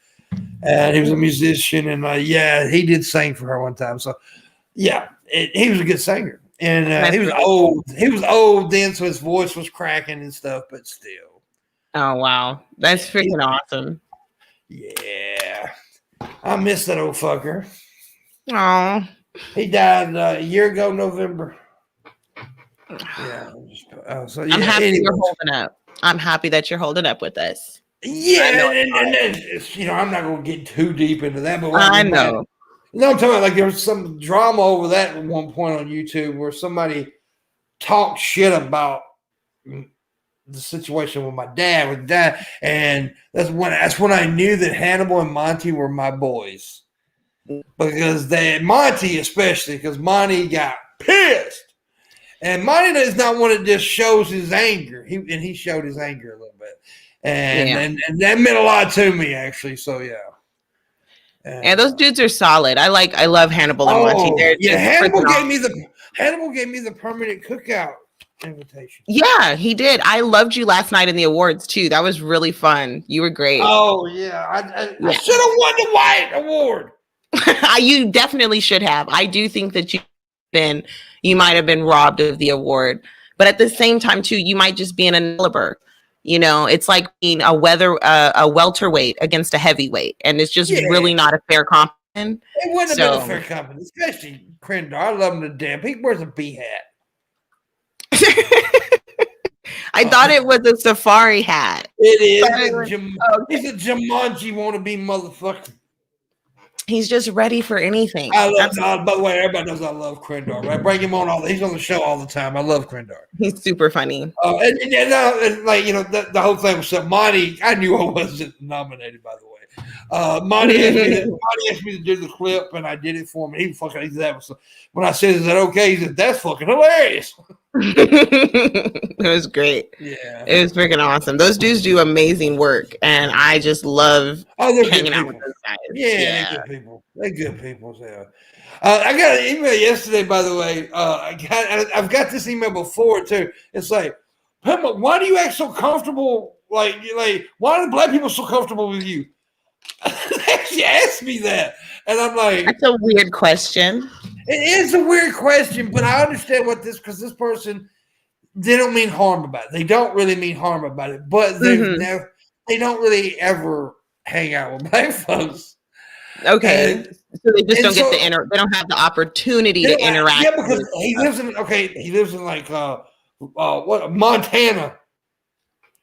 And he was a musician, and he did sing for her one time. So yeah, he was a good singer, and he was old. He was old then, so his voice was cracking and stuff, but still. Oh wow, that's freaking awesome. Yeah, I miss that old fucker. Oh, he died a year ago, November. Yeah. I'm happy you're holding up. I'm happy that you're holding up with us. Yeah, and I'm not going to get too deep into that, but I know. I'm talking about, like, there was some drama over that at one point on YouTube where somebody talked shit about the situation with my dad, and that's when I knew that Hannibal and Monty were my boys, because Monty especially, because Monty got pissed, and Monty does not want to just shows his anger. He showed his anger a little bit, and that meant a lot to me, actually. So yeah. And those dudes are solid. I love Hannibal and Monty. Hannibal gave me the permanent cookout invitation. Yeah, he did. I loved you last night in the awards too. That was really fun. You were great. Oh yeah, I should have won the White Award. You definitely should have. I do think that you might have been robbed of the award, but at the same time too, you might just be in a caliber. It's like being a welterweight against a heavyweight, and it's just really not a fair competition. It wouldn't have been a fair competition, especially Crendor. I love him to death. He wears a bee hat. I thought it was a safari hat. It is. He's a Jumanji wannabe motherfucker. He's just ready for anything. By the way, everybody knows I love Crendor, right? Bring him on he's on the show all the time. I love Crendor. He's super funny. The whole thing was Monty. I knew I wasn't nominated, by the way. Monty asked me to do the clip, and I did it for him. He fucking that. When I said, "Is that okay?" He said, "That's fucking hilarious." It was great. Yeah, it was freaking awesome. Those dudes do amazing work, and I just love hanging out with those guys. Yeah, they're good people. They're good people. Yeah. I got an email yesterday, by the way. I've got this email before too. It's like, Pimpmunk, why do you act so comfortable? Like, why are black people so comfortable with you? They actually asked me that, and I'm like, that's a weird question. It is a weird question, but I understand because this person, they don't mean harm about it. They don't really mean harm about it, but they don't really ever hang out with black folks. Okay, so they just don't get they don't have the opportunity to interact. Yeah, because he lives in like Montana.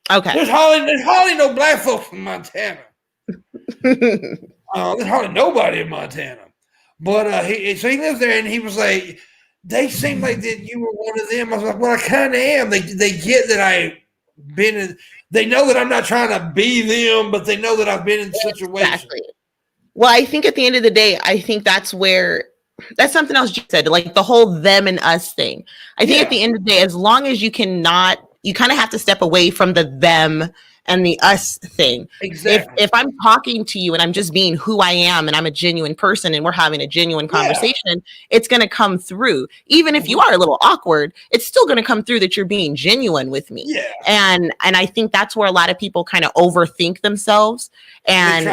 Okay, there's hardly no black folks in Montana. There's hardly nobody in Montana. But he lives there, and he was like, they seem like that you were one of them. I was like, well, I kind of am. They get that I've been in. They know that I'm not trying to be them, but they know that I've been in situations. Exactly. Well, I think at the end of the day, I think that's where that's something else you said, like the whole them and us thing. I think at the end of the day, as long as you kind of have to step away from the them and the us thing. Exactly. If I'm talking to you and I'm just being who I am and I'm a genuine person and we're having a genuine conversation, it's going to come through. Even if you are a little awkward, it's still going to come through that you're being genuine with me. Yeah. And I think that's where a lot of people kind of overthink themselves, and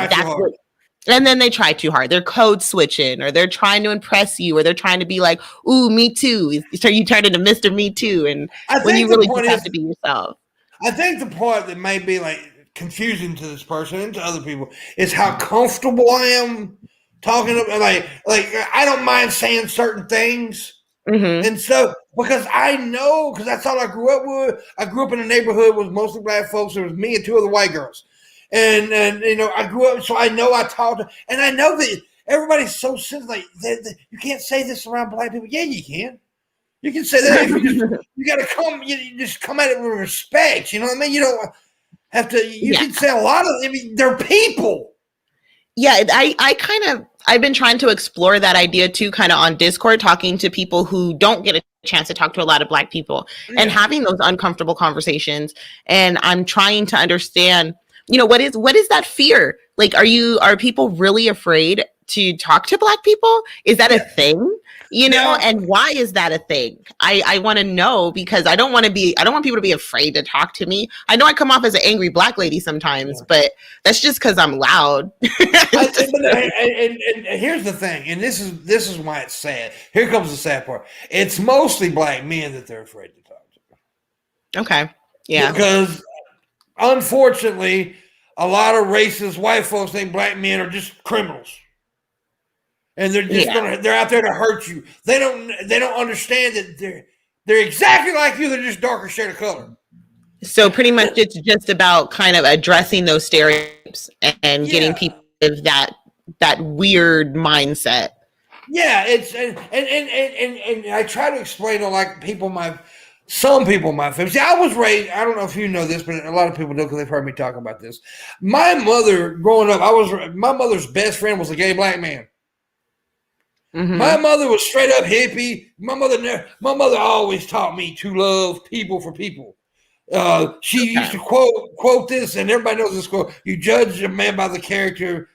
and then they try too hard. They're code switching, or they're trying to impress you, or they're trying to be like, ooh, me too. So you turn into Mr. Me Too. And when you really just have to be yourself. I think the part that may be like confusing to this person and to other people is how comfortable I am talking about, like I don't mind saying certain things. And so, because I know, because that's all I grew up with. I grew up in a neighborhood with mostly black folks. There was me and two other white girls. And you know, I grew up, so I know I talked, and I know that everybody's so sensitive. Like, you can't say this around black people. Yeah, you can. You can say that. If you got to come. You just come at it with respect. You know what I mean? You don't have to. You can say a lot of. I mean, they're people. Yeah, I've been trying to explore that idea too, kind of on Discord, talking to people who don't get a chance to talk to a lot of black people and having those uncomfortable conversations. And I'm trying to understand, you know, what is that fear? Like, are people really afraid to talk to black people? Is that a thing? You know, and why is that a thing? I want to know, because I don't want people to be afraid to talk to me. I know I come off as an angry black lady sometimes, but that's just because I'm loud. And here's the thing, and this is why it's sad. Here comes the sad part. It's mostly black men that they're afraid to talk to. Okay. Yeah. Because unfortunately, a lot of racist white folks think black men are just criminals. And they're just they're out there to hurt you. They don't understand that they're exactly like you. They're just darker shade of color. So pretty much it's just about kind of addressing those stereotypes and getting people of that weird mindset. Yeah, it's and I try to explain to like some people my family. See, I was raised, I don't know if you know this, but a lot of people know because they've heard me talk about this. My mother, growing up, my mother's best friend was a gay black man. My mother was straight up hippie. My mother always taught me to love people for people. She used to quote this, and everybody knows this quote: "You judge a man by the character,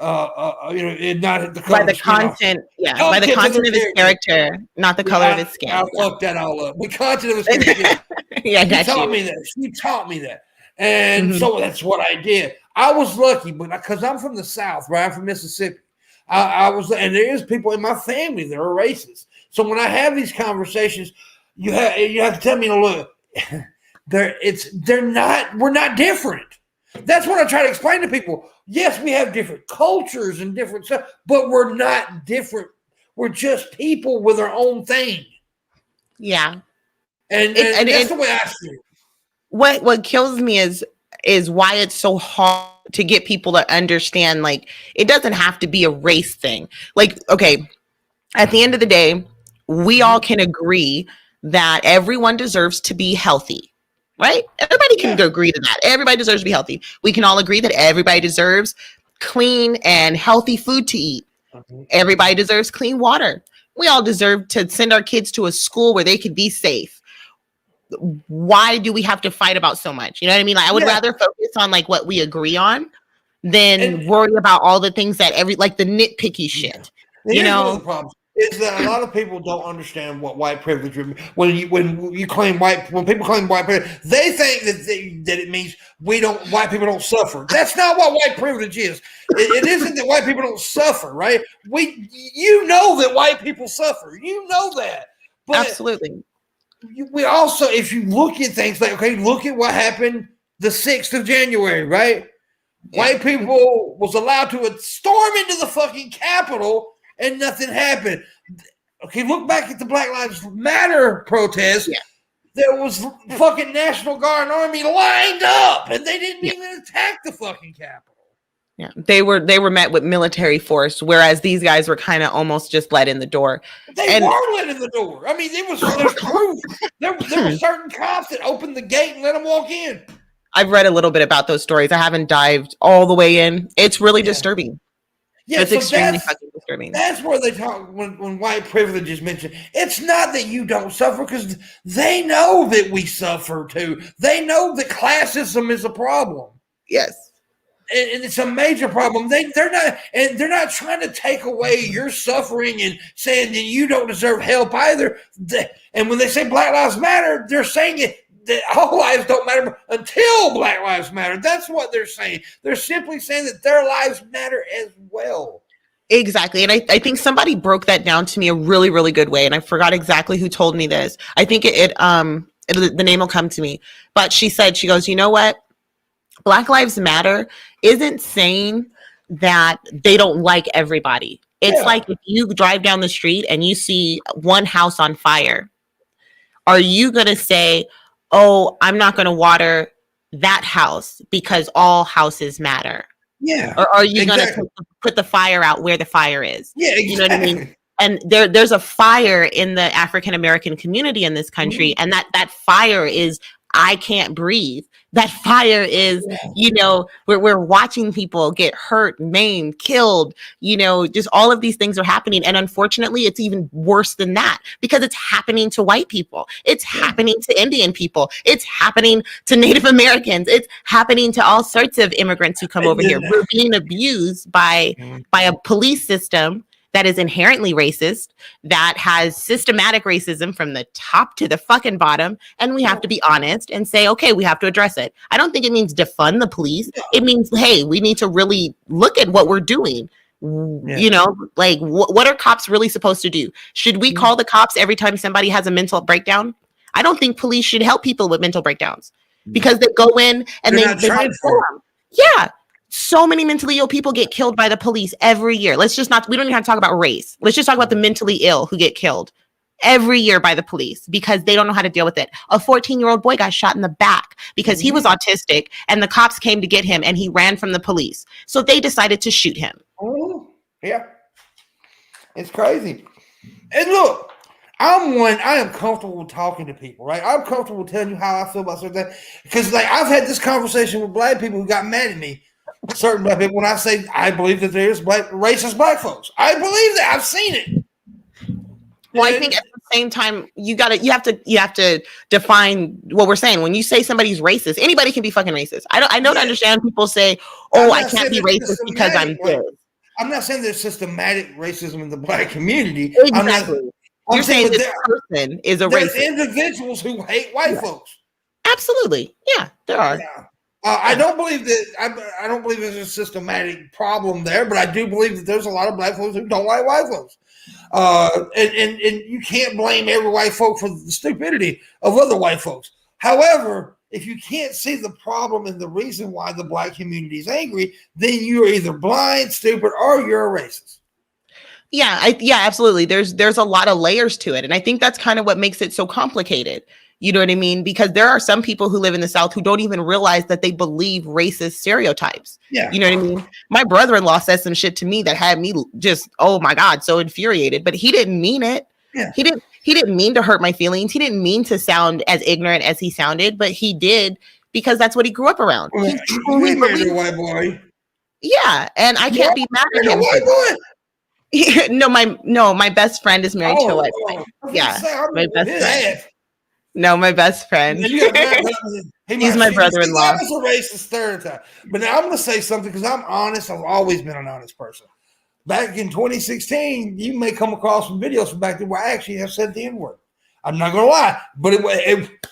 you know, and not the color." By the content, by the content of his character, not the color of his skin. I fucked that all up. The content of his character. She taught me that. She taught me that, and so that's what I did. I was lucky, but because I'm from the South, right? I'm from Mississippi. I was, and there is people in my family that are racist. So when I have these conversations, you have to tell me, look, we're not different. That's what I try to explain to people. Yes, we have different cultures and different stuff, but we're not different. We're just people with our own thing. Yeah, and that's the way I see it. What kills me is why it's so hard to get people to understand, like, it doesn't have to be a race thing. Like, okay, at the end of the day, we all can agree that everyone deserves to be healthy, right? Everybody can agree to that. Everybody deserves to be healthy. We can all agree that everybody deserves clean and healthy food to eat. Everybody deserves clean water. We all deserve to send our kids to a school where they can be safe. Why do we have to fight about so much? You know what I mean? Like, I would rather focus on like what we agree on than worry about all the things that the nitpicky shit. You know, one of the problems is that a lot of people don't understand what white privilege means. When people claim white privilege, they think that it means white people don't suffer. That's not what white privilege is. It isn't that white people don't suffer, right? You know that white people suffer. You know that. But absolutely. We also, if you look at things like, okay, look at what happened the 6th of January, right? White people was allowed to storm into the fucking Capitol and nothing happened. Okay, look back at the Black Lives Matter protest. Yeah. There was fucking National Guard and Army lined up, and they didn't even attack the fucking Capitol. Yeah, they were met with military force, whereas these guys were kind of almost just let in the door. They were let in the door. I mean, there's proof. There were certain cops that opened the gate and let them walk in. I've read a little bit about those stories. I haven't dived all the way in. It's really disturbing. Yeah, That's so extremely fucking disturbing. that's where they talk when white privilege is mentioned. It's not that you don't suffer, because they know that we suffer too. They know that classism is a problem. Yes. And it's a major problem. They're not trying to take away your suffering and saying that you don't deserve help either. And when they say Black Lives Matter, they're saying it that all lives don't matter until Black Lives Matter. That's what they're saying. They're simply saying that their lives matter as well. Exactly. And I think somebody broke that down to me a really, really good way. And I forgot exactly who told me this. I think the name will come to me. But she goes, you know what? Black Lives Matter isn't saying that they don't like everybody. It's like if you drive down the street and you see one house on fire, are you going to say, oh, I'm not going to water that house because all houses matter? Yeah. Or are you going to put the fire out where the fire is? Yeah, exactly. You know what I mean? And there's a fire in the African American community in this country, and that fire is I can't breathe. That fire is, we're watching people get hurt, maimed, killed, just all of these things are happening. And unfortunately, it's even worse than that because it's happening to white people. It's happening to Indian people. It's happening to Native Americans. It's happening to all sorts of immigrants who come over here. We're being abused by a police system that is inherently racist, that has systematic racism from the top to the fucking bottom. And we have to be honest and say, okay, we have to address it. I don't think it means defund the police. It means, hey, we need to really look at what we're doing. What are cops really supposed to do? Should we call the cops every time somebody has a mental breakdown? I don't think police should help people with mental breakdowns because they go in and they kill them. Yeah. So many mentally ill people get killed by the police every year. We don't even have to talk about race. Let's just talk about the mentally ill who get killed every year by the police because they don't know how to deal with it. A 14-year-old boy got shot in the back because he was autistic and the cops came to get him and he ran from the police. So they decided to shoot him. Oh, yeah. It's crazy. And look, I am comfortable talking to people, right? I'm comfortable telling you how I feel about certain things. Because I've had this conversation with black people who got mad at me. Certain black people, when I say I believe that there's racist black folks, I believe that. I've seen it. Well, I think at the same time, you have to define what we're saying. When you say somebody's racist, anybody can be fucking racist. I don't understand people say, "Oh, I can't be racist because I'm this." I'm not saying there's systematic racism in the black community. Exactly. You're saying this person is a racist. There's individuals who hate white folks. Absolutely, yeah, there are. Yeah. I don't believe that. I don't believe there's a systematic problem there, but I do believe that there's a lot of black folks who don't like white folks, and you can't blame every white folk for the stupidity of other white folks. However, if you can't see the problem and the reason why the black community is angry, then you're either blind, stupid, or you're a racist. Yeah, absolutely. There's a lot of layers to it, and I think that's kind of what makes it so complicated. You know what I mean? Because there are some people who live in the South who don't even realize that they believe racist stereotypes. Yeah. You know what I mean? My brother-in-law said some shit to me that had me just, oh my God, so infuriated, but he didn't mean it. Yeah. He didn't mean to hurt my feelings. He didn't mean to sound as ignorant as he sounded, but he did because that's what he grew up around. Well, He truly married a white boy. Yeah, and I can't be mad at him. My best friend is married to a white boy. Yeah, my best friend. No, my best friend. He's my brother-in-law. That's a racist stereotype. But now I'm going to say something because I'm honest. I've always been an honest person. Back in 2016, you may come across some videos from back then where I actually have said the N-word. I'm not going to lie. But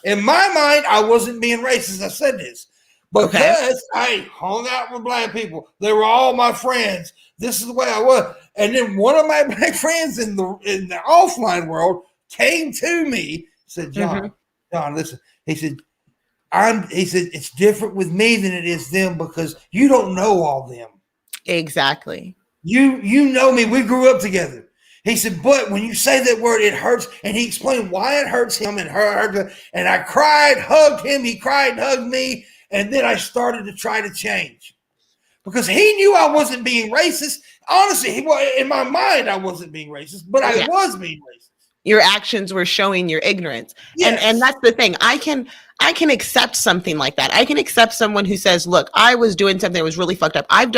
in my mind, I wasn't being racist. I said this. Because I hung out with black people. They were all my friends. This is the way I was. And then one of my black friends in the offline world came to me, said, John, listen. He said, it's different with me than it is them because you don't know all them. Exactly. You know me. We grew up together. He said, but when you say that word, it hurts. And he explained why it hurts him and her. And I cried, hugged him. He cried and hugged me. And then I started to try to change because he knew I wasn't being racist. Honestly, in my mind, I wasn't being racist, but I was being racist. Your actions were showing your ignorance. Yes. And that's the thing. I can I can accept something like that. I can accept someone who says, look, I was doing something that was really fucked up. I've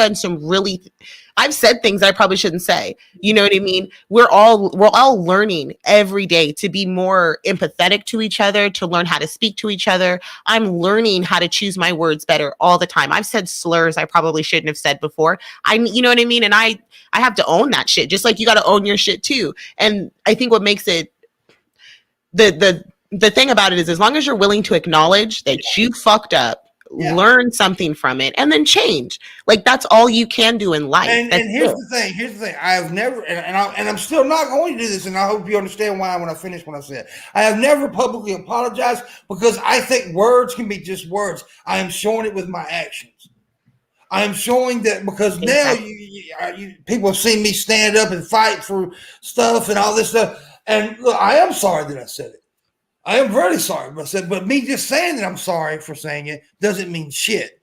said things I probably shouldn't say. You know what I mean? We're all learning every day to be more empathetic to each other, to learn how to speak to each other. I'm learning how to choose my words better all the time. I've said slurs I probably shouldn't have said before. You know what I mean? And I have to own that shit, just like you got to own your shit too. And I think what makes it the thing about it is, as long as you're willing to acknowledge that you fucked up, learn something from it, and then change. Like, that's all you can do in life. And here's the thing. I have never, and I'm still not going to do this, and I hope you understand why when I finish what I said. I have never publicly apologized because I think words can be just words. I am showing it with my actions. I am showing that because now people have seen me stand up and fight for stuff and all this stuff. And look, I am sorry that I said it. I am very sorry, but me just saying that I'm sorry for saying it doesn't mean shit.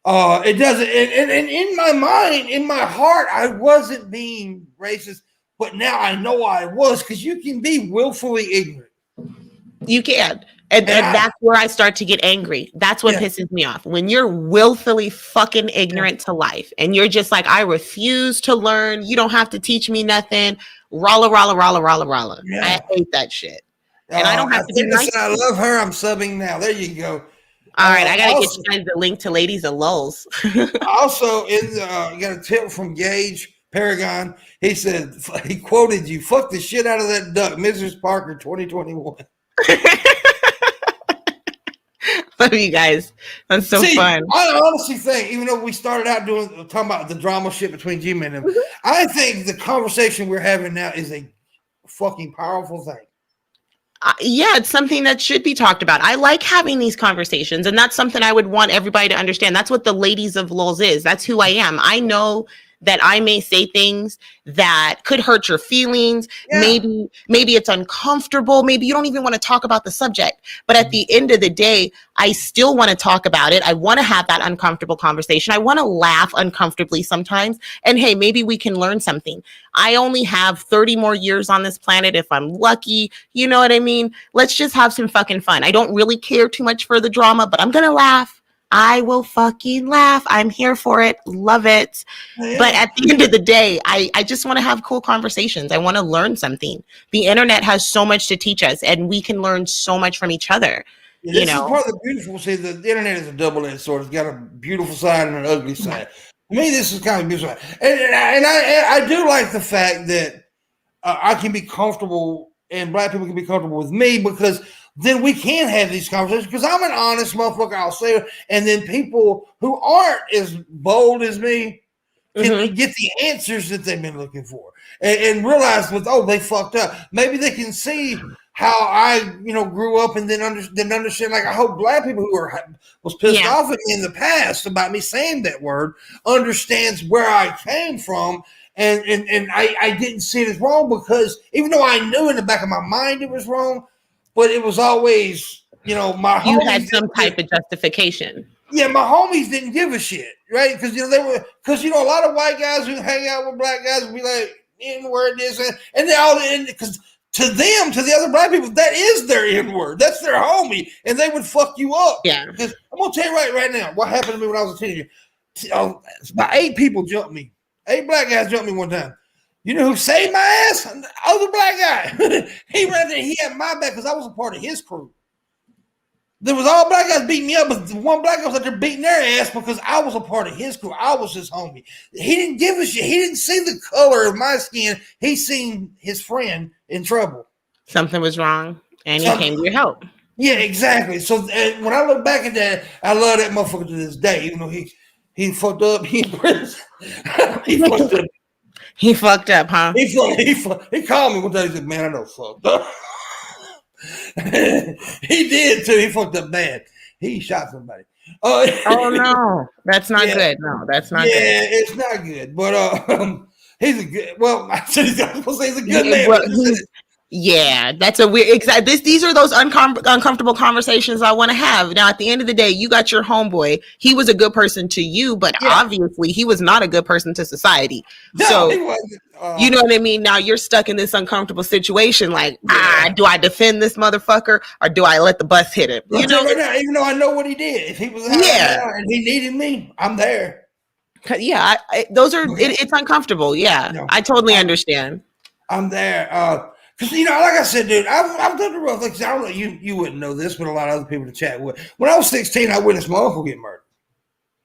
It doesn't. And in my mind, in my heart, I wasn't being racist, but now I know I was, because you can be willfully ignorant. You can. And that's where I start to get angry. That's what pisses me off. When you're willfully fucking ignorant to life and you're just like, I refuse to learn. You don't have to teach me nothing. Ralla, ralla, ralla, ralla, ralla. Yeah. I hate that shit. And I don't have to be nice. I love her. I'm subbing now. There you go. All right. I got to get you guys the link to Ladies of Lulz. Also, you got a tip from Gage Paragon. He said, he quoted you, fuck the shit out of that duck, Mrs. Parker 2021. Love you guys. That's so fun. I honestly think, even though we started out talking about the drama shit between Jim and him, I think the conversation we're having now is a fucking powerful thing. Yeah, it's something that should be talked about. I like having these conversations, and that's something I would want everybody to understand. That's what the Ladies of Lulz is. That's who I am. I know that I may say things that could hurt your feelings. Yeah. Maybe it's uncomfortable. Maybe you don't even want to talk about the subject. But at the end of the day, I still want to talk about it. I want to have that uncomfortable conversation. I want to laugh uncomfortably sometimes. And hey, maybe we can learn something. I only have 30 more years on this planet if I'm lucky. You know what I mean? Let's just have some fucking fun. I don't really care too much for the drama, but I'm going to laugh. I will fucking laugh. I'm here for it. Love it. Yeah. But at the end of the day, I just want to have cool conversations. I want to learn something. The internet has so much to teach us, and we can learn so much from each other. Yeah, this is part of the beautiful. See, the internet is a double-edged sword. It's got a beautiful side and an ugly side. To me, this is kind of a beautiful side. And I do like the fact that I can be comfortable and black people can be comfortable with me, because then we can have these conversations, because I'm an honest motherfucker, I'll say it. And then people who aren't as bold as me can get the answers that they've been looking for and realize they fucked up. Maybe they can see how I, grew up and then understand. Like, I hope black people who was pissed off at me in the past about me saying that word understands where I came from. And I didn't see it as wrong, because even though I knew in the back of my mind it was wrong, but it was always, my homies. You had some type of justification. Yeah, my homies didn't give a shit, right? Because, a lot of white guys who hang out with black guys would be like, N-word this, and they all, because to them, to the other black people, that is their N-word. That's their homie, and they would fuck you up. Yeah. Because I'm going to tell you right now, what happened to me when I was a teenager. About 8 people jumped me. 8 black guys jumped me one time. You know who saved my ass? The other black guy. He ran there. He had my back because I was a part of his crew. There was all black guys beating me up, but one black guy was out there beating their ass because I was a part of his crew. I was his homie. He didn't give a shit. He didn't see the color of my skin. He seen his friend in trouble. Something was wrong, and he came to your help. Yeah, exactly. So when I look back at that, I love that motherfucker to this day. Even though he fucked up. He fucked up. He fucked up, huh? He called me one day. He said, "Man, I know fucked up." He did too. He fucked up bad. He shot somebody. Oh no, that's not good. No, that's not good. Yeah, it's not good. But he's a good. Well, I was gonna say he's a good man. Yeah, that's a weird. Exactly. These are those uncomfortable conversations I want to have. Now, at the end of the day, you got your homeboy. He was a good person to you, but Yeah. obviously, he was not a good person to society. No, So, he wasn't. you know what I mean? Now you're stuck in this uncomfortable situation. Like, Yeah. do I defend this motherfucker or do I let the bus hit him? I'll tell you right now, even though I know what he did, if he was out Yeah. there and he needed me, I'm there. Yeah, those are. It's uncomfortable. Yeah, No, I totally understand. I'm there. Because like I said, dude, I've done the rough things. I don't know, you wouldn't know this, but a lot of other people to chat with. When I was 16, I witnessed my uncle get murdered.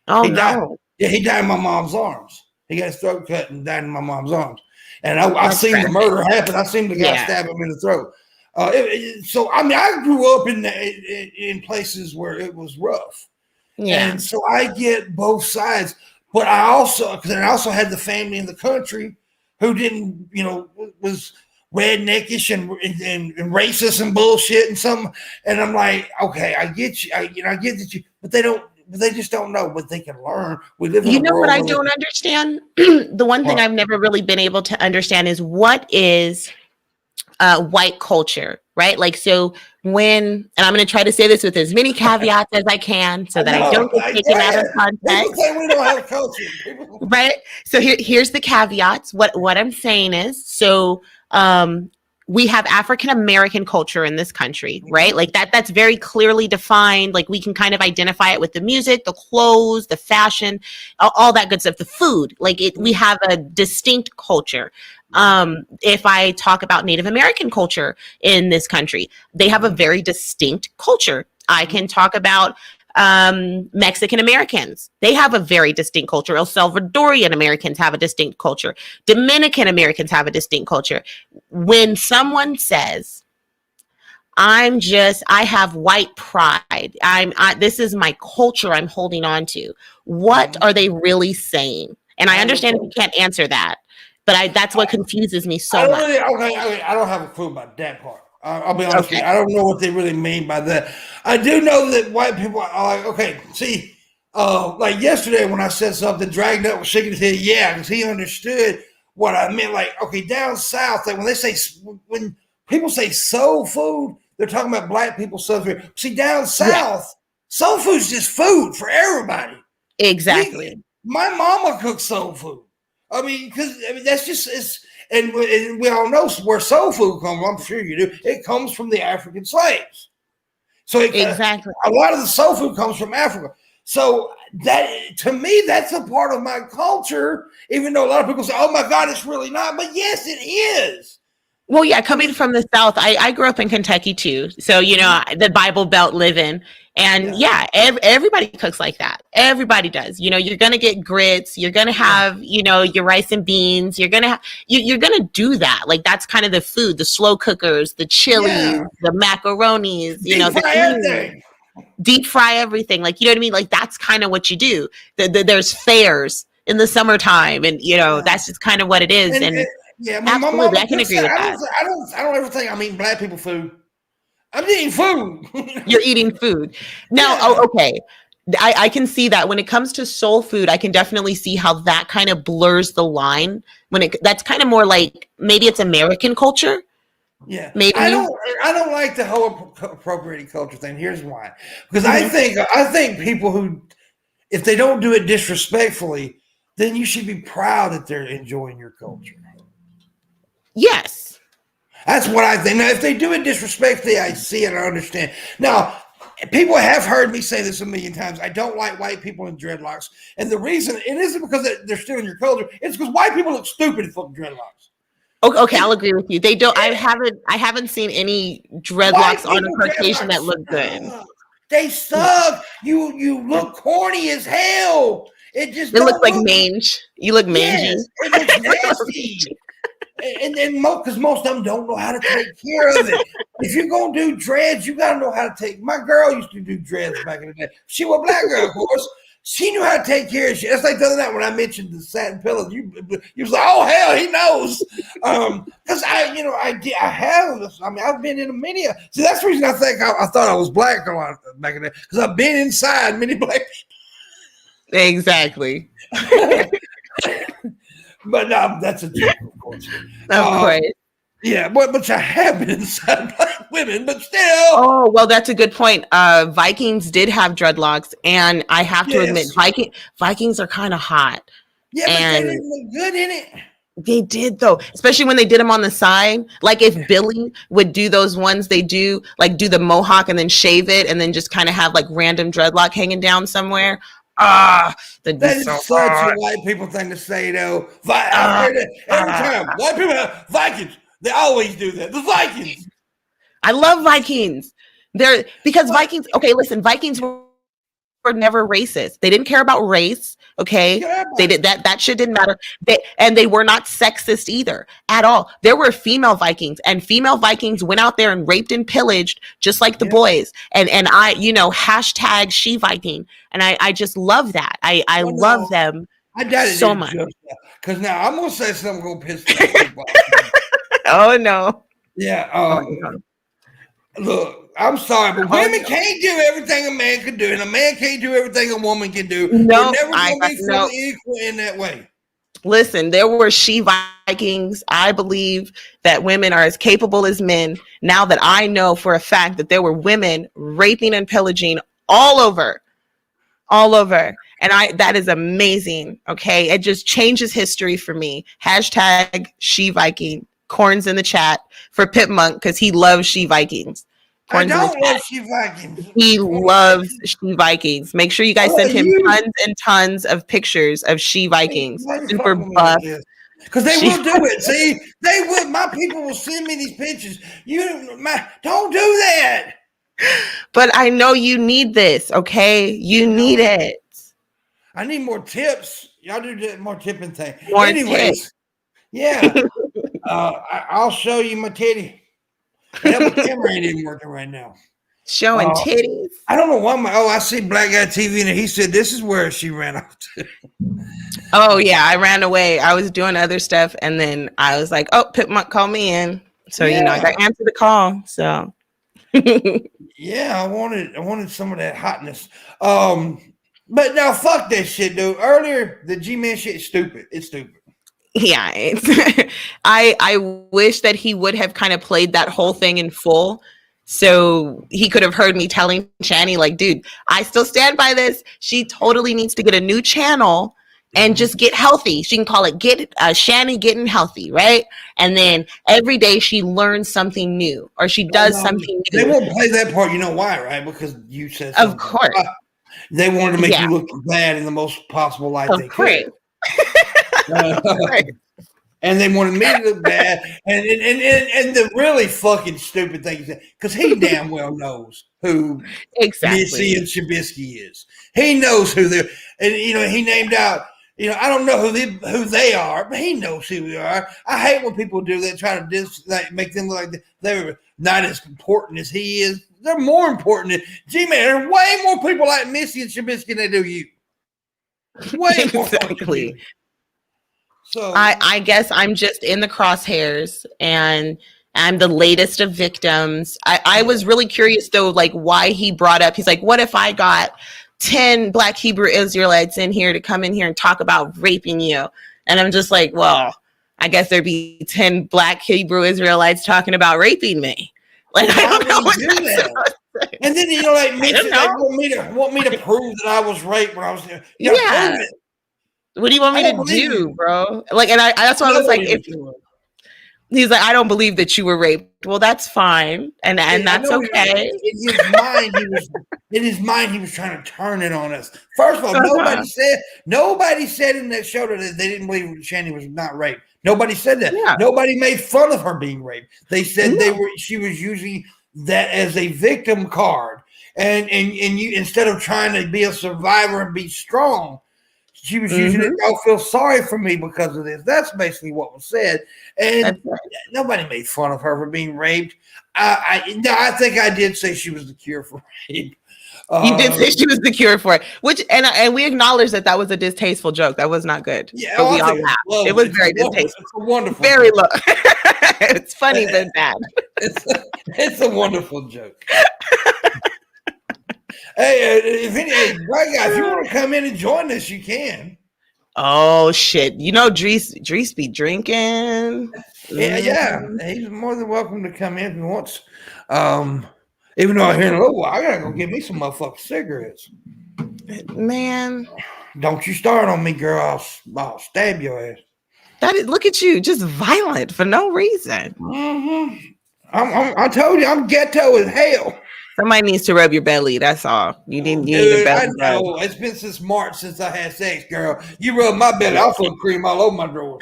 Oh He died. no! Yeah, he died in my mom's arms. He got his throat cut and died in my mom's arms. And I That's seen the tragic. murder happen. I seen the guy Yeah. stab him in the throat. So I mean, I grew up in places where it was rough. Yeah, And so I get both sides, but I also had the family in the country who didn't, was redneckish and racist and bullshit and some. And I'm like, okay, I get you, I get that you, but they just don't know what they can learn. We live in you a know world what I where don't understand? The one thing What? I've never really been able to understand is what is white culture, right? Like, so and I'm going to try to say this with as many caveats as I can so that I don't get taken out of People context. say we don't have culture. Right. So here's the caveats. What I'm saying is, so we have African American culture in this country, right? Like that's very clearly defined. Like we can kind of identify it with the music, the clothes, the fashion, all that good stuff, the food. Like we have a distinct culture. If I talk about Native American culture in this country, they have a very distinct culture. I can talk about Mexican Americans. They have a very distinct culture. El Salvadorian Americans have a distinct culture. Dominican Americans have a distinct culture. When someone says, I have white pride. This is my culture I'm holding on to. What are they really saying? And I understand if you can't answer that, but that's what confuses me so much. I don't have a clue about that part. I'll be honest with you. I don't know what they really mean by that. I do know that white people are like, okay, see, like yesterday when I said something, Dragged Up was shaking his head, yeah, because he understood what I meant. Like, okay, down south, like when people say soul food, they're talking about black people's soul food. See, down south, soul food's just food for everybody. Exactly. My mama cooks soul food. I mean, that's just and we all know where soul food comes from. I'm sure you do. It comes from the African slaves. So exactly, a lot of the soul food comes from Africa. So that, to me, that's a part of my culture. Even though a lot of people say, "Oh my God, it's really not," but yes, it is. Well, yeah, coming from the South, I grew up in Kentucky too. So, the Bible Belt living. And everybody cooks like that. Everybody does. You're going to get grits. You're going to have, your rice and beans. You're going to do that. Like that's kind of the food, the slow cookers, the chilies, the macaronis, deep fry everything. Like, you know what I mean? Like that's kind of what you do. There's fairs in the summertime and, that's just kind of what it is. And yeah, absolutely, I can agree with that. I don't ever think I'm eating black people food. I'm eating food. You're eating food. Now, okay. I can see that when it comes to soul food, I can definitely see how that kind of blurs the line. That's kind of more like maybe it's American culture. Yeah, maybe I don't like the whole appropriating culture thing. Here's why: because I think people who, if they don't do it disrespectfully, then you should be proud that they're enjoying your culture. Yes. That's what I think. Now, if they do it disrespectfully, I see it, I understand. Now, people have heard me say this a million times. I don't like white people in dreadlocks. And the reason, it isn't because they're stealing your culture. It's because white people look stupid in fucking dreadlocks. Okay, I'll agree with you. They don't. I haven't seen any dreadlocks on a Caucasian that look good. They suck. You look corny as hell. It looks like mange. You look mangy. Yes, it looks nasty. And then because most of them don't know how to take care of it. If you're gonna do dreads, you gotta know how to take. My girl used to do dreads back in the day. She was a black girl, of course. She knew how to take care of shit. That's like the other night when I mentioned the satin pillows. You was like, oh hell, he knows. Because I've been in many. See, that's the reason I think I thought I was black a lot back in the day. Because I've been inside many black people. Exactly. But that's a joke, of course. Of course. Yeah, but I have been inside black women, but still. Oh, well, that's a good point. Vikings did have dreadlocks, and I have to admit, Yes. Vikings are kind of hot. Yeah, but they And didn't look good in it. they did though, especially when they did them on the side. Like if Billy would do those ones they do, like do the mohawk and then shave it and then just kind of have like random dreadlock hanging down somewhere. That'd be That is so such hot. a white people thing to say, though. I've heard it every time. White people have Vikings. They always do that. The Vikings. I love Vikings. They're because Vikings. Okay, listen, Vikings were never racist. They didn't care about race. Okay, they did that. That shit didn't matter. They were not sexist either at all. There were female Vikings, and female Vikings went out there and raped and pillaged just like the boys. And I, hashtag she Viking, and I just love that. I love them. I doubt it so much. Because now I'm gonna say something gonna piss people off. Oh no. Yeah. Look, I'm sorry, but women can't do everything a man can do, and a man can't do everything a woman can do. No, we're never going to be fully equal in that way. Listen, there were she Vikings. I believe that women are as capable as men. Now that I know for a fact that there were women raping and pillaging all over. And that is amazing. Okay. It just changes history for me. Hashtag she Viking. Corns in the chat for Pimpmunk because he loves she Vikings. I don't love she Vikings. He loves she Vikings. Make sure you guys send him tons and tons of pictures of she Vikings. Super buff. Because they will do it. See, they would. My people will send me these pictures. Don't do that. But I know you need this. Okay, you need it. I need more tips. Y'all do more tipping thing. More Anyways, tips. Yeah. I'll show you my titty. That camera ain't even working right now. Showing titties. I don't know why I see Black Guy TV and he said this is where she ran off to. Oh yeah, I ran away. I was doing other stuff and then I was like, oh, Pimpmunk called me in. So I got to answer the call. So yeah, I wanted some of that hotness. But now fuck that shit, dude. Earlier, the G-Man shit is stupid. It's stupid. Yeah, I wish that he would have kind of played that whole thing in full so he could have heard me telling Shani, like, dude, I still stand by this. She totally needs to get a new channel and just get healthy. She can call it Shani Getting Healthy, right? And then every day she learns something new or she does something new. They won't play that part. You know why, right? Because you said something. Of course. They wanted to make you look bad in the most possible light they could. And they wanted me to look bad, and the really fucking stupid thing is because he damn well knows who Missy and Trubisky is. He knows who they're, and he named out. I don't know who they are, but he knows who they are. I hate when people do that, try to make them look like they're not as important as he is. They're more important. G-Man, there are way more people like Missy and Trubisky than they do you. Way more. Exactly. So I guess I'm just in the crosshairs and I'm the latest of victims. I was really curious though, like why he brought up, he's like, what if I got 10 Black Hebrew Israelites in here to come in here and talk about raping you? And I'm just like, well, I guess there'd be 10 Black Hebrew Israelites talking about raping me. Like, I don't know what that. And then, like, want me to prove that I was raped when I was there. Yeah. What do you want me to do, bro? Like, and that's why I was like, he's like, I don't believe that you were raped. Well, that's fine, and that's okay. In his mind, he was trying to turn it on us. First of all, nobody said in that show that they didn't believe Shani was not raped. Nobody said that. Yeah. Nobody made fun of her being raped. They said she was using that as a victim card, and you, instead of trying to be a survivor and be strong, she was using it. Don't feel sorry for me because of this. That's basically what was said, and nobody made fun of her for being raped. I think I did say she was the cure for rape. You did say she was the cure for it, which and we acknowledge that was a distasteful joke. That was not good. Yeah, but we all laughed. It was very distasteful. It's a wonderful, very low. It's funny but bad. It's a wonderful joke. Hey, Black Guy, if you want to come in and join us, you can. Oh shit! Drees be drinking. Yeah, he's more than welcome to come in if he wants. Even though here in a little while, I gotta go get me some motherfucking cigarettes. Man, don't you start on me, girl. I'll stab your ass. Look at you, just violent for no reason. Mm-hmm. I told you, I'm ghetto as hell. Somebody needs to rub your belly. That's all. You need a belly I know. It's been since March since I had sex, girl. You rub my belly, I'll put cream all over my drawers.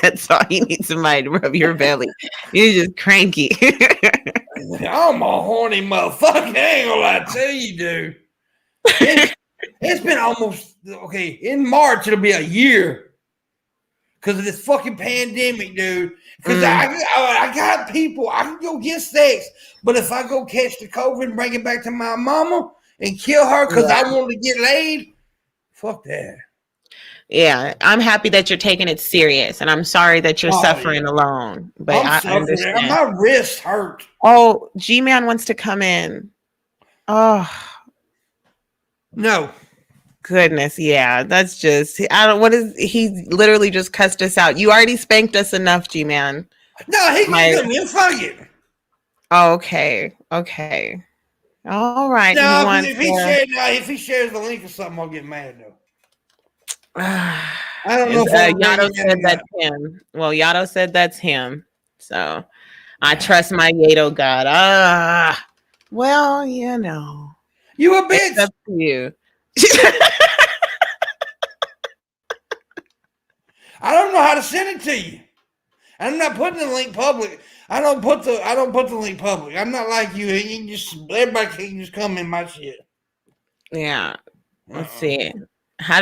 That's all. You need somebody to rub your belly. You're just cranky. I'm a horny motherfucker. I ain't gonna lie to you, dude. It's been almost okay. In March, it'll be a year because of this fucking pandemic, dude. Because I got people, I can go get sex, but if I go catch the COVID and bring it back to my mama and kill her because I want to get laid, fuck that. Yeah, I'm happy that you're taking it serious, and I'm sorry that you're suffering alone. But I understand. My wrist hurt. Oh, G-Man wants to come in. Oh. No. Goodness, yeah. That's just he literally just cussed us out. You already spanked us enough, G-Man. No, he can come in. Fuck it. Okay. All right. No, if he shares the link or something, I'll get mad though. I don't know if Yato said that's him. Well, Yato said that's him. So I trust my Yato God. Well, you know. You a bitch. It's up to you. I don't know how to send it to you. I'm not putting the link public. I don't put the link public. I'm not like you. Everybody can just come in my shit. Yeah. Let's see. How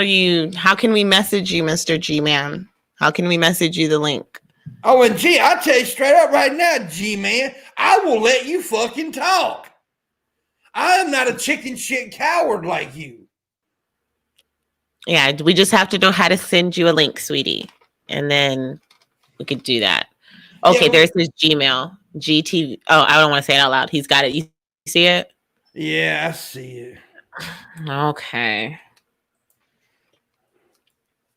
can we message you, Mr. G-Man? How can we message you the link? Oh, and G, I'll tell you straight up right now, G-Man, I will let you fucking talk. I am not a chicken shit coward like you. Yeah, we just have to know how to send you a link, sweetie. And then we could do that. Okay, there's his Gmail. GT. Oh, I don't want to say it out loud. He's got it. You see it? Yeah, I see it. Okay.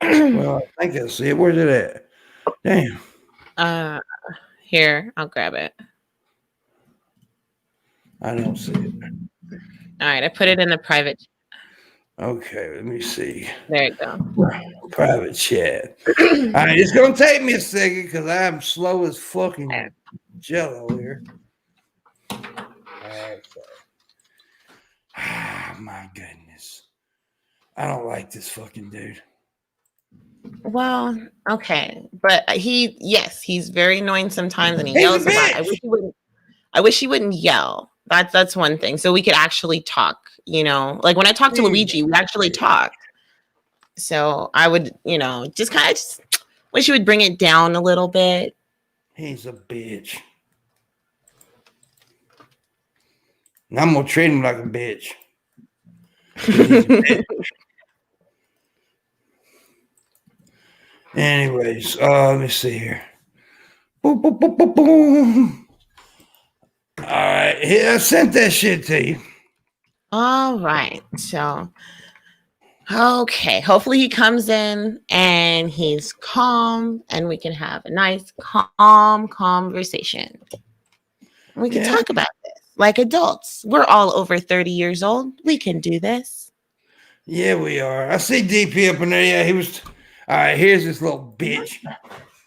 Well, I think I see it. Where's it at? Damn. Here, I'll grab it. I don't see it. All right, I put it in the private chat. Okay, let me see. There you go. Private chat. All right, it's gonna take me a second because I'm slow as fucking jello here. All right. My goodness. I don't like this fucking dude. Well, okay. But he's very annoying sometimes and he yells a lot. I wish he wouldn't yell. That's one thing. So we could actually talk, Like when I talk to Luigi, we actually talk. So I would, just kind of wish you would bring it down a little bit. He's a bitch. And I'm gonna treat him like a bitch. Anyways, let me see here. Boom, boom, boom, boom, boom. All right, here, I sent that shit to you. All right, so okay, hopefully he comes in and he's calm and we can have a nice calm conversation. We can talk about this like adults. We're all over 30 years old. We can do this. Yeah, we are. I see DP up in there. Yeah, he was. All right, here's this little bitch.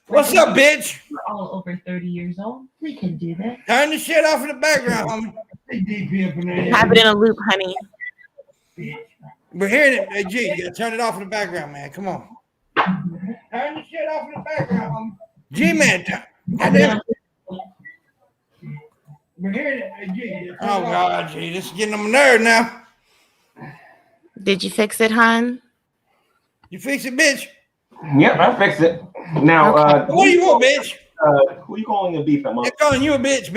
What's up, bitch? We're all over 30 years old. We can do this. Turn the shit off in the background, homie. I see DP up in there. Have it in a loop, honey. We're hearing it. Hey, G, you gotta turn it off in the background, man. Come on. Turn the shit off in the background, homie. G-Man, goddamn. We're hearing it. Hey, G. Oh, God, G. This is getting on my nerve now. Did you fix it, hon? You fix it, bitch? Yep, I fixed it. Now, what do you want, bitch? Who are you calling a beef? I'm calling you a bitch.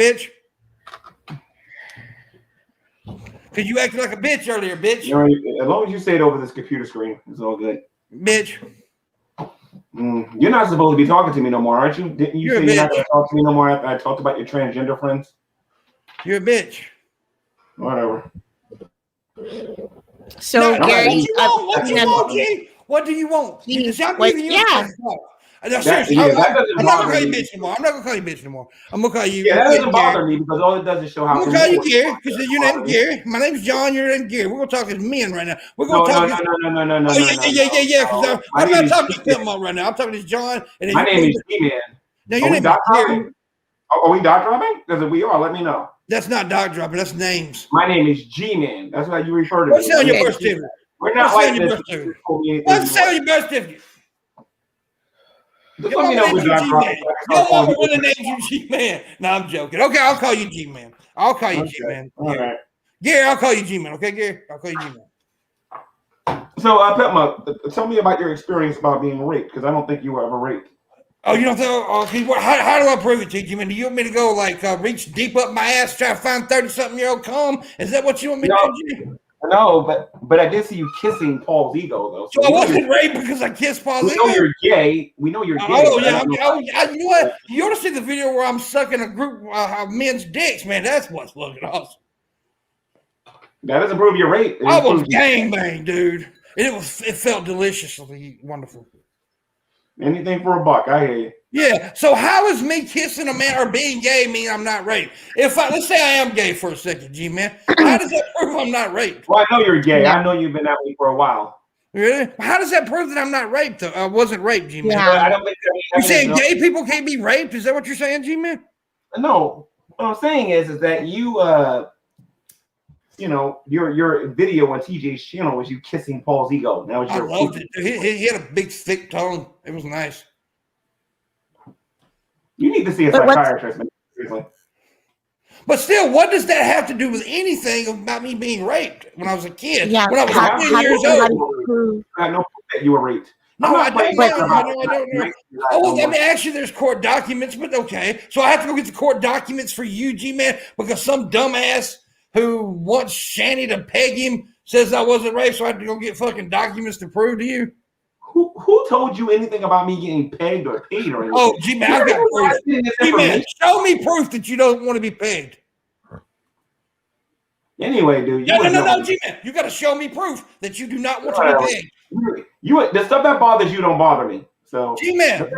Because you acted like a bitch earlier, bitch. As long as you say it over this computer screen, it's all good. Bitch. You're not supposed to be talking to me no more, aren't you? Didn't you say you're not going to talk to me no more after I talked about your transgender friends? You're a bitch. Whatever. So, no, Gary, what do you want, G? What do you want? I'm giving you a No, seriously, that doesn't I'm not gonna bother call you me. bitch anymore. I'm not gonna call you bitch anymore. I'm gonna call you. Yeah, that doesn't Gary. bother me because all it does is show how. I'm gonna call you Gary because your name's Gary. My name's John. Your name's Gary. We're gonna talk as men right now. We're gonna talk. No. Yeah. Because I'm not talking to Pimpmunk right now. I'm talking to John. And my name is G-Man. Now your name is Gary. Are we dot dropping? Because if we are, let me know. That's not dot dropping. That's names. My name is G-Man. That's how you refer to me. What's on your birth certificate? We're not like this. What's on your birth certificate? Just let me know what dot dropping. Your mama would have named you G-Man. No, I'm joking. Okay, I'll call you G-Man. I'll call you G-Man. All right. Gary, I'll call you G-Man. Okay, Gary? I'll call you G-Man. So, Pimpmunk, tell me about your experience about being raped, because I don't think you were ever raped. Oh, you don't think? How do I prove it to you, man? Do you want me to go reach deep up my ass, try to find 30-something-year-old cum? Is that what you want me to do? No, but I did see you kissing Paul's ego though. So I wasn't raped because I kissed Paul's ego. We know you're gay. We know you're gay. Oh yeah, you know what? You ought to see the video where I'm sucking a group of men's dicks, man. That's what's looking awesome. That doesn't prove you're raped. I was gangbang, dude. It felt deliciously wonderful. Anything for a buck, I hear you. Yeah. So how is me kissing a man or being gay mean I'm not raped? Let's say I am gay for a second, G-Man. How does that prove I'm not raped? Well, I know you're gay. I know you've been that way for a while. Really? How does that prove that I'm not raped? I wasn't raped, G-Man. Yeah. I don't think you're saying gay people can't be raped? Is that what you're saying, G-Man? No. What I'm saying is that your video on TJ's channel was you kissing Paul's ego. That was I loved it. He had a big, thick tongue. It was nice. You need to see a psychiatrist, man. Seriously. But still, what does that have to do with anything about me being raped when I was a kid? Yeah, when I was 10 years old. I know that you were raped. No, I don't know. Oh, I mean, actually, there's court documents, but okay. So I have to go get the court documents for you, G-Man, because some dumbass who wants Shanny to peg him says I wasn't raped, so I have to go get fucking documents to prove to you. Who told you anything about me getting pegged or paid or anything? Oh, G-Man, I've got proof. G-Man, show me proof that you don't want to be pegged. Anyway, dude. No, G-Man, you got to show me proof that you do not want to be pegged. The stuff that bothers you don't bother me. So, G-Man,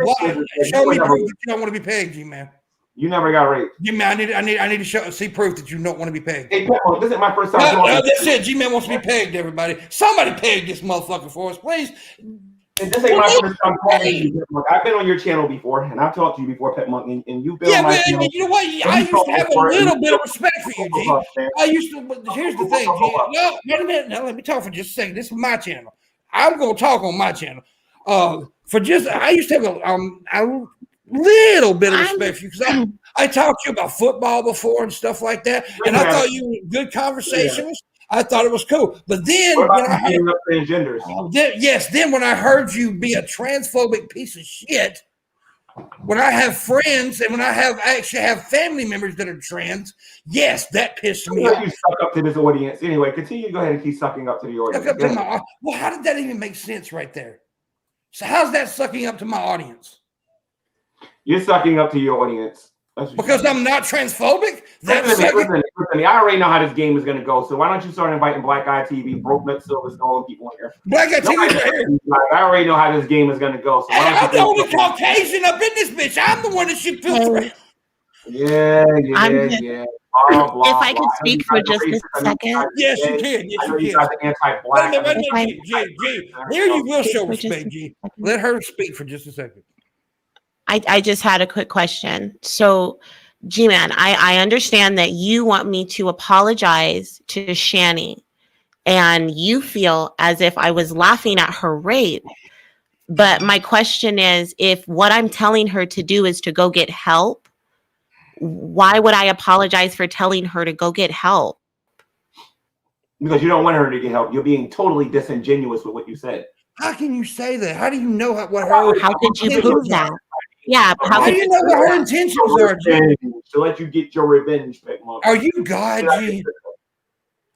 show me proof that you don't want to be pegged, G-Man. You never got raped. G-Man, I need to see proof that you don't want to be pegged. Hey, Pimpmunk, this is my first time. No, that's it. G-Man wants to be pegged, everybody. Somebody peg this motherfucker for us, please. And this ain't my first time talking to you, Pimpmunk. I've been on your channel before, and I've talked to you before, Pimpmunk, and you've been on my channel. You know what? I used to have a little bit of respect for you, G. I used to, but here's the thing, G. No, wait a minute. Now, let me talk for just a second. This is my channel. I'm going to talk on my channel. I used to have a little bit of respect for you because I talked to you about football before and stuff like that, and I thought you were good conversationalist. I thought it was cool. But then when I heard transgenders? Then when I heard you be a transphobic piece of shit, when I have friends and when I actually have family members that are trans, yes, that pissed me off. You suck up to this audience. Anyway, continue to go ahead and keep sucking up to the audience. Well, how did that even make sense right there? So how's that sucking up to my audience? You're sucking up to your audience. Because I'm not transphobic? Listen, I already know how this game is going to go. So why don't you start inviting Black Eye TV, Broke Nut Silver Skull, and people in here? Black Eye TV. I already know how this game is going to go. So I'm the only Caucasian up in this bitch. I'm the one that should filter. Yeah. Blah, blah, if I could speak for just a second. Yes, you can. Yes, you can. G. Here you will show respect, G. Let her speak for just a second. I just had a quick question. So, G-Man, I understand that you want me to apologize to Shani, and you feel as if I was laughing at her rape. But my question is, if what I'm telling her to do is to go get help, why would I apologize for telling her to go get help? Because you don't want her to get help. You're being totally disingenuous with what you said. How can you say that? How do you know how could you prove that? Yeah, how do you know what her intentions are? To let you get your revenge, Pimpmunk. Are you God, G?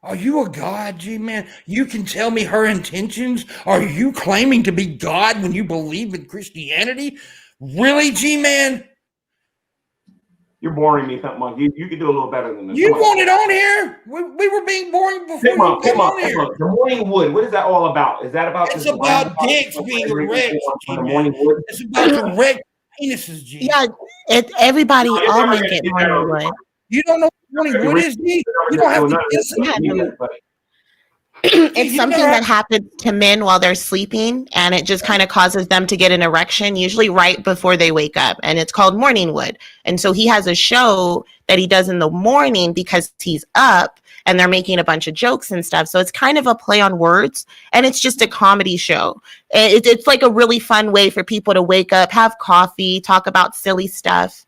Are you a God, G-Man? You can tell me her intentions? Are you claiming to be God when you believe in Christianity? Really, G-Man? You're boring me, Pimpmunk. You could do a little better than this. You want it on here? We were being boring before Pimpmunk, you came on here. The morning wood. What is that all about? Is that about? It's about dicks being erect. On the morning wood. It's about erect penises, G. Yeah, everybody, all men get morning wood. You don't know what morning wood is, G? You don't have to listen. It's something that happens to men while they're sleeping, and it just kind of causes them to get an erection, usually right before they wake up, and it's called morning wood. And so he has a show that he does in the morning because he's up, and they're making a bunch of jokes and stuff. So it's kind of a play on words, and it's just a comedy show. It's like a really fun way for people to wake up, have coffee, talk about silly stuff,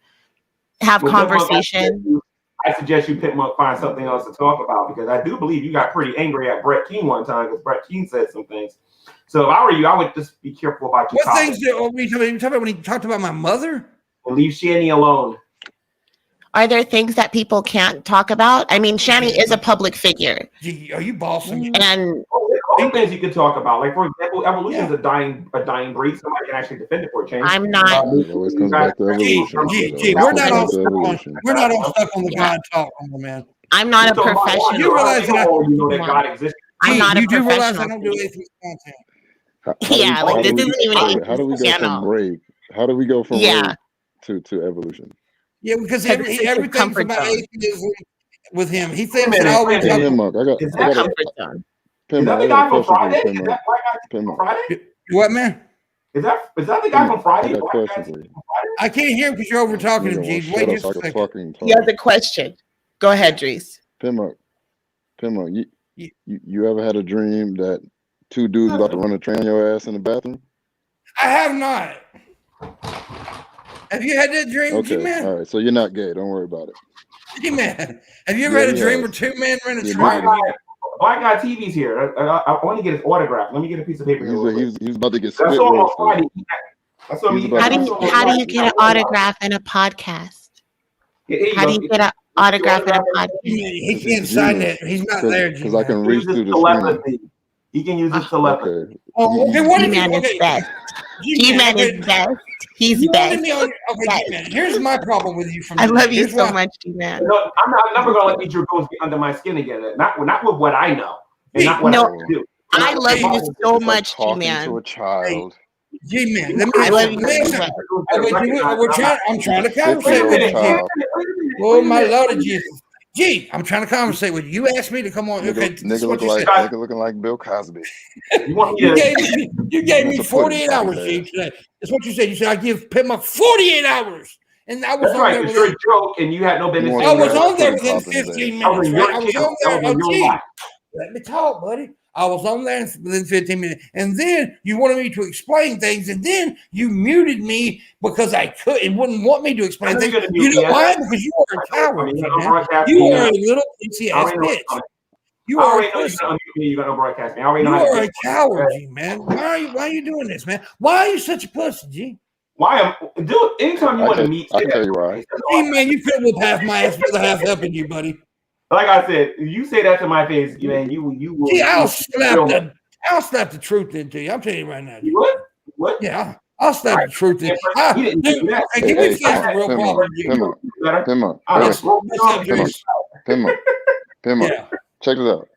have conversation. I suggest you, Pimpmunk, find something else to talk about, because I do believe you got pretty angry at Brett Keane one time because Brett Keane said some things. So if I were you, I would just be careful about your What things did you talk about when he talked about my mother? And leave Shani alone. Are there things that people can't talk about? I mean, Shani is a public figure. Gee, are you bossing? And Some things you could talk about, like for example, evolution is a dying breed. Somebody can actually defend it for a change. I'm not. It always comes back to evolution. Gee, we're not all stuck on the God talk, man. I'm not a professional. You realize that God exists. I'm not a you do realize I professional. don't do atheist content. Yeah, like this isn't even an How do we go channel. from rape? How do we go from Yeah. rape to evolution? Yeah, because Because it's a everything's comfort about zone. atheism with him. He thinks that minute, always wait a Hey, minute. Pimpmunk, I Is got that a Comfort zone. Is that the Pimpmunk, I guy got a from question Friday? for Is you, that white guy from Pimpmunk. Friday? What, man? Is that the guy from Friday? I got a Black question guy for you. from Friday? I can't hear him because you're over talking him, Nigga won't G. shut Wait up just so I a can second. fucking He has talk. a question. Go ahead, Dries. Pimpmunk, you ever had a dream that two dudes about to run a train on your ass in the bathroom? I have not. Have you had that dream, Okay, G-Man? all right. So you're not gay. Don't worry about it. G-Man, have you ever Yeah, had a he dream has. where two men ran a Yeah, train? Black guy TV's here. I want to get his autograph. Let me get a piece of paper here. He's about to get That's spit all on roasted. Friday. That's what He's he- about How to do get you spit how do you roasted. get an autograph in a podcast? Here How do you get an autograph in a podcast? He can't sign that. He's not there, Because I G-Man. can reach Use his through the screen. telepathy. He can use his telepathy. Okay. Oh, okay, what if you, G-Man okay, is best. G-Man, G-Man okay, is best. He's you wanted best. me on your, okay, Best. G-Man, here's my problem with you from I today. love you Here's so why- much, G-Man. No, I'm never gonna let these Dragoons get under my skin again. Not with what I know, and not what No, I do. I love you so It's like much, talking G-Man. to a child. G-Man, let me I love listen, you listen. so much. I'm trying to conversate Fifty-year-old with you, G. child. Oh, my Lord of Jesus. G, I'm trying to conversate with you. You asked me to come on. Okay, this Nigga is what looking you like said. nigga looking like Bill Cosby. You want me You to? gave me That's a 48 pudding hours, fucking G, today. That's what you said. You said I give Pimpmunk 48 hours. And I was That's on right. there It's within, your joke, and you had no business. You I want was to on there put within pop in his 15 ass. minutes, right? I was on there. That was G, your life. let me talk, buddy. I was on there within 15 minutes. And then you wanted me to explain things. And then you muted me because I couldn't, wouldn't want me to explain I know things. you're gonna You mute know me. why? Because you are a coward, G, man. You You are a little pixie ass already know what's bitch. coming. You I are a already know you're pussy. gonna mute me. You're gonna broadcast me. I already You know how to are do a it. coward, G, man. Why are you doing this, man? Why are you such a pussy, G? Why am dude? Anytime you want to meet, I can tell you why. G, man, you could whip half my ass with a half helping you, buddy. Like I said, if you say that to my face, man, you will. Gee, I'll slap the truth into you. I'm telling you right now. G. You would? What? Yeah, I'll slap the truth in. He didn't do that. Okay, can we face the real problem, G? Pimpmunk. Yeah. Check this out.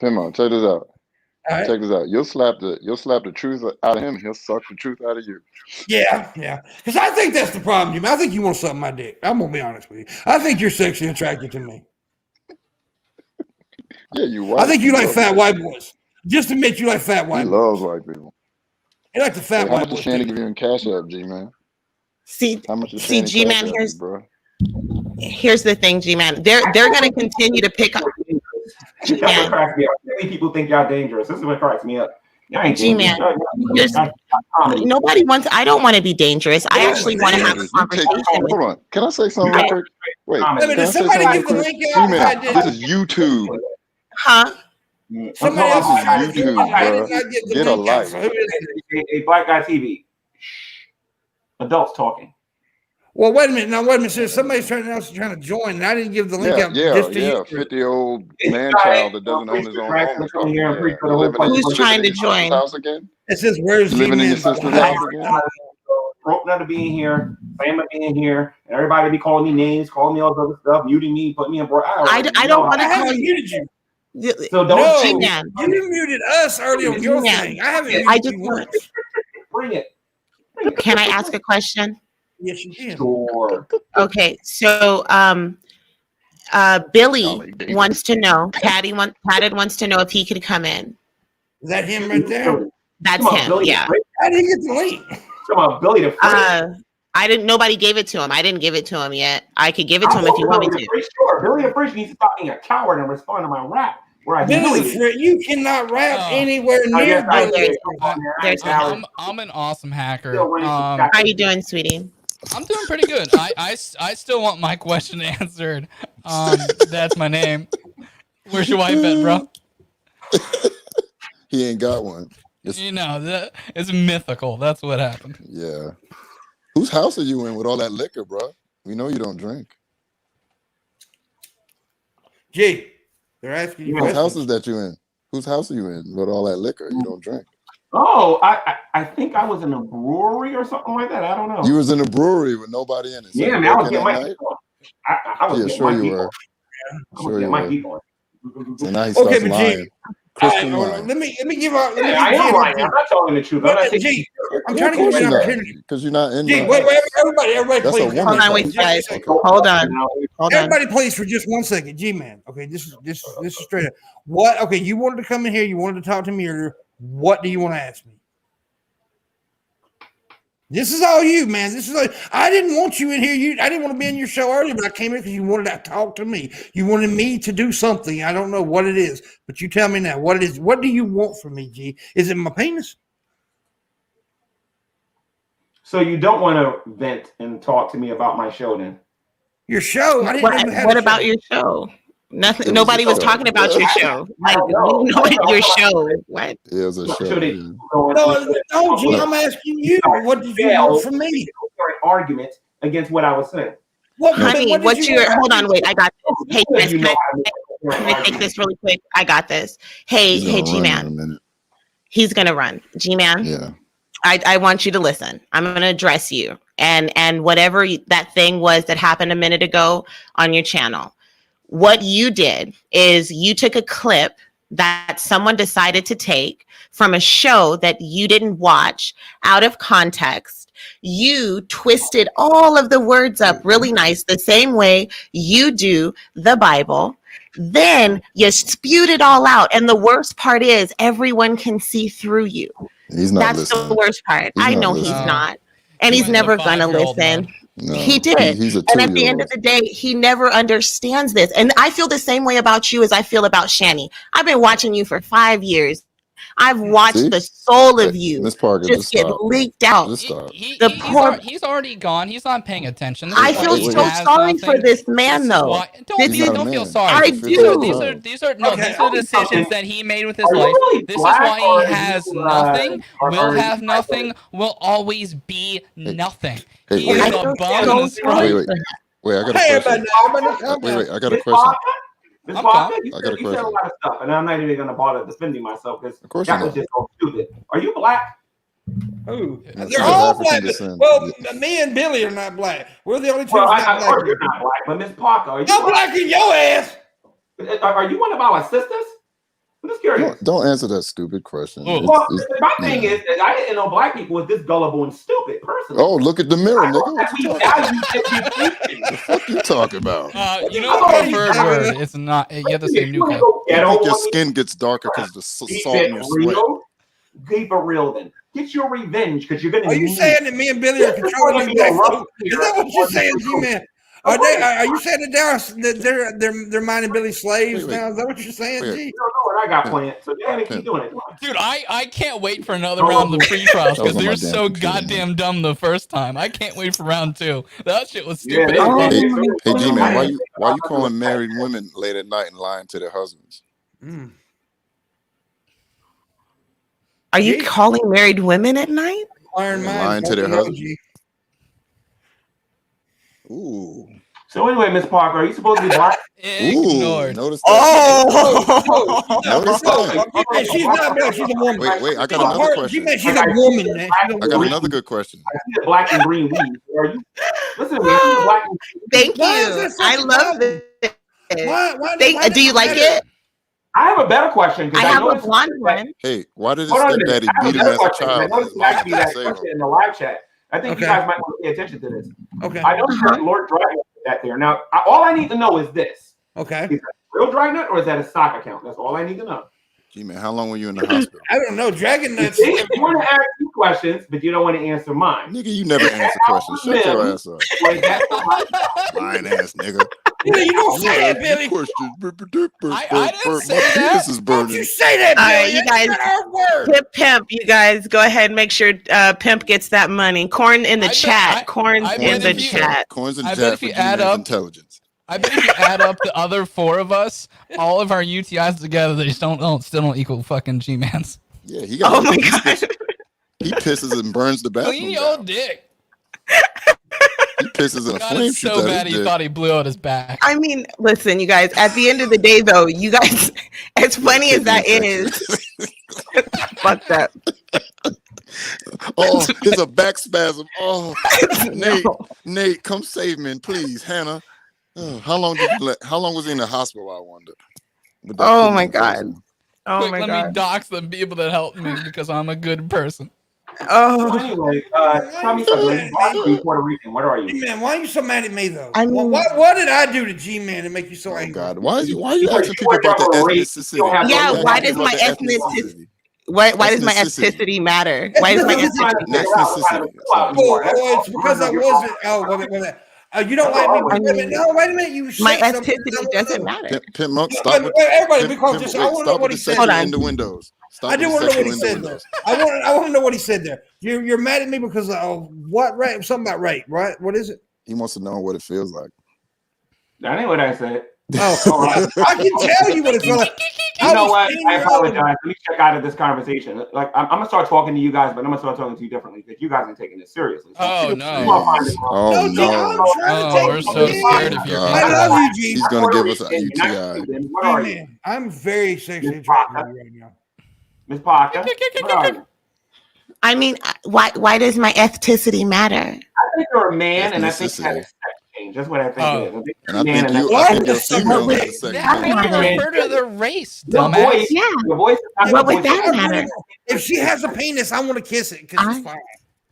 Pimpmunk, check this out. All right. Check this out. You'll slap the truth out of him. He'll suck the truth out of you. Yeah. Because I think that's the problem, Jimmy. I think you want something my dick. I'm gonna be honest with you. I think you're sexually attracted to me. Yeah, you white. I think you like love fat white white boys. Just admit you like fat He white boys. loves white people. You like the fat Hey, how white much is boys. Shanny give you in Cash App, G-Man? How much is Shanny G-Man, Cash App, bro? here's the thing, G-Man. They're gonna continue to pick up. That's what cracks me up. Many people think y'all dangerous. This is what cracks me up. Y'all ain't G-Man, dangerous. nobody wants. I don't want to be dangerous. I actually want to have a You conversation. hold on. Can I say something real quick? Wait, Wait a can minute, I did say somebody something give the real quick? link out? I G-Man, did. this is YouTube. Huh? Somebody else is trying to do it. YouTube, I bro. did not get the Get a link out. life. So who is it? A black guy TV. Adults talking. Well, wait a minute. Sir. Somebody's trying to join, and I didn't give the link out. Yeah. Just to you. 50-year-old man child that doesn't own his own home. Who's trying to join? House again? It says, "Where's You living in your G-Man?" sister's house again? Broke none of being here. family being here, and everybody be calling me names, calling me all this other stuff, muting me, putting me in. I don't want I to call haven't you. muted you. So don't No, G-Man. you muted us early on your G-Man. thing. I haven't I muted just you want. once. bring it. Can I ask a question? Yes, you can. Sure. Okay, so Billy wants to know. Patty wants to know if he could come in. Is that him right there? That's Come on, him. Billy Yeah. How did he get the link? Come on, Billy the Freak. I didn't. Nobody gave it to him. I didn't give it to him yet. I could give it to him if you want me to. Sure. Billy the Freak needs to stop being a coward and respond to my rap. Where I Billy the humiliate. Freak, you cannot rap anywhere near yes, I Billy. did. I'm an awesome hacker. How you doing, sweetie? I'm doing pretty good. I still want my question answered. That's my name. Where's your wife at, bro? He ain't got one. It's mythical. That's what happened. Yeah. Whose house are you in with all that liquor, bro? We know you don't drink. G, they're asking you. Whose house is that you in? Whose house are you in with all that liquor? You don't drink. Oh, I think I was in a brewery or something like that. I don't know. You was in a brewery with nobody in it. So yeah, man, I was getting my people. I was getting sure my you people. were. I was getting my people. And now he starts Okay, but lying. G, Christian all right, lying. let me give out. I am lying. I'm not telling the truth. I'm not saying G, I'm Yeah, trying of to give course you an you're not, opportunity. because you're not in G, my wait, house. everybody, That's a please. woman. Hold on, wait, house. guys. Okay. Hold on. Hold on. Everybody, please, for just 1 second. G man. Okay, this is straight up. What? Okay, you wanted to come in here. You wanted to talk to me earlier. What do you want to ask me? This is all you, man. I didn't want you in here. I didn't want to be in your show earlier, but I came in because you wanted to talk to me. You wanted me to do something. I don't know what it is, but you tell me now what it is. What do you want from me, G? Is it my penis? So you don't want to vent and talk to me about my show then? Your show? I didn't even have What a about show. your show? Nothing. It was Nobody a was show. talking about your show. Like, you know your show. What? It was a show. Should Yeah. No, G, I'm asking you. What did you want from me? Argument against what I was saying. Honey, what's your? Hold on, wait. I got this. Hey, Because Chris, can I take this really quick? I got this. Hey, He's gonna run in a G-Man. minute. He's gonna run. G-Man. Yeah. I want you to listen. I'm going to address you and whatever that thing was that happened a minute ago on your channel. What you did is you took a clip that someone decided to take from a show that you didn't watch out of context. You twisted all of the words up really nice, the same way you do the Bible. Then you spewed it all out. And the worst part is everyone can see through you. He's not That's listening. the worst part. He's I not know listening. he's not. And He he's went to never going to 5-year-old listen. mode. No, He did. He's a And at the end of 2-year-old. the day, he never understands this. And I feel the same way about you as I feel about Shani. I've been watching you for 5 years. I've watched See? the soul of you Miss Parker, just get stop. leaked out. Just stop. He's already gone. He's not paying attention. This I is why feel he so has sorry nothing. for this man, This is though. why- This He's not a Don't feel man. sorry. I do. These are decisions that he made with his Are you life. really This is black, why or he are has you, nothing, will are have you- nothing, will always be nothing. Hey, He wait. is I a feel bum so and a sorry scrub. Wait. for him. Wait, I got a Hey, question. Wait, I got a Miss question. Parker? Miss I'm Parker, calm. you I got a said a question. lot of stuff, and I'm not even going to bother defending myself because Of course that you're was not. just so stupid. Are you black? Who? He's They're of all African black. descent. Well, me and Billy are not black. We're the only two Well, that's of not course black. you're not black, but Miss Parker, are you I'm black in your ass. Are you one of our sisters? I'm just curious. Don't answer that stupid question. Oh. Well, my thing is that I didn't know black people was this gullible and stupid personally. Oh, look at the mirror, I nigga. thought What that you we talking about? value education. The fuck you talking about? You know What the are you preferred talking word. about? It's not. You have to say You wanna nuclear. go You ghetto think your on me? skin gets darker because of the Keep salt in it your sweat? real. Keep it real then. Get your revenge because you're gonna Are you need saying that me and Billy are This is controlling gonna this be a black rough folk? Is year that what you're on the saying, recruit. G-Man? Are you saying that they're minding Billy slaves Wait. now? Is that what you're saying, Wait. G? You don't know what I got planned, so you gotta keep doing it. Dude, I can't wait for another round of the free trials That was because on they my were damn so computer, goddamn dumb the first time. I can't wait for round 2. That shit was Yeah, stupid. they- as fuck. they- Hey, they- G-Man, they- why you calling married women late at night and lying to their husbands? Are you G? calling married women at night? Iron And Mind, lying to their fucking husband. G. Ooh. So anyway, Miss Parker, are you supposed to be black? Ignored. Notice that. Notice that. Hey, she's not black. She's a woman. Wait, I got another question. She's a woman, man. I got another good question. I see the black and green weave. Are you? Listen to me. I see the black and Thank Why is you. there such I a love problem? this. Why Do you like it? I have a better question. I have a noticed blonde that- one. Hey, why did his Hold on a minute. stepdaddy I have beat a him better as a question. I child? noticed you asked me that question in the live chat. I think you guys might want to pay attention to this. Okay. I noticed that Lord Dragnet put that there. Now, all I need to know is this. Okay. Is that a real Dragnet or is that a stock account? That's all I need to know. G-Man, how long were you in the hospital? I don't know. Dragon nuts. If you want to ask 2 questions, but you don't want to answer mine. Nigga, you never answer questions. Shut your ass up. Lying ass nigga. You don't say that, Billy. I didn't say My that. penis is Don't burning. you say that, All Billy. right, you That's guys- not our word. Pimp, you guys go ahead and make sure Pimp gets that money. Corn in the chat. Corn's I in bet the if you- chat. Coins and I bet chat if for you add G-Man's up- intelligence. I bet if you add up the other 4 of us, all of our UTIs together, they just still don't equal fucking G-Man's. Yeah, he got. Oh my god. He pisses and burns the bathroom Clean your down. dick. He pisses and a God flame is shoots so out bad his he dick. thought he blew out his back. I mean, listen, you guys, at the end of the day, though, you guys, as funny as that is, fuck that. Oh, there's a back spasm. Oh, Nate, No. Nate, come save me, please, Hannah. Oh, how long was he in the hospital? I wonder. With that Oh kidney my God. infection. Oh Quick, my let me god. dox the people that helped me because I'm a good person. So Oh, anyway, tell me something. Are you Puerto Rican? What are you? G-Man, why are you so mad at me, though? I mean- what did I do to G-Man to make you so Oh angry? God, why are you Are asking you people about the a race? ethnicity? You don't have to Yeah, look why at does it. my ethnicity? why does my Ethnicity. ethnicity matter? Why does my I'm just trying to ethnicity figure out what kind of Ethnicity. you are. That's all. It's because I wasn't. Oh, wait a minute. You don't like me. I mean, Wait a minute. You my said something. ethnicity doesn't matter. Pimpmunk, stop with Everybody, Pimp- because Pimp- just, wait, I want to know stop what with he the said. Hold sexual on. innuendos. Stop I with do the want to know what he sexual said there. innuendos. I want to know what he said there. You're mad at me because of what rape? Something about rape, right? What is it? He wants to know what it feels like. That ain't what I said. Oh, I can tell you what it feels like. You know what? 10 I years old. apologize. Let me check out of this conversation. Like, I'm gonna start talking to you guys, but I'm gonna start talking to you differently because you guys are taking this seriously. So Oh, you no. all find it wrong. Oh G, I'm no. trying to Oh, take we're you so in. scared of your God. I love you, G. He's gonna give us a You're not UTI. Cuban. What are you, G-Man, I'm very sexually Miss attracted Parker? to you right now. Miss Parker? What are you? I mean, why does my ethnicity matter? I think you're a man, and I think you have a Ethnicity. sex change. That's what I think Oh. it is. I think And you're a I man, think and you, Well, I think I'm your just some female big- has a sex That change. may refer to the race, Your dumbass. voice, Yeah. your voice is not What the would voice that of- matter? If she has a penis, I want to kiss it because it's fine.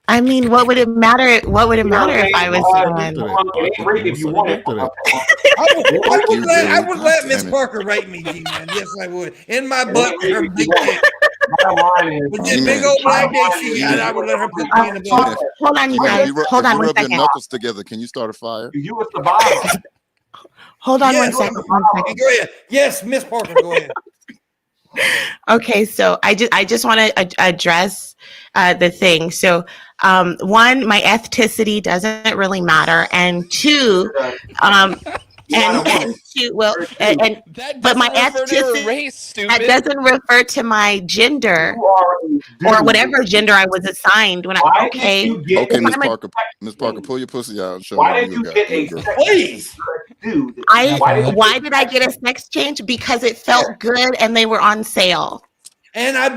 I mean, what would it matter? What would it You know matter what if I'm I was saying? on? It ain't rape if you want it. I would let God Miss damn it. Parker rape me, G-Man. Yes, I would. In my butt with her big dick. Bottom line is, With Oh, that big G-Man. old black dick she got, I would let her put me in the butt. Hold on, you G-Man, guys. if you Hold on one rub your second. knuckles together, can you start a fire? you was the bottom. Hold on one Yes. second. Go ahead. Yes, Miss Parker, go ahead. Okay, so I just want to address the thing. So, one, my ethnicity doesn't really matter, and two, and two, well, and That but my doesn't refer to a ethnicity- race, that stupid. doesn't refer to my gender You are a dude. or whatever gender I was assigned when I. Why Okay, did you get Okay, If Miss I'm a- Parker. Miss Parker, pull your pussy out and show Why me did you you got get a good girl. sex Please. dude? I Definitely. why did I get a sex change? Because it felt good and they were on sale. And I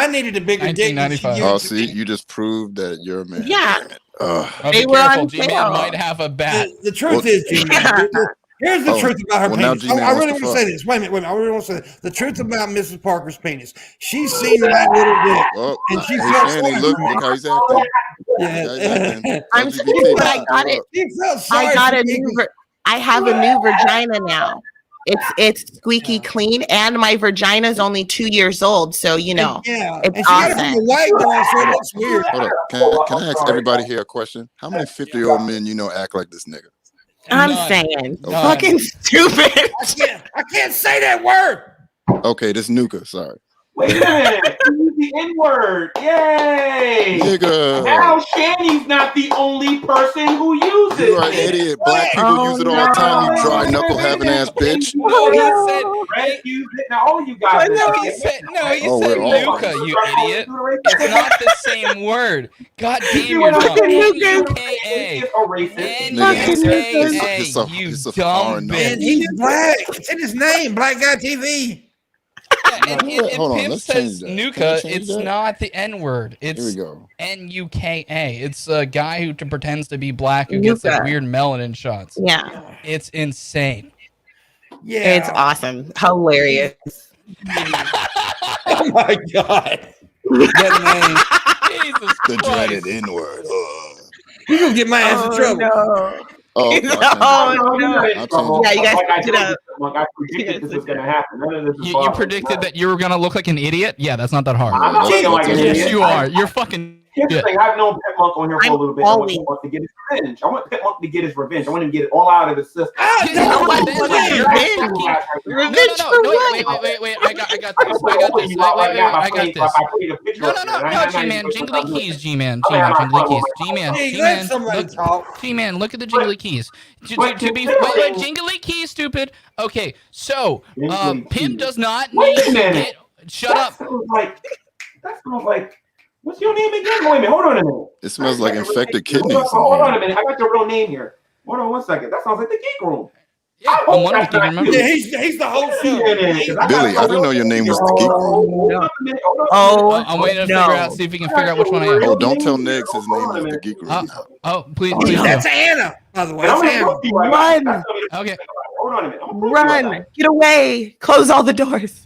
needed a bigger dick. than she 1995. used Oh, to see, be. you just proved that you're a man. Yeah. Damn it. Ugh. Oh, They be were careful. on G-Man sale. might have a bat. The truth Well- is, G-Man. Here's the Oh, truth about her well, now penis. G-Man I really wants want to to say this. Wait a minute. I really want to say this. The truth about Mrs. Parker's penis. She's seen my little dick. Well, And she hey, felt Shanny, sorry look for me. how he's acting. Yeah. I'm LGBT, sorry, but I let's got do it. up. She felt sorry I got for a me. new I have a new vagina now. It's squeaky clean and my vagina's only 2 years old, so you know. Yeah. It's And she got it from awesome. a white girl, so it looks weird. Hold up. Can I ask everybody here a question? How many 50-year-old men you know act like this nigga? I'm None. saying None. fucking stupid. I can't say that word. Okay, this Nuka, sorry. Wait a minute. the N-word. Yay! Nigga. Now Shanny's not the only person who uses You are an it. idiot. Black people use it all the time, you dry knuckle having ass bitch. No, he said. Brett used it. Now all of you guys. No, he said. No, he Oh, said we're all Nuka. on. You idiot. It's not the same word. God damn See what I'm yourself. saying? N-U-K-A. It's a racist. N-U-K-A. You It's a dumb foreign Man, bitch. he's black. It's in his name, Black Guy TV. And Hold on, Pimp let's says change that. Can Nuka, we change it's that? not the N-word. Here we It's go. N-U-K-A. It's a guy who pretends to be black who gets like Nuka. weird melanin shots. Yeah, It's insane. Yeah. it's awesome, hilarious. Oh my God. That name. Jesus The Christ. dreaded N-word. You're going to get my ass in trouble. No. Oh, okay, No. Yeah, you guys picked it up. I predicted this was going to happen. None of this is You predicted that you were gonna look like an idiot? Yeah, that's not that hard. I'm not looking like an Yes, idiot. you are. You're fucking Here's the shit. thing. I've known Pimpmunk on here for a little bit. I want always- Pimpmunk to get his revenge. I want Pimpmunk to get his revenge. I want him to get it all out of his system. Ah, You know what? don't That's play. you're fucking- Revenge No, for wait, what? wait. I got this. I got this. Wait, I got this. No, G-Man. Jingly keys, G-Man. Jingly keys. Hey, let somebody talk. G-Man, look at the jingly keys. Wait, jingly keys, stupid. Okay, so, Pimp does not Wait need a to minute. get... Shut up. That sounds like, what's your name again? Wait a minute, hold on a minute. It smells like infected kidneys. Hold on a minute, I got your real name here. Hold on one second. That sounds like the geek room. Yeah, I'm wondering if you remember. Yeah, he's the whole show. Billy, I didn't know your name was the geek room. I'm waiting to figure out, see if we can figure out which one I am. Oh, don't tell Nix his name is the geek room now. Oh, please do. That's Anna, by the way. That's Anna. Run. Okay. Hold on a minute. Run. Get away. Close all the doors.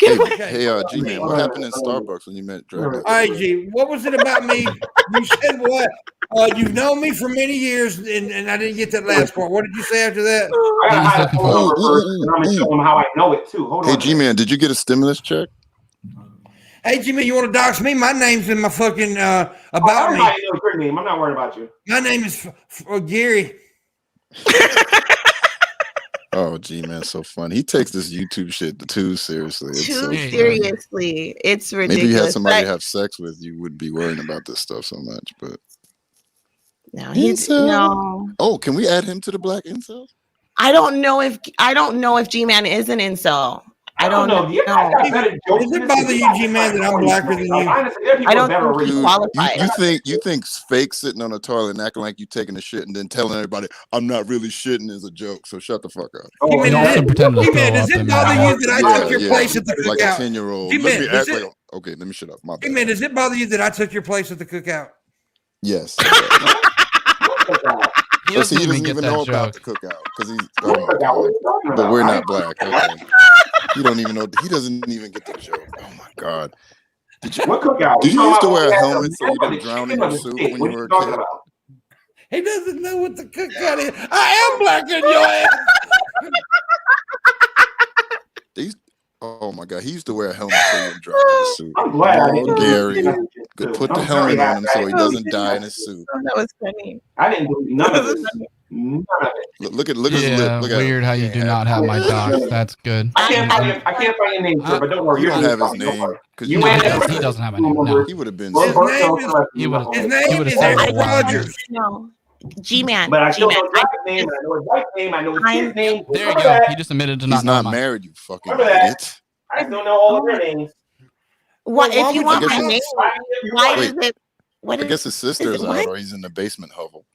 Get away. Hey, G-Man, what happened in Starbucks when you met Drake? All right, G, what was it about me? You said what? You've known me for many years, and I didn't get that last part. What did you say after that? I gotta hide the phone number first, and I'm gonna show them how I know it too. Hold on. Hey, G-Man, did you get a stimulus check? Hey, Jimmy, you want to dox me? My name's in my fucking about me. Everybody knows your name. I'm not worried about you. My name is Gary. Oh, G-Man, so funny. He takes this YouTube shit too seriously. It's Too so funny. seriously. It's ridiculous. Maybe you had somebody But have sex with, you would be worrying about this stuff so much. But no, he's Incel. no. oh, can we add him to the black incels? I don't know if G-Man is an incel. I don't know. You guys got better jokes Does than it this. bother you, G-Man, that I'm blacker than you? Honestly, there are people I don't better think reasons. he's qualified. You think fake sitting on the toilet and acting like you taking a shit and then telling everybody I'm not really shitting is a joke. So shut the fuck up. G-Man, You also pretend to G-Man, throw does up it in bother there. you that I took your place at the Like a cookout? 10-year-old. G-Man, Let me does act it- like okay, let me shut up. My bad. G-Man, does it bother you that I took your place at the cookout? Yes. He doesn't even get know that about joke. the cookout because he's but we're not black. Okay. He don't even know. He doesn't even get the joke. Oh my god. What cookout? Did you used to wear a talking helmet so you about didn't the drown in chicken your or the soup steak? when What you are were a talking kid? about? He doesn't know what the cookout is. I am blacker than your ass. Oh my god, he used to wear a helmet so he wouldn't drown in his suit. I'm glad I Oh, didn't. Gary, do Good. that. Put the I'm helmet very on him happy so he I doesn't didn't die do in that. his suit. Oh, that was funny. I didn't do none of this. None of it. Look at his lip. Yeah, Look at weird him. how you do not have my docs. That's good. I can't find your name, sir, but don't worry. You You're don't have his fine. Don't name worry. because You you ain't have He doesn't have my name. No. he would have been. His so- name is- He would His name would've is said Eric it one. Rogers. No. G-Man. But I still G-Man. know his name. I know his wife's name. I know his kid's name. There you Remember go. that? He just admitted to He's not not knowing mine. married, you fucking Remember that. idiot. I just don't know all of their names. What Well, if you why want would my you- name? You're Why right. is it? What I is? guess his sister's what? out or he's in the basement hovel.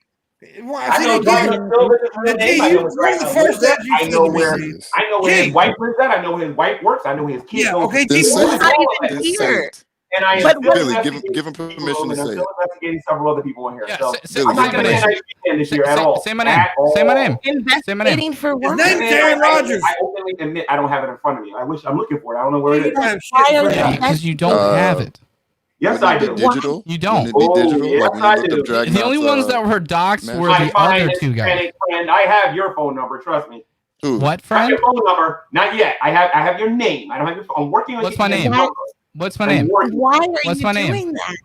Why, I see, know they Dr. give- Silver's real name. I know his You're the wife first lives at. that you I said know to me. where Jesus. I know where his Jake. wife lives at. I know where his wife works. I know where his kids Yeah, go. okay, Then G. say It's it. not even Then say here. it. And I am But still Billy, give investigating him permission to and I'm say still it. investigating several other people in here. Yeah, So say Billy, I'm not give going him to permission. nice weekend this year at all. Say my name. At all. Say my name. Investigating for His what? name's Aaron Rodgers. I openly admit I don't have it in front of me. I wish I'm looking for it. I don't know where it You is. don't have Why shit are for you- him. Because you don't have it. Yes, I Wouldn't do. it be digital? You don't. Wouldn't it be digital? Oh, Like when yes, you looked I up do. Dragon The only ones that were doxed man. were My the fine other two guys. Hispanic friend, I have your phone number. Trust me. Who? What, Not friend? your phone number. Not yet. I have your name. I don't have your phone. I'm working on What's getting my your name? number. What's my I'm name? working. Why are What's you my name? doing that?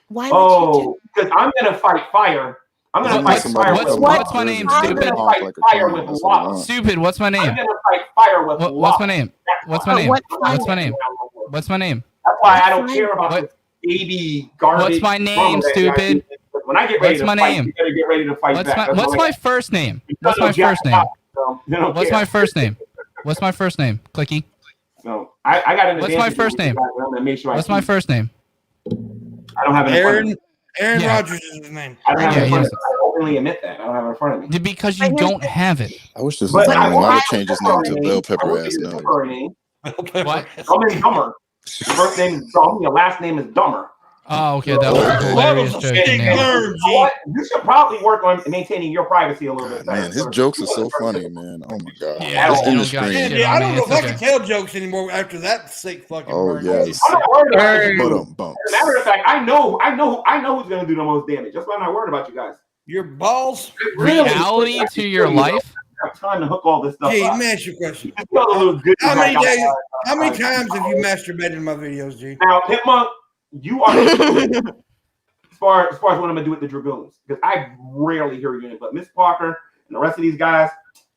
Why would you Oh, because I'm gonna fight fire. I'm gonna What's- fight fire what's- with what's lava. my name, I'm stupid? gonna Honk fight like a fire clown, with that's what I lava. want. Stupid. What's my I'm name? gonna fight fire with lava. What's my name? That's What's why. my name? What? What's my name? What's my name? That's why I don't care about this baby garbage. What's my name, stupid? When I get ready to fight, you better get ready to fight back. What's my first name? What's my first name? What's my first name? What's my first name? Clicky. So I got an. What's my first name? What's my first name? I don't have it. Aaron Rodgers is his name. I don't have it in front of me. I openly admit that. I don't have it in front of me. Because you don't have it. I wish this was only one. I would change his name to Bell Pepper Ass. No. What? Dumb and Dumber. Your first name is Dumb. Your last name is Dumber. Oh, okay. That was a hilarious joke. You should probably work on maintaining your privacy a little bit. Man, his jokes are so funny, man. Oh my god. Yeah, in the screen. I don't know if I can tell jokes anymore after that sick fucking. Oh yes. I'm not worried about you. Bump. As a matter of fact, I know who's going to do the most damage. That's why I'm not worried about you guys. Your balls. Reality to your life. I have time to hook all this stuff Gee, up. let me ask you a question. How many times have you masturbated in my videos, G? Now, Pimpmunk, you are as far as what I'm gonna do with the Dragoons, because I rarely hear you in it. But Miss Parker and the rest of these guys,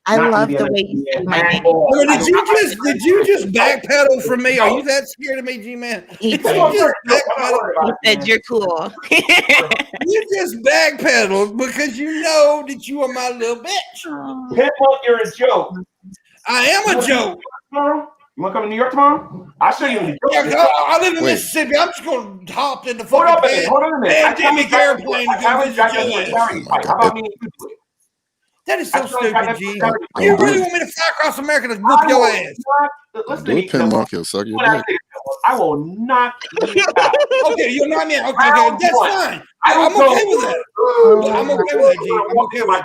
I love the way you say my name. Did you just backpedal from me? Are you that scared of me, G-Man? He said you're cool. You just backpedaled because you know that you are my little bitch. Pimpmunk, you're a joke. I am a joke. You want to come to New York tomorrow? I'll show you. I live in Mississippi. I'm just going to hop in the fucking hold on a minute. pandemic airplane to go visit your ass. How about me and you do it? That is so stupid, G. You really want me to fly across America to whoop your ass? Listen to me. I will knock you out. Okay, you'll knock me out. Okay, that's fine. I'm okay with that. I'm okay with that, G. I'm okay with that,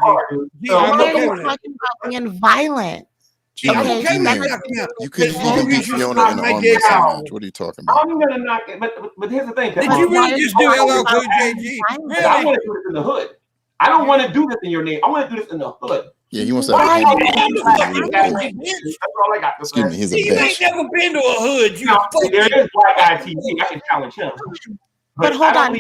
G. I'm okay with that. Talking about being violent. G, I'm okay with that. You could beat Fiona in an arm wrestling match. What are you talking about? I'm gonna knock it, but here's the thing. Did you really just do LL Cool J, G? I want to do this in the hood. I don't want to do this in your name. I want to do this in the hood. Yeah, he wants to. That's all I got to say. Excuse me, he's a You ain't bitch. never been to a hood. You There is Black Guy TV. I can challenge him. But hold on.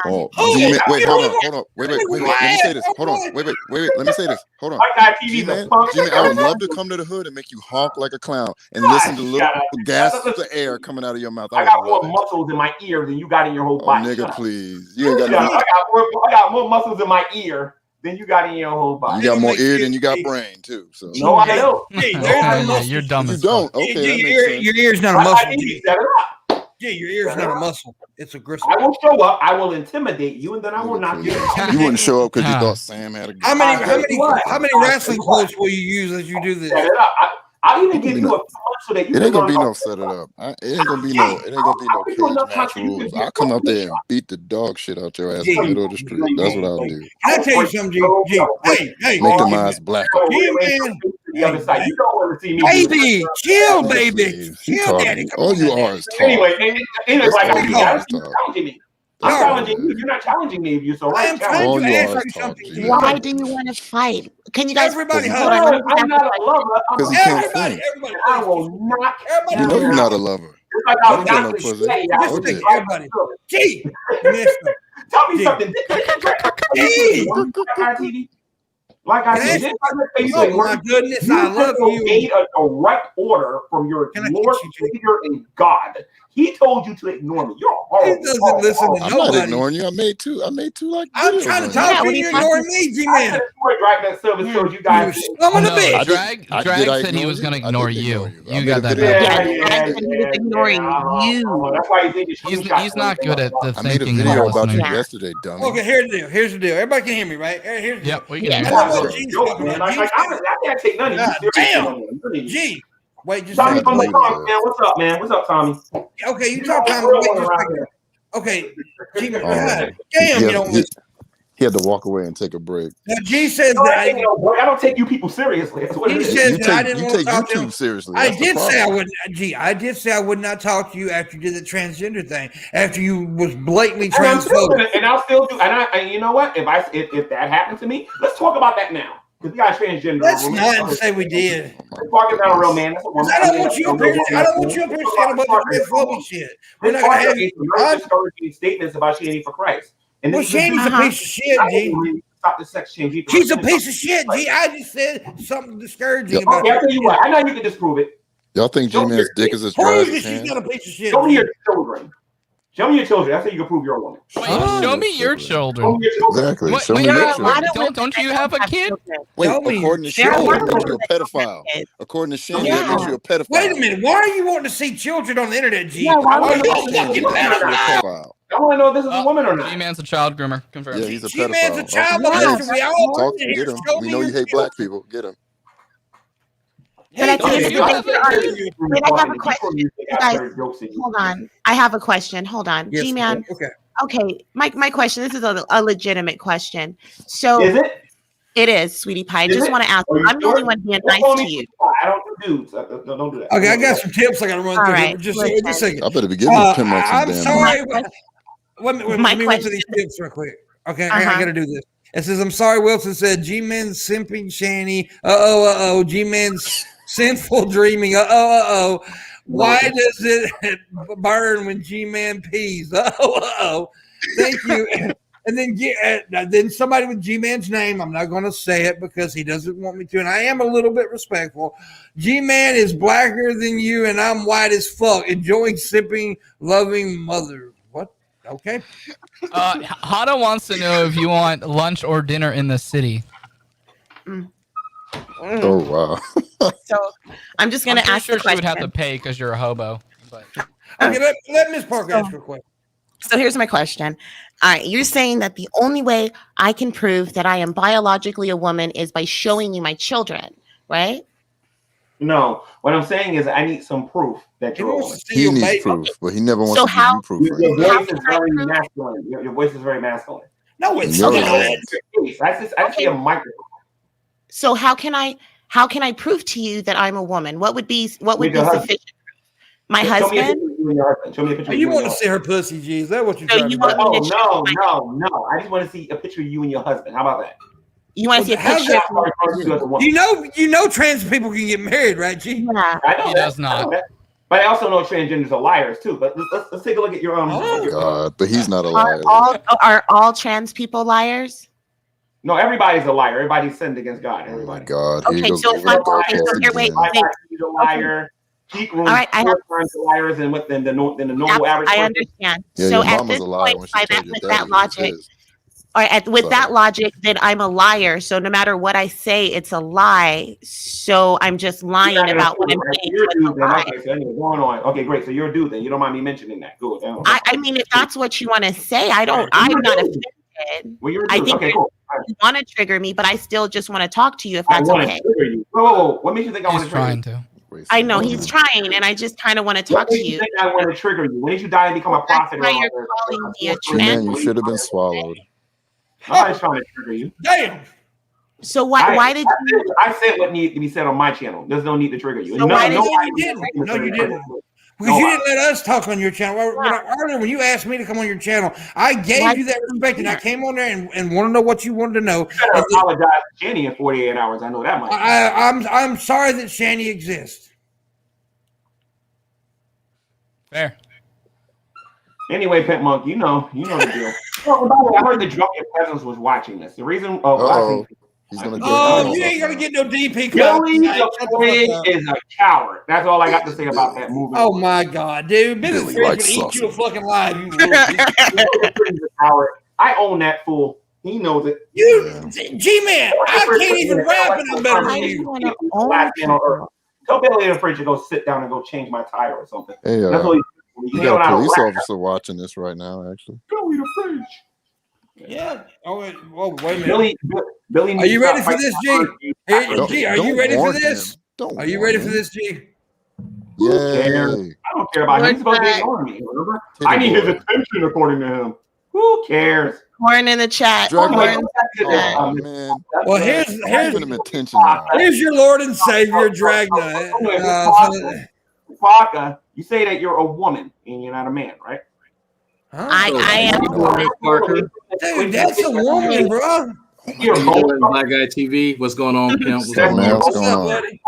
Oh, G-Man, wait, hold on. Wait. Let me say this. Hold on. Wait. Let me say this. Hold on. Black Guy TV. G-Man, I would love to come to the hood and make you honk like a clown and listen to little gasps of air coming out of your mouth. I got more muscles in my ear than you got in your whole body. Nigga, please. You ain't got no. I got more muscles in my ear than you got in your whole body. You got more ear than you got brain too. So no, I don't. Yeah, you're dumb you as don't. fuck. Okay, that makes sense. Your ear's not a muscle. Set it up. Yeah, your ear's not a muscle. It's a gristle. I will show up. I will intimidate you, and then I will knock you out. You wouldn't show up because you thought Sam had a gun. How many wrestling quotes will you use as you do this? Set it up. I'll even give you a so that you It ain't gonna be no set it up. It ain't gonna be no cage match rules. I'll come out there and beat the dog shit out your ass in the middle of the street. That's what I'll do. Can I tell you something, G? Hey, Make them eyes black. The other side. You don't want to see me. Baby, chill, baby. Chill, daddy. All you are is talk. Anyway, like all you are is I'm talk. challenging me. I'm challenging you. You're not challenging me. You so I am trying All to you ask are you is talk, something. G. Why do you want to fight? Can you guys? Everybody, hold on, let me I'm not a lover. Because he can't Everybody, think. I will knock. You know you're not a lover. It's like Don't get no pussy. Listen, everybody. G, listen. Tell me something. G. Like I said, Oh my goodness, I love you. Made a direct order from your Lord, Savior, and God. He told you to ignore me. You're horrible. He doesn't listen to I'm nobody. not ignoring you. I made two like I'm trying to talk to you. You're ignoring me, G-Man. That service shows you guys. Scum of a bitch. Drag said he was going to ignore you. You got that. He was ignoring you. That's why He's not good at the I made a thinking. video about you Yeah. yesterday, dummy. Okay, here's the deal. Everybody can hear me, right? Here's the deal. Yep, we can hear I can't take none of you. Damn. G. Wait, just Tommy wait. from the Bronx, man. What's up, man? What's up, Tommy? Okay, you talk Tommy. Wait just a second. Okay, G-Man. God damn, you don't listen. He had to walk away and take a break. Now, G says No, that I don't take you people seriously. That's what he it is. says You that I take didn't want to talk to him. YouTube seriously. I That's the did say I problem. wouldn't. G, I did say I would not talk to you after you did the transgender thing. After you was blatantly transphobic. And I'll still do. And you know what? If that happened to me, let's talk about that now. Because we got transgender. Let's not say we did. Let's talk about a real man. I don't want you up here. I don't want you up here saying about the transphobic shit. We're not gonna have you. Discouraging statements about she ain't for Christ. And Well, Shandy's a piece of shit, G. Stop the sex change. She's a piece of shit, G. I just said something discouraging about Okay, I tell you what. I know you can disprove it. Y'all think G-Man's dick is as dry Prove as that his she's hand? not a piece of shit. Show me your children. Show me your children. That's how you can prove you're a woman. Wait, Oh, show me your Show children. me your children. Exactly. What- Show me wait, your wait, There are a lot children. of women Don't you that have a have kid? children. Wait, Show me according to There are a Shandy, lot that of makes women you a that don't have pedophile. kids. According to Shandy, that makes Yeah. you a pedophile. Wait a minute. Why are you wanting to see children on the internet, G? Yeah, why Are would you you a want fucking That makes you a pedophile? pedophile. I want to know if this is a woman or not. G-Man's a child groomer. Confirmed. Yeah, he's a G-Man's a pedophile. child Yeah, molester. We all Talk, heard it get here. him. Show We me know your you hate black people. Get him. But at the Don't end of you the day, have there a are. kid? Wait, I have a question. You guys, hold on. I have a question. Hold on. Yes, G-Man. okay. Okay, my question. This is a legitimate question. So Is it? it is, sweetie pie. I Is just it? want to ask. Are you I'm the only sure? one being Don't nice call to me you. I don't do dudes. Don't do that. Okay, I got some tips I got to run All through right, here. Just listen. a second. I better be giving Pimpmunk some I'm damn sorry. money. Let me run through these tips real quick. Okay, I got to do this. It says, I'm sorry, Wilson said, G-Man's simping Shanny. G-Man's sinful dreaming. Why does it burn when G-Man pees? Thank you. And then somebody with G-Man's name, I'm not going to say it because he doesn't want me to, and I am a little bit respectful. G-Man is blacker than you, and I'm white as fuck. Enjoying sipping, loving mother. What? Okay. Hana wants to know if you want lunch or dinner in the city. Oh wow. So I'm just gonna I'm pretty ask sure the she would question. have to pay because you're a hobo. But Okay, let Ms. Parker ask her question. So here's my question. All right, you're saying that the only way I can prove that I am biologically a woman is by showing you my children, right? No, what I'm saying is I need some proof that He you're a wants woman. to see He your needs baby. proof, but he never wants So to how- give you proof. Your Right? How voice is can I very prove- masculine. Your voice is very masculine. No, it's Yours not. is. I just see a microphone. So how can I prove to you that I'm a woman? What would be With your sufficient? husband. My Show me a picture husband? of you and your husband. Show me a picture Oh, of you and want your to see her pussy, G? Is that what you're So trying you to want do? me to show No. I just want to see a picture of you and your husband. How about that? You want to see a How's picture? that- of me? You know trans people can get married, right, G? Yeah. I know He that. does not. I know that. But I also know transgenders are liars too. But let's take a look at your Oh, God, but he's not a liar. Are all trans people liars? No, everybody's a liar. Everybody's sinned against God. Oh my Everybody. God, here Okay, you go. so if over I'm the okay, so goalpost here, wait, again. My is a liar. Geek room. All right, I have- 4 times liars and what than the normal average. I person. understand. Yeah, So your at mama's this a liar when point, she by told that, your with daddy that who was logic, his. with Sorry. that logic, then I'm a liar. So no matter what I say, it's a lie. So I'm just lying You're not gonna about what I'm prove it. saying. You're a So it's a dude then. lie. Okay, so anyway, going on. Okay, great. So you're a dude then. You don't mind me mentioning that. Good. I mean, if that's what you want to say, I'm not offended. Well, you're a I dude. think Okay, cool. you want to trigger me, but I still just want to talk to you if I that's want okay. to trigger you. Whoa. What makes you think I want he's to trigger trying you? to. I know he's trying, and I just kind of want to What talk to makes you you. think I want to trigger you? When did you die and become a That's prophet? why or you're or- calling me a G-Man, trans. you should have been swallowed. Nobody's trying to trigger you. Damn. So why did you? I said what needed to be said on my channel. There's no need to trigger you. So why did you didn't? No, you didn't. Because you didn't let us talk on your channel. Earlier, when you asked me to come on your channel, I gave you that respect, and I came on there and want to know what you wanted to know. You better apologize to Jenny in 48 hours. I know that much. I'm sorry that Shanny exists. Fair. Anyway, Pimpmunk, you know the deal. Oh, by the way, I heard the drunken peasants was watching this. The reason, Uh-oh. He's gonna Oh, you ain't gonna get no DP. Billy the Fridge is a coward. That's all I got to say about that movie. Oh my god, dude! Billy Billy Fridge would likes eat you a sausage. fucking live. You little bitch. Billy the Fridge is a coward. I own that fool. He knows it. G-Man, I can't even rap and I'm better than you. Last man on earth. Tell Billy the Fridge to go sit down and go change my tire or something. Hey, That's what you got a police officer watching this right now, actually. Billy the Fridge. Yeah. Oh, wait a minute. Billy. Are you ready for this, G? Hey, G, are you ready for warn this? him. Are you ready for this, G? Yay. I don't care about him. He's supposed to be ignoring me. Remember? I need his attention, according to him. Who cares? Corn in the chat. Drag Corn me. in the chat. Oh, man. Well, Giving him attention now. here's your Lord and Savior, Dragna. Parker, you say that you're a woman and you're not a man, right? I am a woman. Parker. Dude, that's a woman, bro. You're How you doing, Black Guy TV? What's going on, Pimp? What's What's going on? going on? buddy?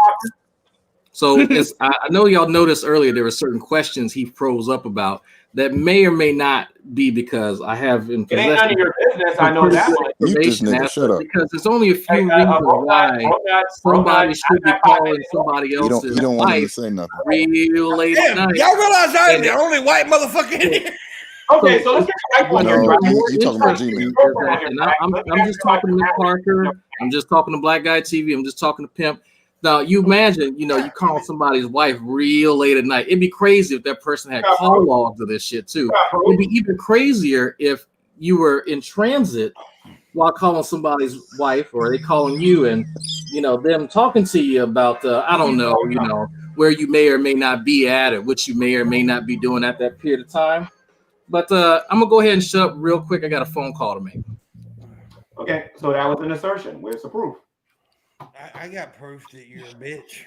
So I know y'all noticed earlier there were certain questions he froze up about that may or may not be because I have in It ain't none of your business. I know that much. Mute this nigga. Shut up. Because there's only a few reasons why somebody should be calling somebody else's He don't want him to wife say nothing. real late at Damn, night. y'all realize I'm the only white motherfucker in here? Okay, so let's get the right one here. No, Right? he talking about G-Man. I'm just talking to Miss Parker. I'm just talking to Black Guy TV. I'm just talking to Pimp. Now, you imagine, you call somebody's wife real late at night. It'd be crazy if that person had call logs of this shit, too. It'd be even crazier if you were in transit while calling somebody's wife or they calling you and, them talking to you about, I don't know, where you may or may not be at or what you may or may not be doing at that period of time. But I'm going to go ahead and shut up real quick. I got a phone call to make. Okay, so that was an assertion. Where's the proof? I got proof that you're a bitch.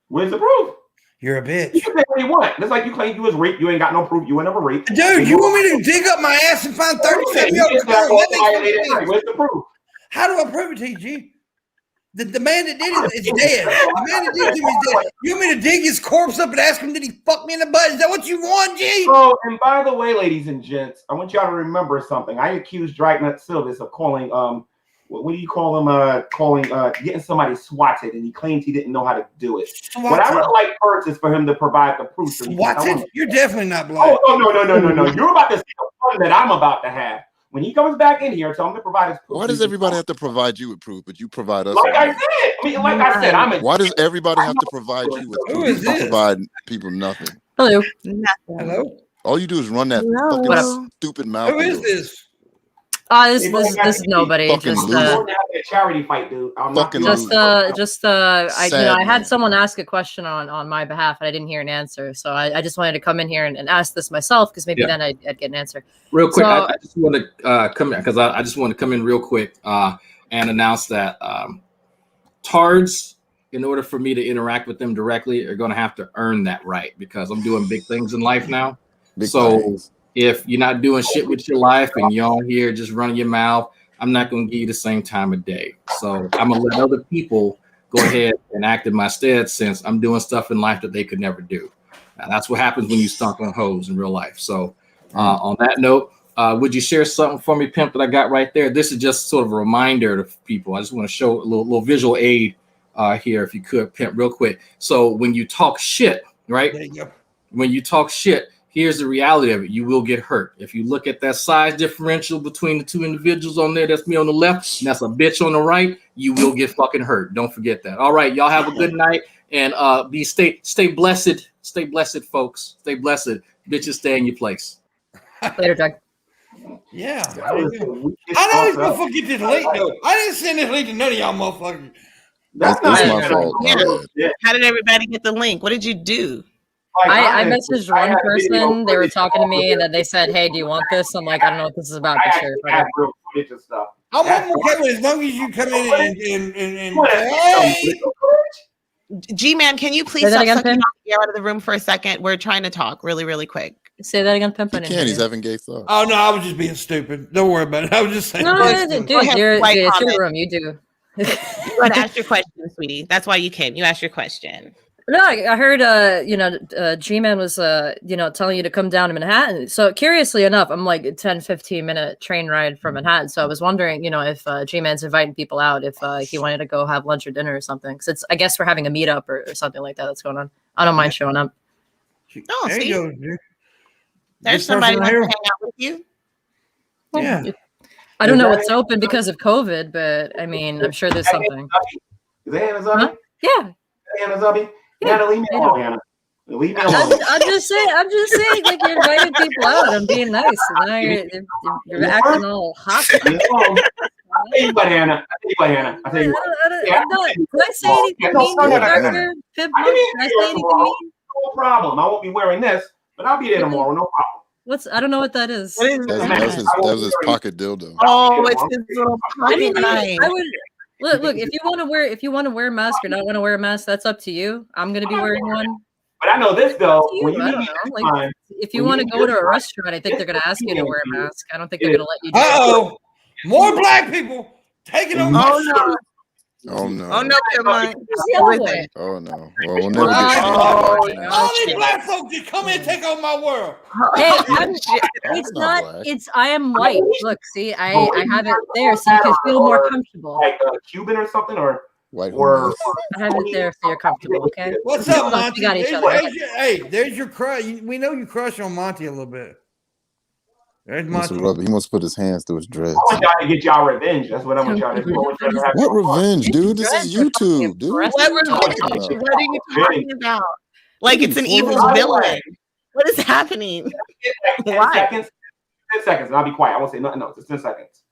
Where's the proof? You're a bitch. You can say what you want. It's like you claim you was raped. You ain't got no proof. You were never raped. Dude, you want me to dig up my ass and find 37-year-old girl? Where's the proof? How do I prove it to you, G? The man that did it is dead. The man that did it to me is dead. You want me to dig his corpse up and ask him, did he fuck me in the butt? Is that what you want, G? Oh, and by the way, ladies and gents, I want y'all to remember something. I accused Dragnet Silvis of calling what do you call him? Getting somebody swatted, and he claimed he didn't know how to do it. What I would like first is for him to provide the proof. Swatted? You're definitely not black. Oh, no. You're about to see the fun that I'm about to have. When he comes back in here, tell him to provide his proof. Why does everybody have to provide you with proof, but you provide us? Like I said, I'm a. Why does everybody have to provide you with proof? Who is You this? provide people nothing. Hello. Hello? All you do is run that Hello. fucking stupid mouth. Who is this? This is nobody. Fucking Just loser. A charity fight, dude. Fucking I had someone ask a question on my behalf and I didn't hear an answer, so I just wanted to come in here and ask this myself because maybe then I'd get an answer. Real quick, So, I just want to come in because I just want to come in real quick and announce that TARDs, in order for me to interact with them directly, are going to have to earn that right because I'm doing big things in life now. If you're not doing shit with your life and you're on here just running your mouth, I'm not going to give you the same time of day. So I'm going to let other people go ahead and act in my stead since I'm doing stuff in life that they could never do. Now, that's what happens when you stunk on hoes in real life. So on that note, would you share something for me, Pimp, that I got right there? This is just sort of a reminder to people. I just want to show a little visual aid here, if you could, Pimp, real quick. So when you talk shit, right? There you go. When you talk shit, here's the reality of it. You will get hurt. If you look at that size differential between the two individuals on there, that's me on the left, and that's a bitch on the right, you will get fucking hurt. Don't forget that. All right, y'all have a good night and stay blessed. Stay blessed, folks. Stay blessed. Bitches, stay in your place. later, Doug. Yeah. I know these motherfuckers get this link, though. I didn't send this link to none of y'all motherfuckers. That's my fault. Yeah. How did everybody get the link? What did you do? I messaged one person. They were talking to me, and then they said, "Hey, do you want this?" I'm like, "I don't know what this is about." I'm okay with it as long as you come in and G-Man, can you please Say that stop again, sucking Pimp? off the air out of the room for a second? We're trying to talk really, really quick. Say that again, Pimp. He can't. He's having gay thoughts. Oh no, I was just being stupid. Don't worry about it. I was just saying. No, dude, it's your room. You do. You want to ask your question, sweetie. That's why you came. You asked your question. No, I heard, G-Man was, telling you to come down to Manhattan. So curiously enough, I'm like a 10, 15-minute train ride from Manhattan. So I was wondering, if G-Man's inviting people out, if he wanted to go have lunch or dinner or something. Because I guess we're having a meetup or something like that that's going on. I don't mind showing up. Oh, there see? you go, dude. There's somebody who wants to hang out with you. Yeah. I don't know what's open because of COVID, but I mean, I'm sure there's something. Is that Hannah Zubby? Yeah. Hannah Zubby? Hannah, leave me alone, Hannah. Leave me alone. I'm just saying, like, you're inviting people out. I'm being nice. And now you're acting all hot. I'll tell you what, Hannah. I'm not. Did I say anything mean to you, Dr. Pimpmunk? Did I say anything mean? No problem. I won't be wearing this, but I'll be there tomorrow. No problem. I don't know what that is. What is That was his pocket dildo. Oh, it's his little pocket I mean, knife. I would look if you want to wear a mask or not want to wear a mask, that's up to you. I'm gonna be wearing one. But I know this though. When you I meet don't me know. next Like, time, if you want to go to a restaurant, I think they're gonna ask you to wear a mask. I don't think they're gonna let you do Uh-oh. More black people taking over. Oh, no. Oh no. Oh no, Pimpmunk. Who's the other one? Oh no. Well, we'll never get to Oh, that. All these black folks just come in and take over my world. Hey, I'm it's not not. black. It's I am white. Look, see, I have it there, so you can feel more comfortable. Like Cuban or something, or White or woman. I have it there, so you're comfortable. Okay. What's Look, up, Monty? we got each There's, other. there's your crush. We know you crush on Monty a little bit. There's He wants to Monty. he wants to put his hands through his dreads. I want y'all to get y'all revenge. That's what I want y'all to do. I want y'all to have What your fun. revenge, dude? This is YouTube, dude. What What are you talking revenge? about? What are you talking about? Like it's an evil By the villain. way, What is happening? 10 Why? seconds. 10 seconds, and I'll be quiet. I won't say nothing else. It's 10 seconds.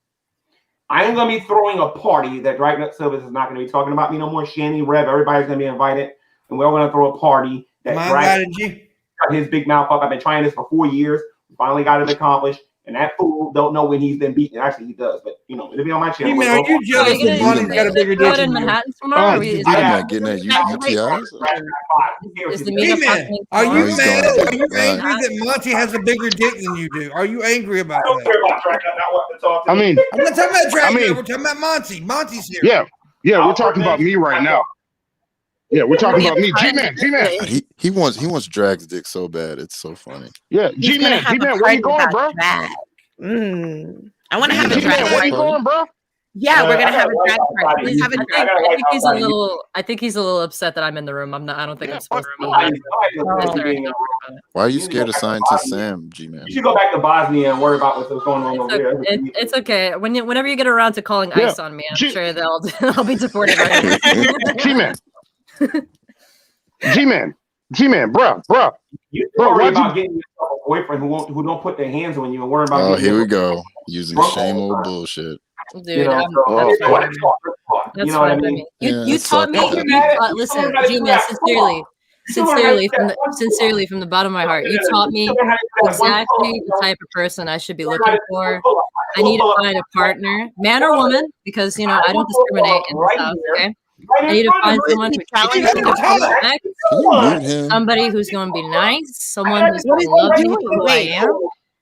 I am going to be throwing a party that Dragnet Silvers is not going to be talking about me no more. Shanny, Rev, everybody's going to be invited. And we're going to throw a party that My Dragnet strategy. got his big mouth up. I've been trying this for 4 years. We finally got it accomplished. And that fool don't know when he's been beaten. Actually, he does. But, you know, it'll be on my channel. Hey, man, are you jealous that Monty's got a bigger Do it dick in than you? Manhattan tomorrow? Or You is can do that- that, getting that UTIs. is the Hey, meetup man, happening are you tomorrow? he's mad? gone. Are you Right. angry that Monty has a bigger dick than you do? Are you angry about I don't that? care about Dragnet. Not what to talk to. I mean, I'm not talking about Dragnet. I mean- We're talking about Monty. Monty's here. yeah, we're talking about me right now. Yeah, we're talking about me. G-Man. He wants Drag's dick so bad. It's so funny. Yeah, He's gonna G-Man, have a where party you going, about bro? drag. I want to have a Yeah, drag G-Man, where you party. going, bro? Yeah, we're I gonna got have a a drag white party. party. Please have a I drag think, party. he's a little. I think he's a little upset that I'm in the room. I'm not. I don't think I'm supposed to be here. Why are you scared of Scientist Sam, G-Man? You should go back to Bosnia and worry about what's going on over there. It's okay. Whenever you get around to calling Yeah. ice on me, I'm G- sure I'll be supportive of you. G-Man, bro. You Bro, worry why'd about getting yourself a boyfriend who don't put their hands on you and worry about. Oh, getting here we yourself- go. Using the same old bullshit. Dude, You know, I'm, so that's that's what fine. it's for. That's You know what I fine by mean? me. Yeah, You it taught me. sucked. Listen, G-Man, sincerely, from the bottom of my heart, you taught me exactly the type of person I should be looking for. I need to find a partner, man or woman, because I don't discriminate in this house. Okay, I need to find someone who treats me with respect, Can you mute him? somebody who's going to be nice, someone who's going to love me for who I am,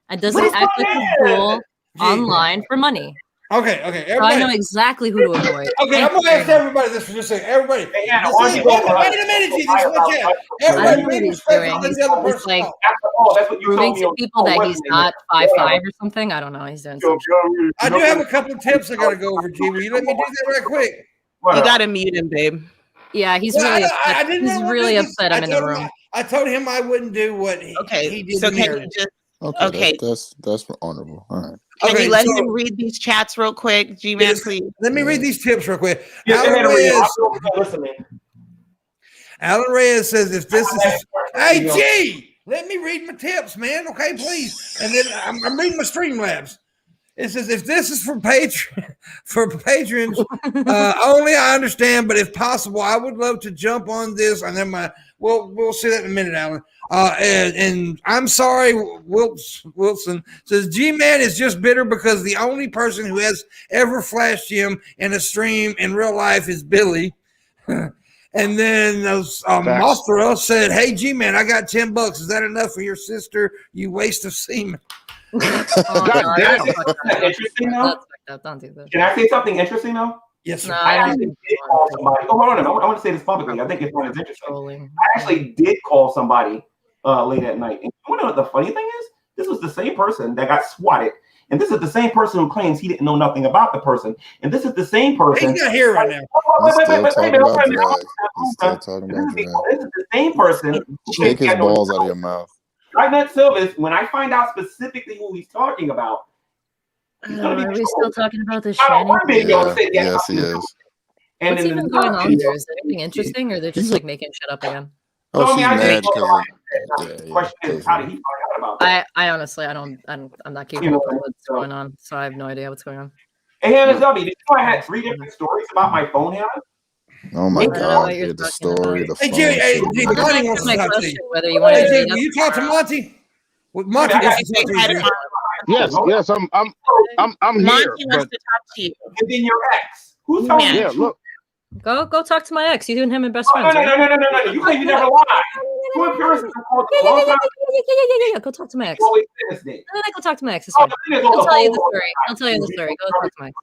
and doesn't act like a fool online for money. Okay, So I everybody. know exactly who to avoid. Okay, I'm gonna ask everybody this for just a second. Everybody, Hey, Hannah, this why is- don't you wait go for a minute, G. This is what you have. I Everybody, know what be he's doing. respectful. Let the other He's person like talk. That's what you proving told me to on- people that he's not 5'5" or something. I don't know. He's doing something. I do have a couple of tips I gotta go over, G. Will you let me do that right quick? You gotta mute him, babe. Yeah, he's Well, really I upset. didn't He's really really do this. upset I'm in the room. I told him I wouldn't do what he Okay, did so to can me. you just Okay, Okay. that's honorable. All right. can Okay, you let so- him read these chats real quick, G-Man, Yes. please? Let me read these tips real quick. Yeah, Alan Reyes, listen, man. Alan Reyes says if this is hey G, let me read my tips, man. Okay, please. And then I'm reading my Streamlabs. It says if this is for patrons only, I understand, but if possible, I would love to jump on this. And then we'll see that in a minute, Alan. And I'm sorry, Wilson says G-Man is just bitter because the only person who has ever flashed him in a stream in real life is Billy. And then Mothra said, "Hey G-Man, I got $10. Is that enough for your sister? You waste of semen." God damn. Interesting though. Don't do that. Can I say something interesting though? Yes, sir. No, I I don't actually think did call somebody. Oh, hold on. I want to say this publicly. I think it's one is interesting. trolling. I actually did call somebody late at night. And you know what the funny thing is? This was the same person that got swatted. And this is the same person who claims he didn't know nothing about the person. And this is the same person. He's not here right now. He's still talking about drag. He's still talking about drag. This is the same person who Take his can't know balls out of your mouth. Dragnet Silvis, when I find out specifically who he's talking about, he's gonna be Are we still talking about this I don't Shannon? want to be able to Yeah, say that. yes, he is. And What's in even the going on video- there? Is there anything interesting, or they're just like making shit up again? Oh, No, I she's mean, I mad think- because The question is, how did he find out about that? I honestly, I'm not keeping You know, up with what's so- going on, so I have no idea what's going on. Hey, Hannah Zubby, did you know I had 3 different stories about my phone, Hannah? Oh my I don't know God! what you're Hear the talking story, about. the Hey, phone Jerry, hey, shit. Jerry, That's Monty wants to my talk to question, you. whether you want Hey, to Jay, meet will up you talk to tomorrow. Monty? Well, Monty wants to talk to you. Yes, I'm here. Monty wants But to talk to you. And then your ex. Who's Yeah. telling you? yeah, look, Go talk to my ex. You and him are best Oh, friends, no, right? no. You claim you never lied. You and Paris have called a long time. Yeah. Go talk to my ex. You always say this thing. Go talk to my ex. It's Oh, fine. the thing is, He'll tell you the whole- story. He'll tell you the story. Go talk to my ex.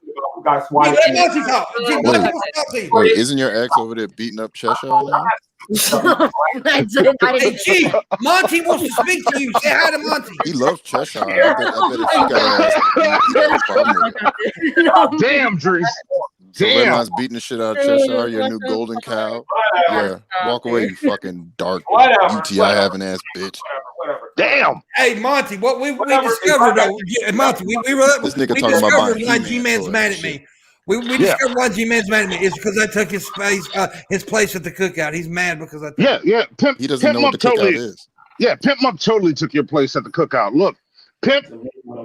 got swatted. Let Monty talk. Monty, Wait. what's up, Monty? Wait, isn't your ex over there beating up Cheshire now? I didn't Hey, G, Monty wants to speak to you. Say hi to Monty. He loves Cheshire. I bet if she got a problem with it. Damn, Drees. So Damn. Redline's beating the shit out of Cheshire, your new golden cow. Yeah, walk away, you fucking dark UTI having ass bitch. Damn. Hey, Monty, what we discovered though, Monty, we This nigga talking about discovered buying why He-Man G-Man's toys mad and at shit. me. We discovered why G-Man's mad at me. It's because I took his place at the cookout. He's mad because I took Yeah. He doesn't know what the cookout is. Yeah, Pimpmunk totally took your place at the cookout. Look, Pimp,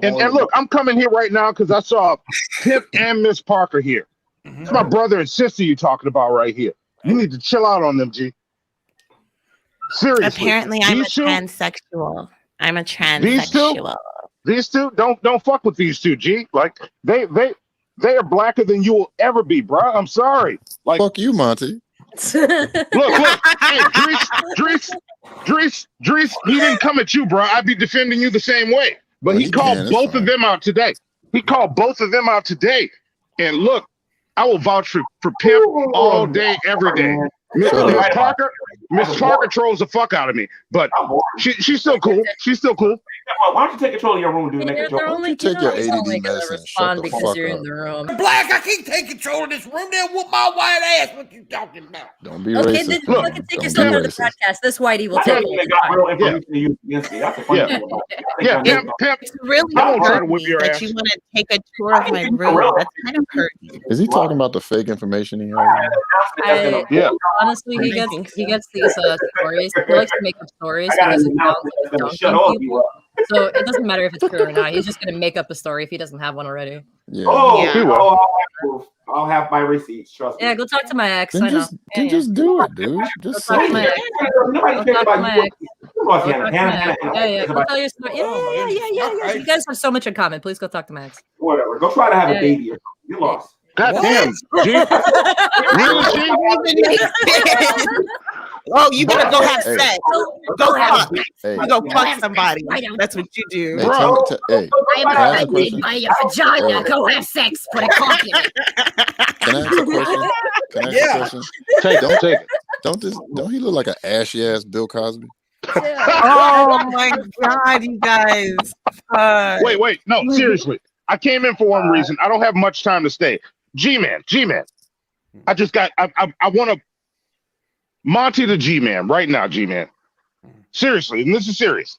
and look, I'm coming here right now because I saw Pimp and Miss Parker here. It's my brother and sister you talking about right here. You need to chill out on them, G. Seriously. Apparently, I'm a These two- transsexual. I'm a transsexual. These two, don't fuck with these two, G. Like they are blacker than you will ever be, bro. I'm sorry. Like Fuck you, Monty. look. Hey, Drees, he didn't come at you, bro. I'd be defending you the same way. But Well, he he called can, it's both fine. of them out today. And look, I will vouch for Pimp all day, every day. Miss Parker trolls the fuck out of me, but she's still cool. Why don't you take control of your room, dude? Make a They're joke. only take your it's ADD only gonna medicine and shut respond the because fuck you're up. in the room. Black, I can't take control of this room. They'll whoop my white ass. What you talking about? Don't be Okay, racist. then bro. fucking take Don't yourself be out of the racist. podcast. This Whitey will I take haven't it. even got real information to use against me. That's the funny thing about it. I think Yeah, I'm Pimp. It's really I won't try to hurt whip me your that ass. you want to take a tour of my room. That's kind of hurt me. Is he talking about the fake information he has? Yeah. Honestly, he gets these stories. He likes to make up stories. I got Because an it announcement that's sounds gonna like shut dunking all of people. you up. So it doesn't matter if it's true or not. He's just gonna make up a story if he doesn't have one already. Yeah. Oh, Yeah. I'll have my receipts. Trust me. Yeah, go talk to my ex. Then I know. just do it, dude. Just Go talk say to my it. ex. Nobody cares Talk to about my you. ex. Who wants Go Hannah? talk to Hannah, my Hannah, ex. Hannah. Yeah. Go About- tell your story. Yeah. You guys have so much in common. Please go talk to my ex. Whatever. Go try to have a Yeah. baby. You lost. God What? damn, G. Really, G? Oh, you better go have Hey. sex. Go Go have fuck. Hey, You go fuck somebody. That's what you do. hey, Bro. hey, I can I ask a question? by your vagina. Hey. Go have sex. Put a cock in it. Can I ask a question? Can I ask Yeah. a question? Don't take it. Don't he look like an ashy ass Bill Cosby? Oh my god, you guys. Wait. No, seriously. I came in for one reason. I don't have much time to stay. G-Man. I want to Monty the G-Man right now, G-Man. Seriously, and this is serious.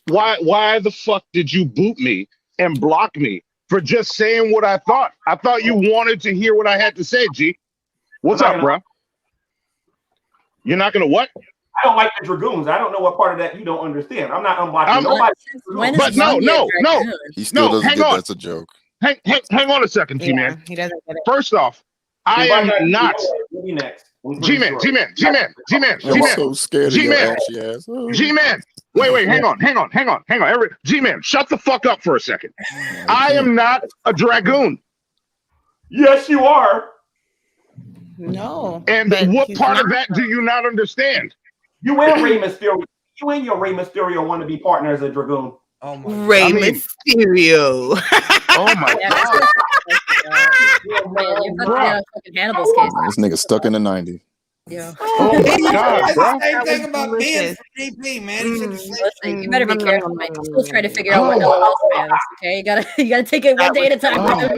Why the fuck did you boot me and block me for just saying what I thought? I thought you wanted to hear what I had to say, G. What's up, bro? You're not gonna what? I don't like the Dragoons. I don't know what part of that you don't understand. I'm not unblocking nobody. When But is no. He still doesn't hang get on. that's a joke. Hang on a second, Yeah, G-Man. he doesn't get it. First off, I am not We'll be next. G-Man. I'm so scared of your G-Man. ashy ass. Oh. G-Man. Wait, hang on. Shut the fuck up for a second. I am not a dragoon. Yes, you are. No. And but what he's part of not. that do you not understand? You and Rey Mysterio. You and your Rey Mysterio want to be partners at Dragoon. Oh my Rey I mean- Mysterio. Oh my Yeah, god. Man, you're about to get on fucking Hannibal's case. This nigga stuck in the 90s. Yeah. Oh my god, That's bro. the same That thing was about Ben delicious. from DP, man. He said the same Listen, you better be careful, Mike. I'm still trying to figure out what else fans. Okay, you gotta take it one day at a time. Oh.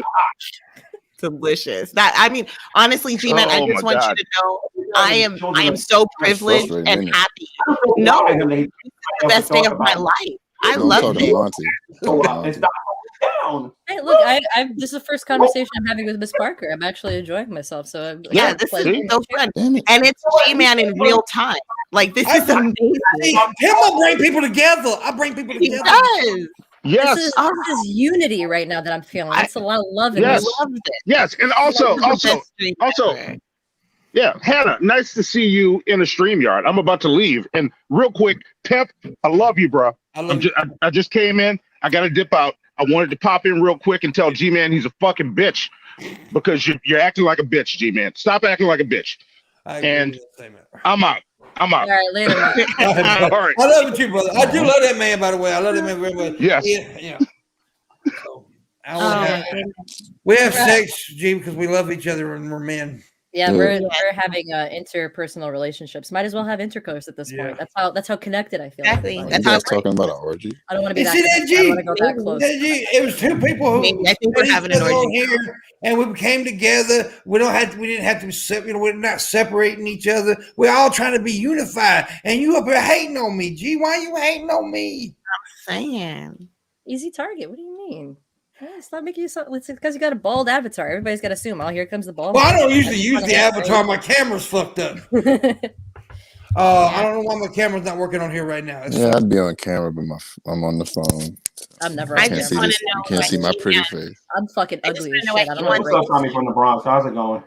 Delicious. That I mean, honestly, G-Man, I Oh just my want God. you to know I am so privileged frustrating, and isn't it? happy. No, it's the best day of my life. I No, I'm love talking to it. Monty. Go Talking to up and Monty. stop down. Hey, look, this is the first conversation I'm having with Miss Parker. I'm actually enjoying myself. So Yeah, it's this pleasure. is so fun. Damn it. And it's G-Man in real time. Like this is amazing. Him will bring people together. I bring people He together. does. Yes. This is unity right now that I'm feeling. It's a lot of love in Yes. this. Loved it. Yes. And also, This is the best stream ever. yeah, Hannah, nice to see you in a StreamYard. I'm about to leave. And real quick, Pimp, I love you, bro. I just came in. I got to dip out. I wanted to pop in real quick and tell G-Man he's a fucking bitch because you're acting like a bitch, G-Man. Stop acting like a bitch. And I'm out. All right, later. Man. All right. I love you too, brother. I do love that man, by the way. I love that man very much. Yes. Yeah. So, We have sex, G, because we love each other and we're men. Yeah, we're having interpersonal relationships. Might as well have intercourse at this point. That's how connected I feel. Exactly. Are you guys talking about an orgy? I don't want to be that. See that, G? I don't want to go that close. It was two people who I think we're having an orgy here, and we came together. We didn't have to be we're not separating each other. We're all trying to be unified. And you up here hating on me, G? Why you hating on me? I'm saying. Easy target. What do you mean? Stop making you so. It's because you got a bald avatar. Everybody's got to assume. Oh, here comes the bald. Well, I don't usually use the avatar. My camera's fucked up. I don't know why my camera's not working on here right now. I'd be on camera, but I'm on the phone. I'm never. I on just camera. want to know. You can't see my pretty face. I'm fucking ugly as shit. I don't What's up, Tommy from the Bronx? How's it going?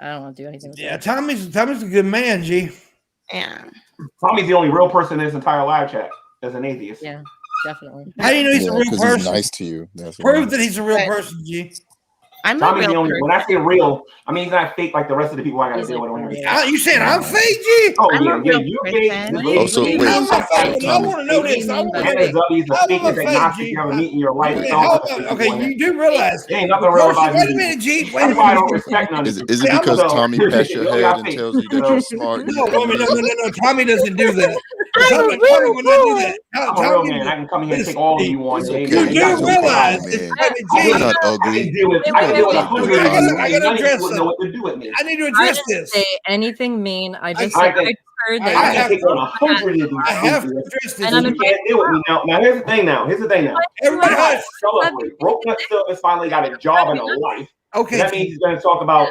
I don't want to do anything. Yeah, Tommy's a good man, G. Yeah. Tommy's the only real person in this entire live chat as an atheist. Yeah, definitely. How do you know he's a real person? He's nice to you. That's Prove that he's a real person, G. I'm Tommy's the only. When I say real, I mean he's not fake like the rest of the people I got to deal with on here. You saying I'm fake, G? Oh yeah, you fake. Oh, so wait, I want to know this. I want to know this. He's the fakest agnostic you ever meet in your life. Okay, you do realize. There ain't nothing real about you. Wait a minute, G. That's why I don't respect none. Is it because Tommy pats your head and tells you that you're smart? No. Tommy doesn't do that. Tommy would not do that. I'm a real man. I can come here and take all of you want. You do realize. You're not ugly. I deal with 100 I gotta address know what to do with me. I need to address I didn't this. say anything mean. I just I heard I that. have to take on 100 of these. I have to address this. And You can't deal with me now. Now here's the thing. Everybody hush. Celebrate. Broke Nut Still has finally got a job and a life. Okay. That means he's going to talk about.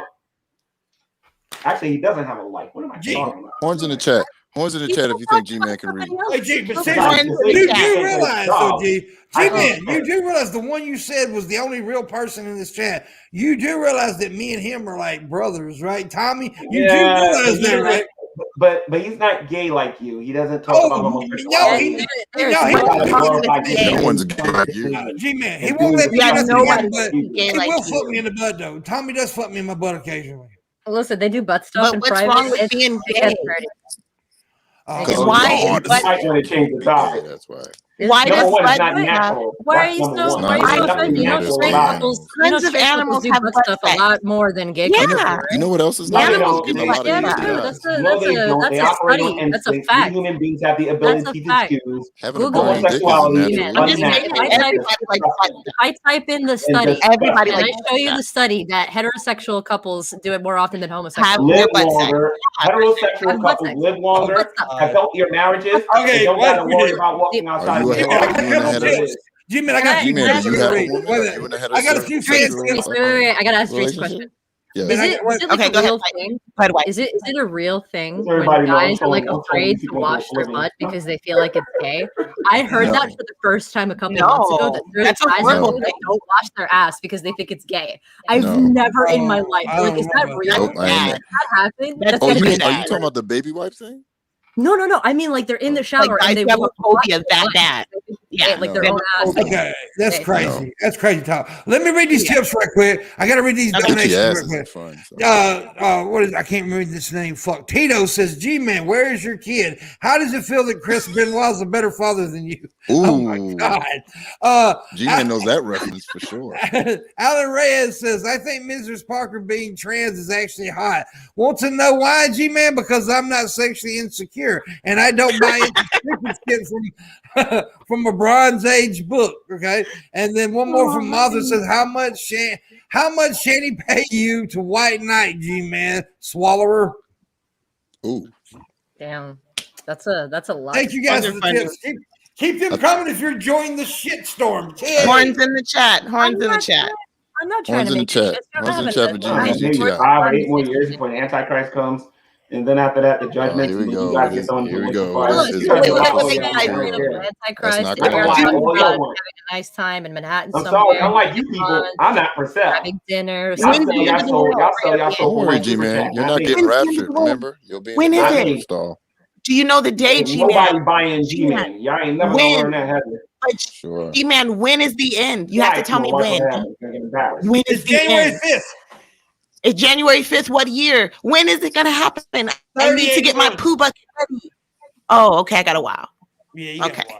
Actually, he doesn't have a life. What am I talking about? Horns in the chat. Horns in the chat if you think G-Man can read. Hey, G, but seriously, you do realize, though, G-Man, you do realize the one you said was the only real person in this chat. You do realize that me and him are like brothers, right? Tommy, you do realize that, right? But he's not gay like you. He doesn't talk about homosexuality. No one's gay like you. G-Man, he won't let me get nothing but he will fuck me in the butt, though. Tommy does fuck me in my butt occasionally. Listen, they do butt stuff in private. What's wrong with being gay? Why? When they change the topic. That's why. Why does Why are you so offended? You know, straight couples, tons of animals do have butt butt stuff sex. a lot more than gay Yeah. couples. You know what else is Animals not? do A lot of Yeah, these they do. guys. That's a study. That's a fact. Human beings have the ability to fact. choose Having a Google growing dick is a homosexuality. natural. I'm just saying I type in the study. Everybody and I likes show you that. the study that heterosexual couples do it more often than homosexual. Have Live butt sex. longer. Heterosexual Butt couples sex. live longer, Butt sex. have healthier marriages. Okay, They don't what? got to worry about walking outside. Are you a tips. G-Man, I got a few G-Man, fans do you to have a read. woman? Wait a Are you in a minute. I got a few fans. Wait. I gotta ask Jace a question. Yeah. Is it like Okay, a go ahead. real thing? By the way, Is it a real thing Everybody when knows guys are like someone- afraid to someone wash their living. butt because they feel like it's gay? I heard No. that for the first time a couple No, months ago. That there's that's a guys horrible out there that thing. don't wash their ass because they think it's gay. I've No. never in my life. I Like, don't is that know real? Nope, I ain't Did that happen? That's Oh, gonna you be are you bad. talking about the baby wipe thing? No. I mean, like they're in the Like shower guys and they who have a won't wash phobia their that butt. bad. Yeah, like no. their own ass. Okay, that's Okay. crazy. That's crazy talk. Let me read these tips right quick. I got to read these Okay. Itchy donations ass right quick. isn't fun. So. What is? I can't remember this name. Fuck. Tito says, "G-Man, where is your kid? How does it feel that Chris Benoit's a better father than you?" Oh my Ooh, God. G-Man knows that reference for sure. Alan Reyes says, "I think Mrs. Parker being trans is actually hot. Want to know why, G-Man? Because I'm not sexually insecure and I don't buy into shit from a Bronze Age book." Okay, and then one more from Martha says, "How much Shanny pay you to White Knight, G-Man? Swallower." Ooh, Damn, that's a lot. Thank you guys for the tips. Keep them coming if you're enjoying the shitstorm. Horns in the chat. Horns in the chat. I'm not trying Horns to in the make chat. shit. Horns in the chat for G-Man. Maybe 5 or 8 more years before the Antichrist comes. And then after that, the judgment. Here we you go. guys get on Here we with go. the fire. This is wait, ridiculous. Antichrist. not They're gonna having happen. a nice time in Manhattan. I'm somewhere, sorry. Unlike you people, I'm not for sale. having dinner. Y'all something. Don't worry, G-Man. You're not getting raptured. Remember, you'll be in When the is rapture it? stall. Do you know the day, Nobody G-Man? buying G-Man. Y'all ain't never gonna learn that, have you? Sure. G-Man, when is the end? You have to tell me when. When is It's the January end? 5th. It's January 5th. What year? When is it going to happen? I need to get my poo bucket ready. Oh, okay. I got a while. Yeah, you got Okay. a while.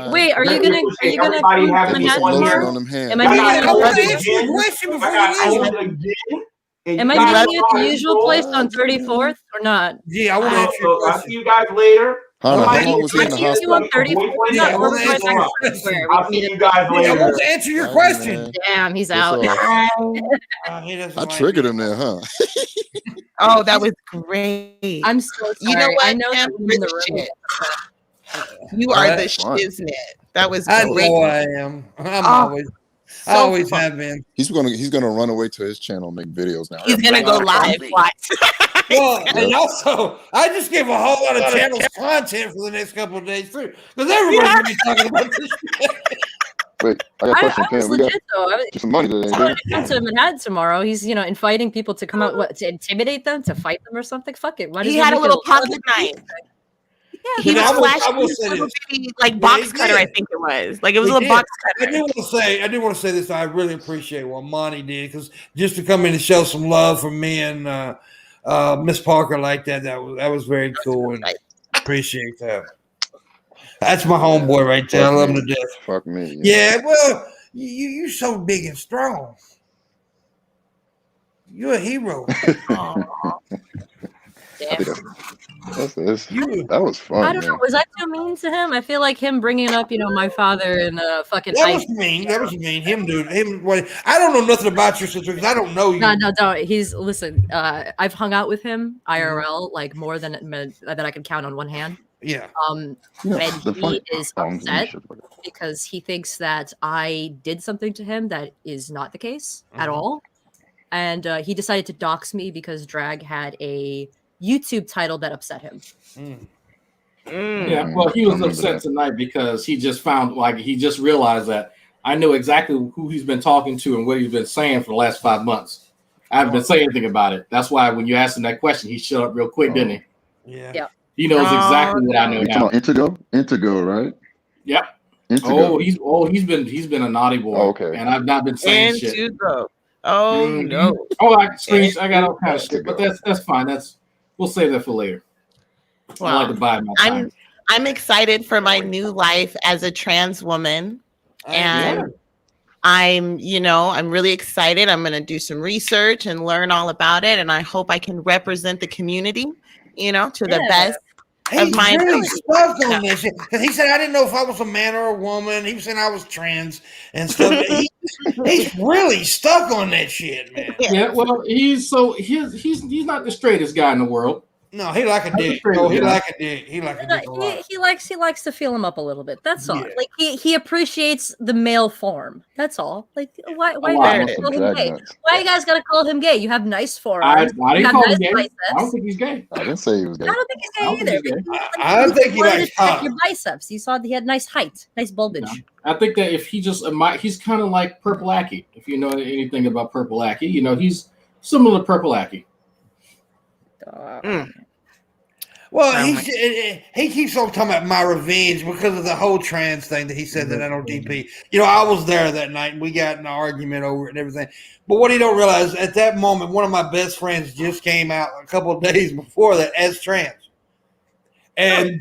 Wait, are you gonna everybody come having to me Manhattan on lotion here. on them hands. Am I Y'all meeting got you I want to hosted ask you a again. question I before got you leave. hosted again. And Am I you guys meeting you at the are usual control. place on 34th or not? Yeah, I want to ask you a So I'll question. see you guys later. Hannah, Oh, how I- long was he in the You hospital? want 34? Yeah, No, well, we're going back to that's- where I'll we see needed- you guys I later. want to answer your All right, question. man. Damn, he's That's out. all. He doesn't I like triggered me. him there, huh? Oh, that was great. I'm so sorry. You know what? I know that Tim? when You're in the the room. shit. You are the That's fun. shiznit. That was I great. know I am. I So always fun. have been. He's gonna run away to his channel and make videos now. He's gonna go live. Watch. Well, and also, I just give a whole lot of channels content for the next couple of days too, because everybody's gonna be talking about this shit. Wait, I got a I question, was Pam. We got legit though. some money today. He's going to come to Manhattan tomorrow. He's, inviting people to come out, to intimidate them, to fight them or something. Fuck it. Why He does had a make little it pocket knife. Yeah, He But was I will flashing say his little this. bitty, like Yeah, box he cutter, I did. think it was. Like it was He a little did. box I cutter. do want to say this. I really appreciate what Monty did, because just to come in and show some love for me and Miss Parker like that was very cool, and appreciate that. That's my homeboy right there. I love him to death. Fuck me. Yeah, well, you so big and strong. You're a hero. I think that was fun. I don't know. Man. Was I too mean to him? I feel like him bringing up, my father and fucking. That was mean. That was mean. Him, dude. I don't know nothing about your sister because I don't know you. No. Listen. I've hung out with him IRL like more than I can count on one hand. Yeah. And he is upset because he thinks that I did something to him that is not the case at all, and he decided to dox me because Drag had a YouTube title that upset him. Yeah, well, he was upset tonight because he just realized that I know exactly who he's been talking to and what he's been saying for the last 5 months. I haven't been saying anything about it. That's why when you asked him that question, he shut up real quick, didn't he? Yeah. He knows exactly what I know now. Intego, right? Yep. Intego. He's been a naughty boy. Oh, okay. And I've not been saying shit. Intego. Oh no. Oh, I got all kinds of shit, but that's fine. We'll save that for later. Well, I like to buy my time. I'm excited for my new life as a trans woman, and I'm really excited. I'm going to do some research and learn all about it, and I hope I can represent the community, to the best of my really stuck on this shit. Because he said I didn't know if I was a man or a woman. He was saying I was trans and stuff. He's really stuck on that shit, man. Yeah, well, he's not the straightest guy in the world. No, he like a dick. Oh, he like a dick. He like a dick a lot. He likes to feel him up a little bit. That's all. Yeah. Like he appreciates the male form. That's all. Like why you guys call him gay? Why you guys gotta call him gay? You have nice forearms. I didn't call him gay. Biceps. I don't think he's gay. I didn't say he was gay. I don't think he's gay either. I don't think he likes cock. Your biceps. You saw he had nice height, nice bulbage. No. I think that if he just he's kind of like Purple Aki. If you know anything about Purple Aki, he's similar to Purple Aki. Well, he keeps on talking about my revenge because of the whole trans thing that he said that on DP. I was there that night and we got in an argument over it and everything. But what he don't realize, at that moment, one of my best friends just came out a couple of days before that as trans. And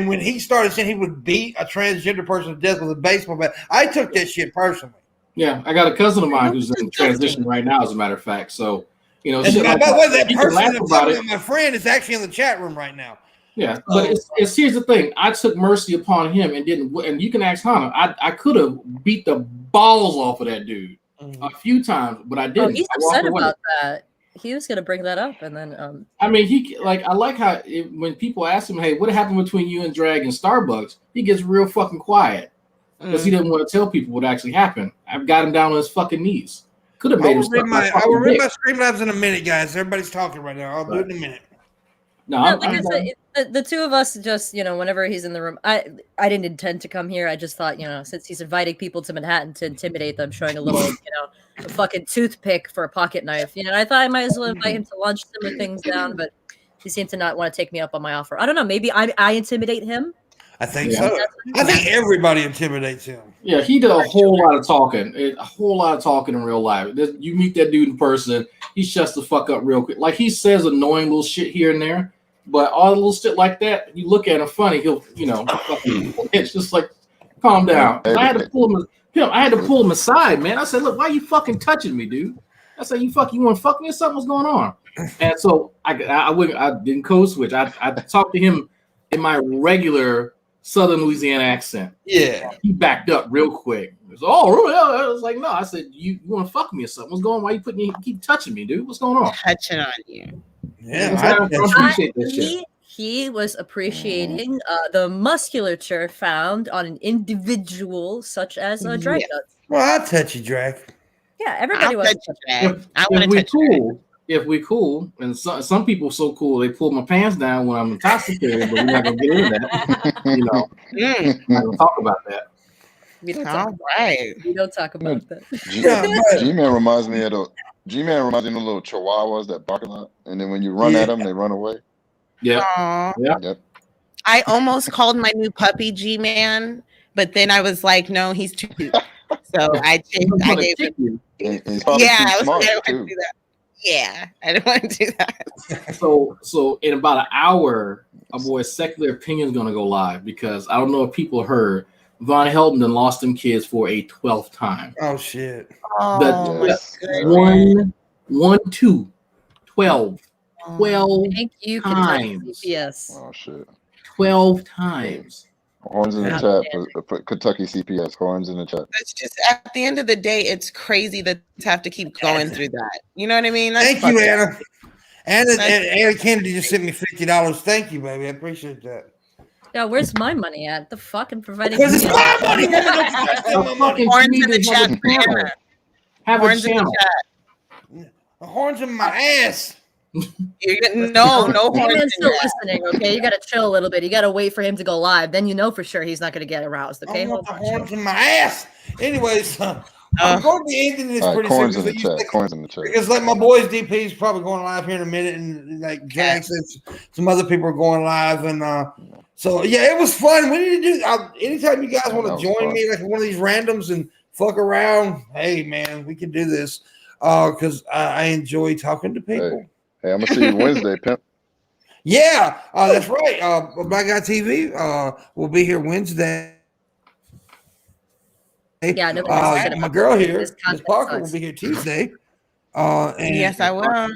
when he started saying he would beat a transgender person to death with a baseball bat, I took that shit personally. Yeah, I got a cousin of mine who's in transition right now, as a matter of fact. So, and by the way, that person that's talking about my friend is actually in the chat room right now. Yeah, but here's the thing. I took mercy upon him and didn't. And you can ask Hannah. I could have beat the balls off of that dude a few times, but I didn't. Oh, he's upset about that. He was gonna bring that up, and then I mean, I like how when people ask him, "Hey, what happened between you and Drag and Starbucks?" He gets real fucking quiet because he doesn't want to tell people what actually happened. I've got him down on his fucking knees. Could have made him. I will read my Streamlabs in a minute, guys. Everybody's talking right now. I'll do it in a minute. Like I said, the two of us just, whenever he's in the room, I didn't intend to come here. I just thought, since he's inviting people to Manhattan to intimidate them, showing a little, a fucking toothpick for a pocket knife. I thought I might as well invite him to lunch, simmer things down, but he seemed to not want to take me up on my offer. I don't know. Maybe I intimidate him. I think so. I think everybody intimidates him. Yeah, he did a whole lot of talking. In real life. You meet that dude in person, he shuts the fuck up real quick. Like, he says annoying little shit here and there, but all the little shit like that, you look at him funny, he'll, fucking, it's just like, calm down. I had to pull him aside, man. I said, look, why are you fucking touching me, dude? I said, you want to fuck me or something? What's going on? And so I didn't code switch. I talked to him in my regular Southern Louisiana accent. Yeah. He backed up real quick. He was, oh, really? I was like, no. I said, you want to fuck me or something? What's going on? Why you keep touching me, dude? What's going on? Touching on you. Yeah. I appreciate that shit. He was appreciating the musculature found on an individual such as a Drake does. Well, I'll touch you, Drake. Yeah, everybody was. If we cool, and some people so cool they pull my pants down when I'm intoxicated, but we're not gonna get into that. You know, we're not gonna talk about that. We don't talk about that. G-Man reminds me of the little chihuahuas that bark a lot, and then when you run at them, they run away. Yeah. Yep. I almost called my new puppy G-Man, but then I was like, no, he's too cute. So I gave him. I was like, I don't want to do that. Yeah, I don't want to do that. So in about an hour, our boy Secular Opinion is gonna go live because I don't know if people heard Von Helden done lost them kids for a 12th time. Oh shit. 12 Thank you, times. Yes. Oh shit. 12 times. Horns in the chat. Put Kentucky CPS. Horns in the chat. It's just at the end of the day, it's crazy to have to keep going through that. You know what I mean? Thank you, Anna. Anna Kennedy just sent me $50. Thank you, baby. I appreciate that. Yeah, where's my money at? The fucking providing. Because it's my money. My money. Horns in the chat. Have Horns a in channel. the chat. Horns in my ass. You're getting no horns. Man's still listening, okay? You gotta chill a little bit. You gotta wait for him to go live. Then you know for sure he's not gonna get aroused. Okay, I want the horns in my ass. Anyways, I'm going to be ending this pretty corns soon. in the chat. Corns in the chat. Because like my boys DP is probably going live here in a minute, and like Jackson, some other people are going live, and so yeah, it was fun. We need to do anytime you guys want to join me, like one of these randoms and fuck around. Hey man, we can do this because I enjoy talking to people. Hey, I'm gonna see you Wednesday, Pimp. Yeah, that's right. Black Guy TV will be here Wednesday. Yeah, my girl here, Ms. Parker, will be here Tuesday. And yes, I will.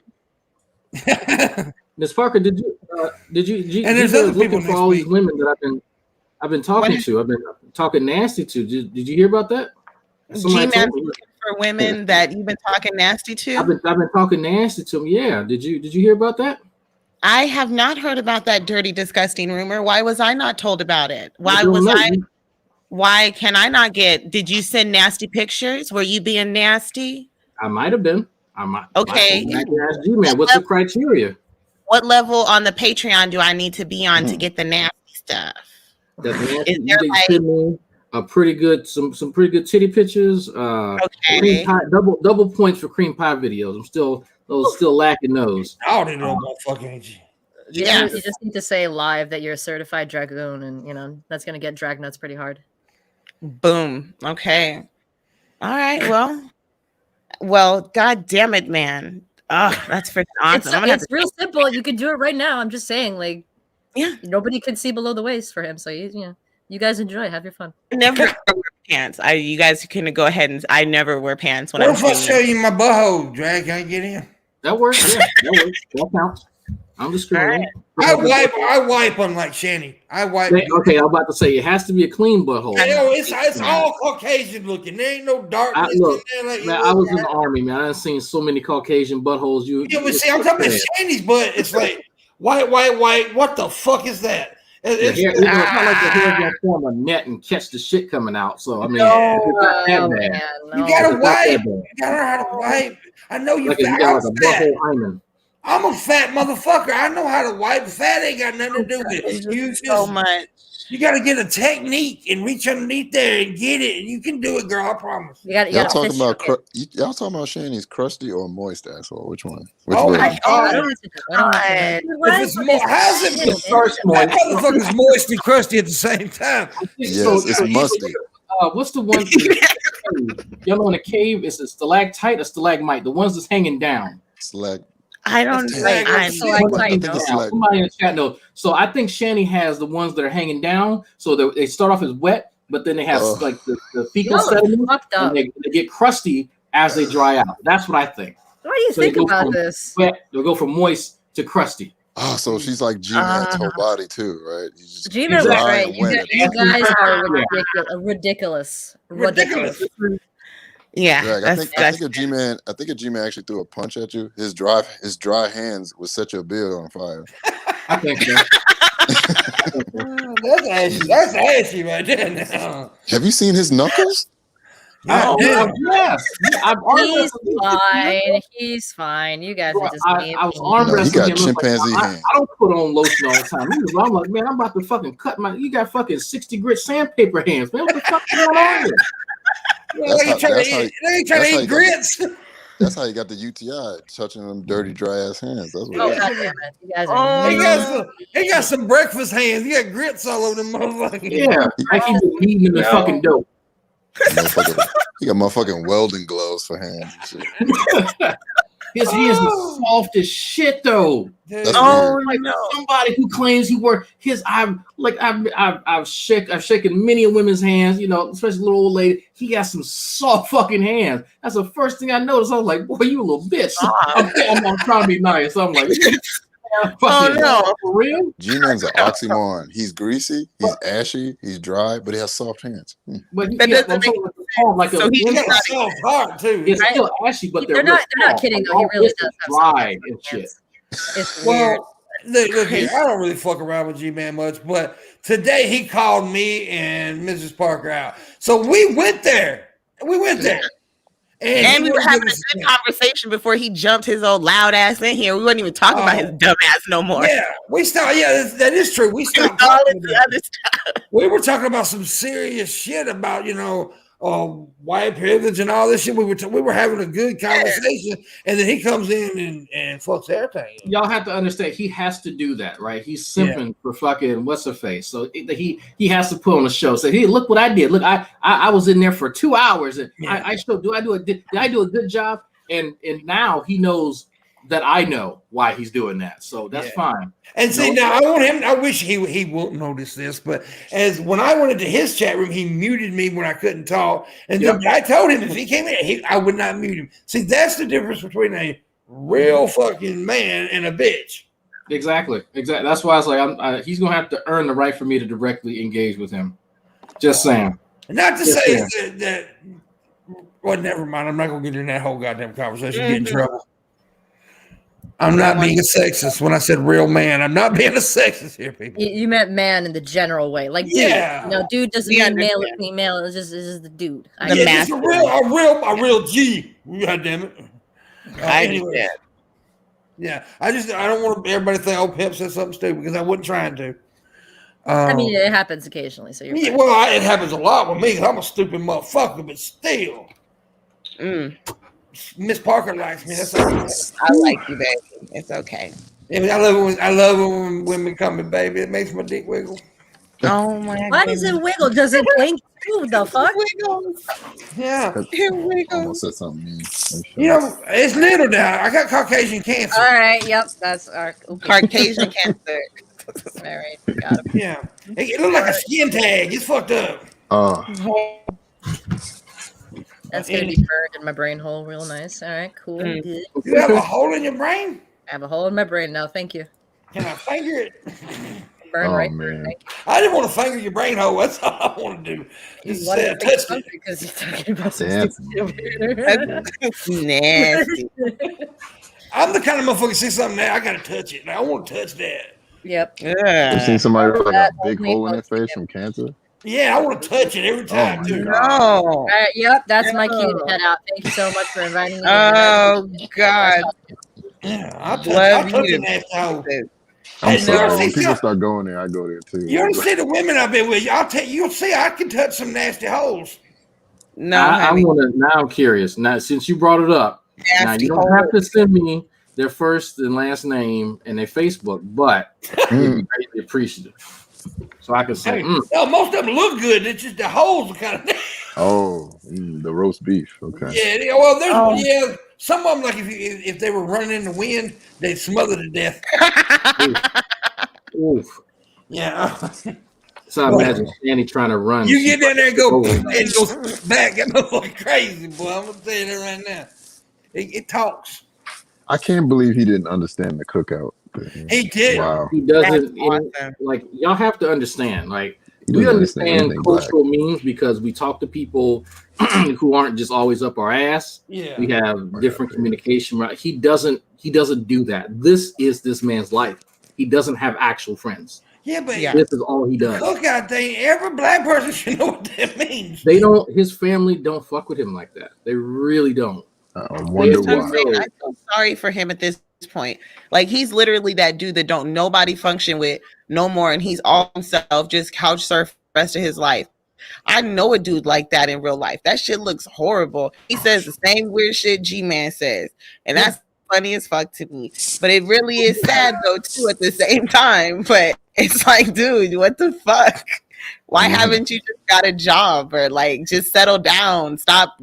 Ms. Parker, did you? And there's other people for all these women that I've been talking to. I've been talking nasty to. Did you hear about that? G-Man for women that you've been talking nasty to. I've been talking nasty to them. Yeah. Did you hear about that? I have not heard about that dirty, disgusting rumor. Why was I not told about it? Why can I not get? Did you send nasty pictures? Were you being nasty? I might have been. Okay. Ask G-Man, what's the criteria? What level on the Patreon do I need to be on to get the nasty stuff? Is there send me a pretty good some pretty good titty pictures? Okay. Double points for cream pie videos. I'm still lacking those. I already know about fucking you. Yeah, you just need to say live that you're a certified dragoon, and that's gonna get drag nuts pretty hard. Boom. Okay. All right. Well, god damn it, man. Oh, that's freaking awesome. It's real simple. You could do it right now. I'm just saying, like, nobody can see below the waist for him. So you guys enjoy. Have your fun. I never wear pants. You guys can go ahead and I never wear pants when what I'm. What if I show you my butthole, drag? Can I get in? That works. Yeah, that works. That counts. I'm just kidding. I wipe them like Shanny. I wipe. Okay, I'm about to say it has to be a clean butthole. I know it's all Caucasian looking. There ain't no darkness in there. Like, man, I was in the army, man. I've seen so many Caucasian buttholes. But see, I'm talking about Shanny's butt. It's like white. What the fuck is that? It's not like the hair gonna form a net and catch the shit coming out. So I mean, you gotta wipe. You gotta know how to wipe. I know you. Like you got like a butthole hymen. I'm a fat motherfucker. I know how to wipe. Fat ain't got nothing to do with it. You just, so much. You got to get a technique and reach underneath there and get it, and you can do it, girl. I promise. Y'all talking about Shanny's crusty or moist asshole? Which one? Which oh way? my God! That motherfucker's moist and crusty at the same time. Yes, it's musty. What's the one? Y'all know in a cave, it's a stalactite or stalagmite. The ones that's hanging down. I don't know. Somebody in the chat knows. So I think Shanny has the ones that are hanging down. So they start off as wet, but then they have like the fecal sediment, and they get crusty as they dry out. That's what I think. What do you think about this? Wet, they'll go from moist to crusty. Oh, so she's like G-Man's whole body too, right? You just G-Man was dry right. and You wet. guys are ridiculous. Yeah, Greg, I think a G-Man actually threw a punch at you. His dry hands would set your beard on fire. I think so. That's ashy. That's ashy right there now. Have you seen his knuckles? Yes. He's fine. He's fine. You guys are just I was arm No, he wrestling got him. chimpanzee I hands. don't put on lotion all the time. I'm like, man, I'm about to fucking cut my. You got fucking 60 grit sandpaper hands, man. What the fuck is going on here? They trying to eat grits. That's how you got the UTI, touching them dirty, dry ass hands. That's what. God damn it. You guys are He got some breakfast hands. He got grits all over them motherfuckers. Yeah, like he's been eating the fucking dope. He got motherfucking welding gloves for hands and shit. His hands are soft as shit, though. That's Like somebody who claims he worked his. I've shaken many women's hands, you know, especially little old lady. He got some soft fucking hands. That's the first thing I noticed. I was like, boy, you a little bitch. I'm trying to be nice. I'm like, for real? G-Man's an oxymoron. He's greasy, he's ashy, he's dry, but he has soft hands. But he got a soft heart too. It's still ashy, but they're not kidding though. He really does have dry and shit. It's weird. Look here, I don't really fuck around with G-Man much, but today he called me and Mrs. Parker out. So we went there. And we were having a good conversation before he jumped his old loud ass in here. We wasn't even talking about his dumb ass no more. Yeah, we stopped. Yeah, that is true. We stopped. All the other stuff. We were talking about some serious shit about, white privilege and all this shit. We were having a good conversation, and then he comes in and fucks everything. Y'all have to understand, he has to do that, right? He's simping for fucking what's her face. So he has to put on a show. Say, hey, look what I did. Look, I was in there for 2 hours, and I showed. Did I do a good job? And now he knows that I know why he's doing that. So that's fine. And see, now I want him. I wish he won't notice this, but as when I went into his chat room, he muted me when I couldn't talk, and then I told him if he came in, I would not mute him. See, that's the difference between a real fucking man and a bitch. Exactly. That's why I was like, he's gonna have to earn the right for me to directly engage with him. Just saying. Not to say that. Well, never mind. I'm not gonna get in that whole goddamn conversation. Get in trouble. I'm not being a sexist when I said real man. I'm not being a sexist here, people. You meant man in the general way, like dude. Dude doesn't mean male or female. It's just the dude. It's a real G. God damn it. Anyway. Yeah, I don't want everybody to think Pimp said something stupid because I wasn't trying to. I mean, it happens occasionally. So you're it happens a lot with me. I'm a stupid motherfucker, but still. Miss Parker likes me. That's okay. I like you, baby. It's okay. I love it when women come in, baby. It makes my dick wiggle. Oh my god. Why does it wiggle? Does it blink? Who the fuck? Yeah. It wiggles. Almost said something mean. It's little now. I got Caucasian cancer. All right. Yep. That's our Caucasian cancer. All right. Got it. Yeah. It looks like a skin tag. It's fucked up. That's gonna be burned in my brain hole, real nice. All right, cool. Good. You have a hole in your brain? I have a hole in my brain now. Thank you. Can I finger it? Burn right. Man. I didn't want to finger your brain hole. That's all I want to do. Just say I touched it. Because you're talking about some That's nasty. I'm the kind of motherfucker see something there, I gotta touch it. Now I want to touch that. Yep. You seen somebody with like a big hole in their face from cancer? Yeah, I want to touch it every time, dude. No. Yep, that's my cue to head out. Thank you so much for inviting me. Oh God. Yeah, I'll touch the nasty hole. I'm sorry. When people start going there, I go there too. You ever see the women I've been with? You'll see I can touch some nasty holes. No, I'm curious. Now, since you brought it up, now you don't have to send me their first and last name and their Facebook, but I'd be greatly appreciative. So I can say, no, most of them look good. It's just the holes are kind of. The roast beef. Okay. Yeah. Well, there's some of them like if they were running in the wind, they'd smother to death. Oof. Yeah. So I imagine Shanny trying to run. You get down there and go back. That motherfucker crazy, boy. I'm gonna tell you that right now. It talks. I can't believe he didn't understand the cookout He did. Wow. He doesn't. Awesome. Like y'all have to understand. Like He we doesn't understand understand anything black. cultural memes because we talk to people who aren't just always up our ass. Yeah. We have different communication. Right? He doesn't do that. This is this man's life. He doesn't have actual friends. Yeah, but This is all he does. cookout thing, every black person should know what that means. They don't. His family don't fuck with him like that. They really don't. I wonder They- why. I feel sorry for him at this point. Like he's literally that dude that don't nobody function with no more, and he's all himself, just couch surf the rest of his life. I know a dude like that in real life. That shit looks horrible. He says the same weird shit G-Man says, and that's funny as fuck to me. But it really is sad though too at the same time. But it's like, dude, what the fuck? Why haven't you just got a job or like just settle down? Stop.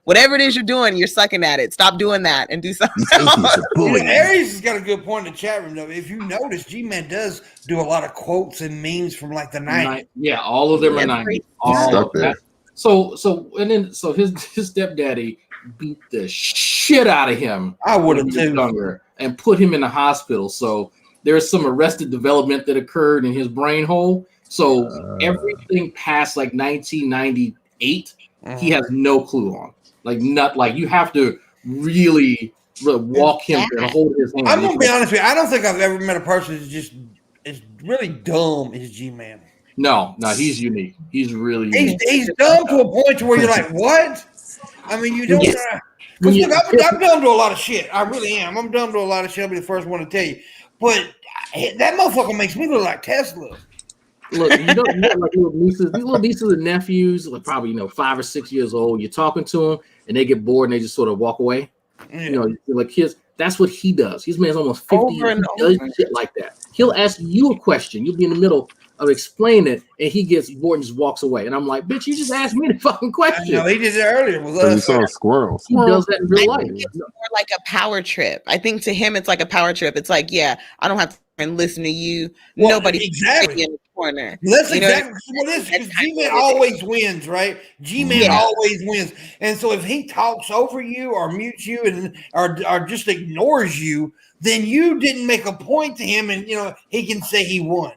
Whatever it is you're doing, you're sucking at it. Stop doing that and do something else. Aries has got a good point in the chat room, though. If you notice, G-Man does do a lot of quotes and memes from like the 90s. Yeah, all of them are 90s. All of that. So his stepdaddy beat the shit out of him. I would have when he was too. younger and put him in the hospital. So there's some arrested development that occurred in his brain hole. So everything past like 1998, he has no clue on. Like not like you have to really walk him and hold his hand. I'm gonna be honest with you. I don't think I've ever met a person who's just is really dumb as G-Man. No, he's unique. He's really unique. He's dumb to a point to where you're like, what? I mean, you don't. Because look, I'm dumb to a lot of shit. I really am. I'm dumb to a lot of shit. I'll be the first one to tell you. But that motherfucker makes me look like Tesla. Look, you know like these little nieces and nephews, like probably 5 or 6 years old. You're talking to them, and they get bored, and they just sort of walk away. Yeah. Like kids. That's what he does. His man's almost 50. He does shit like that. He'll ask you a question. You'll be in the middle of explaining it, and he gets bored and just walks away. And I'm like, bitch, you just asked me the fucking question. No, he did it earlier with So you us. saw a squirrel. He does that in real life. It's more like a power trip. I think to him, it's like a power trip. It's like, yeah, I don't have to listen to you. Well, Nobody exactly in the corner. That's You know exactly what it is. Because G-Man always wins, right? G-Man always wins. And so if he talks over you or mutes you and or just ignores you, then you didn't make a point to him, and he can say he won.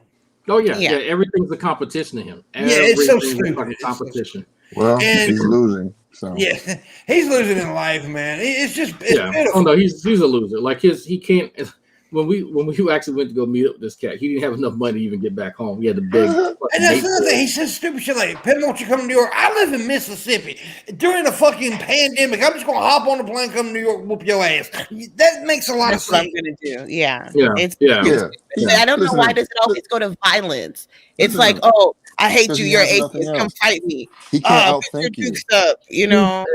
Oh yeah. Everything's a competition to him. It's so Everything's a stupid. fucking competition. Well, And- he's losing. So Yeah, he's losing in life, man. It's just pitiful. Oh no, he's a loser. Like he can't. When we actually went to go meet up with this cat, he didn't have enough money to even get back home. He had to beg. And that's another thing. He says stupid shit like, "Pim, won't you come to New York? I live in Mississippi. During the fucking pandemic, I'm just gonna hop on the plane, come to New York, whoop your ass." That makes a lot That's of what I'm sense. gonna do. Yeah. yeah. I don't know why does it always go to violence. It's like, oh, I hate Because you. he You're has nothing atheist. Come else. fight me. He can't Get outthink your you. dukes up, He can't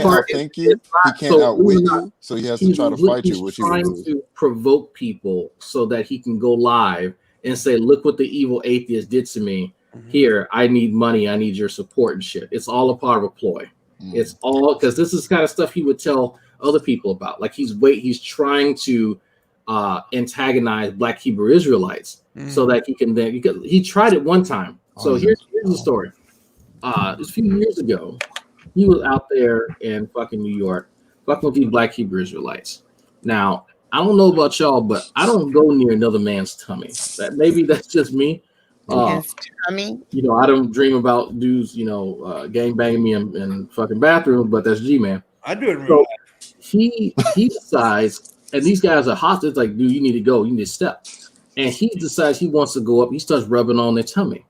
outthink you. He can't outwit you. So he has to try to fight you, which he will trying lose. to provoke people so that he can go live and say, "Look what the evil atheist did to me. Here, I need money. I need your support and shit." It's all a part of a ploy. It's all because this is kind of stuff he would tell other people about. Like he's trying to antagonize Black Hebrew Israelites so that he can then. Because he tried it one time. So here's the story. A few years ago, he was out there in fucking New York, fucking with these Black Hebrew Israelites. Now, I don't know about y'all, but I don't go near another man's tummy. Maybe that's just me. His tummy. I don't dream about dudes, gang banging me in fucking bathrooms, but that's G-Man. I do it. So he decides, and these guys are hostile. It's like, dude, you need to go. You need to step. And he decides he wants to go up. He starts rubbing on their tummy.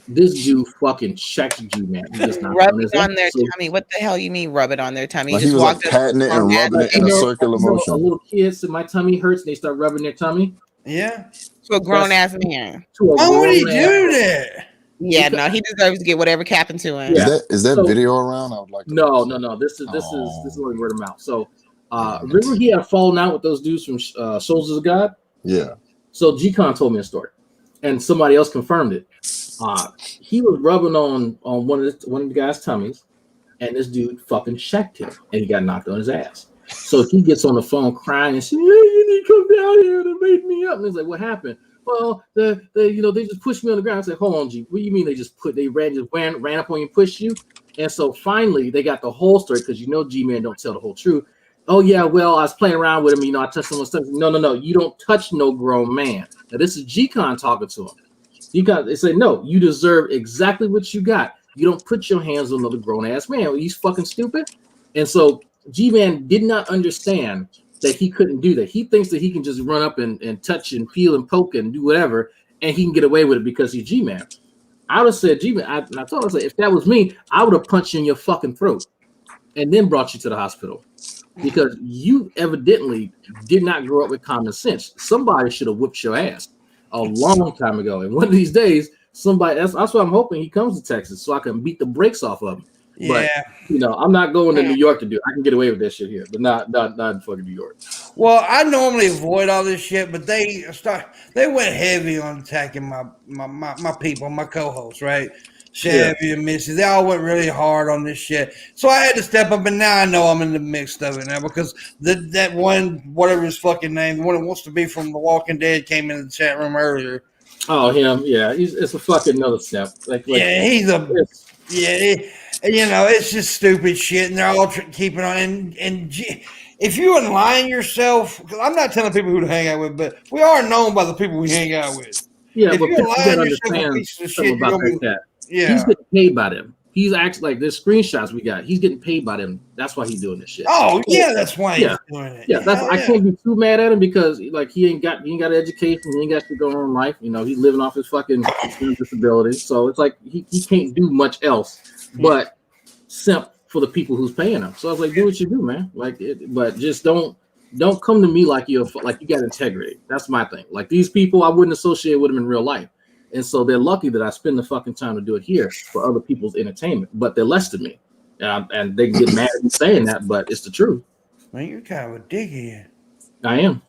This dude fucking checks G-Man. He does not Rub it on their tummy. What the hell you mean rub it on their tummy? Like You he just was like walked up patting it and rubbing it in a circular A motion. little kid said, "My tummy hurts," and they start rubbing their tummy. Yeah. to a grown ass man. Why would he do that? Yeah, no, he deserves to get whatever happened to him. Is that video around? I would like to No. This is only word of mouth. So remember he had fallen out with those dudes from Soldiers of God? Yeah. So G-Con told me a story, and somebody else confirmed it. He was rubbing on one of the guy's tummies, and this dude fucking checked him, and he got knocked on his ass. So he gets on the phone crying and says, "Hey, you need to come down here to make me up." And he's like, "What happened?" "Well, they just pushed me on the ground." I said, "Hold on, G. What do you mean they ran up on you and pushed you?" And so finally they got the whole story because G-Man don't tell the whole truth. oh yeah, well, I was playing around with him, you know, I touched someone's stuff. No, you don't touch no grown man. Now this is G-Con talking to him. They say, no, you deserve exactly what you got. You don't put your hands on another grown ass man. He's fucking stupid. And so G-Man did not understand that he couldn't do that. He thinks that he can just run up and touch and feel and poke and do whatever, and he can get away with it because he's G-Man. I would have said, G-Man, I told him, I said, if that was me, I would have punched you in your fucking throat and then brought you to the hospital because you evidently did not grow up with common sense. Somebody should have whipped your ass a long time ago. And one of these days, that's what I'm hoping he comes to Texas so I can beat the brakes off of him. But, you know, I'm not going to New York to do it. I can get away with that shit here, but not in fucking New York. Well, I normally avoid all this shit, but they went heavy on attacking my people, my co-hosts, right? Chevy and Missy, they all went really hard on this shit. So I had to step up, and now I know I'm in the mix of it now because that one, whatever his fucking name, the one that wants to be from The Walking Dead came in the chat room earlier. Oh, him, yeah. It's a fucking another step. You know, it's just stupid shit, and they're all keeping on. And if you align yourself, because I'm not telling people who to hang out with, but we are known by the people we hang out with. Yeah, if but you people gotta align yourself with pieces of shit, about that. Yeah, he's getting paid by them. He's actually like there's screenshots we got. He's getting paid by them. That's why he's doing this shit. Oh yeah, that's why he's doing it. Yeah, I can't be too mad at him because like he ain't got education, he ain't got to go on in life. You know, he's living off his fucking disability. So it's like he can't do much else but simp for the people who's paying him. So I was like, do what you do, man. But just don't come to me like you got integrity. That's my thing. Like these people, I wouldn't associate with them in real life. And so they're lucky that I spend the fucking time to do it here for other people's entertainment. But they're less than me. And they get mad at me saying that, but it's the truth. Man, you're kind of a dickhead. I am.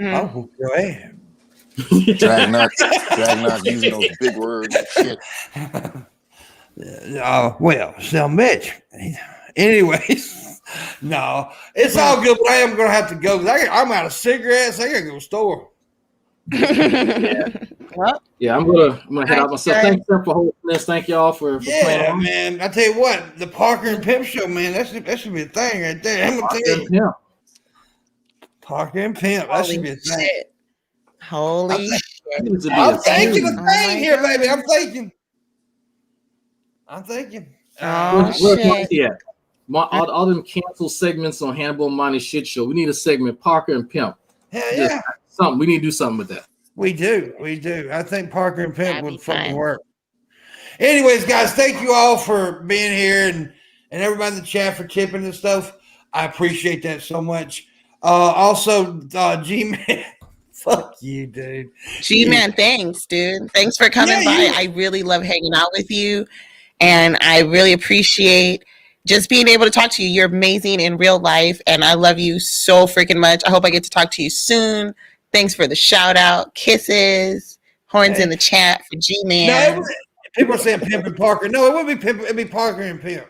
I'll whoop your ass. Drag not using those big words and shit. Well, so much. Anyways, no, it's all good, but I am going to have to go because I'm out of cigarettes. I got to go to the store. Yeah, I'm gonna head out myself. Thanks for holding this. Thank y'all for playing on. Man. I tell you what, the Parker and Pimp show, man, that should be a thing right there. I'm gonna tell you, Parker and Pimp, that should be a thing. Shit. Holy shit! I'm thinking a thing here, baby. I'm thinking. Oh shit! Yeah, all them canceled segments on Hannibal Monty shit show. We need a segment, Parker and Pimp. Hell yeah. We need to do something with that. We do. I think Parker and Pimp would fucking work. Anyways, guys, thank you all for being here and everybody in the chat for tipping and stuff. I appreciate that so much. Also, G-Man, fuck you, dude. G-Man, thanks, dude. Thanks for coming by. I really love hanging out with you, and I really appreciate just being able to talk to you. You're amazing in real life, and I love you so freaking much. I hope I get to talk to you soon. Thanks for the shout out. Kisses. Horns in the chat for G-Man. No, people are saying Pimp and Parker. No, it wouldn't be Pimp. It'd be Parker and Pimp.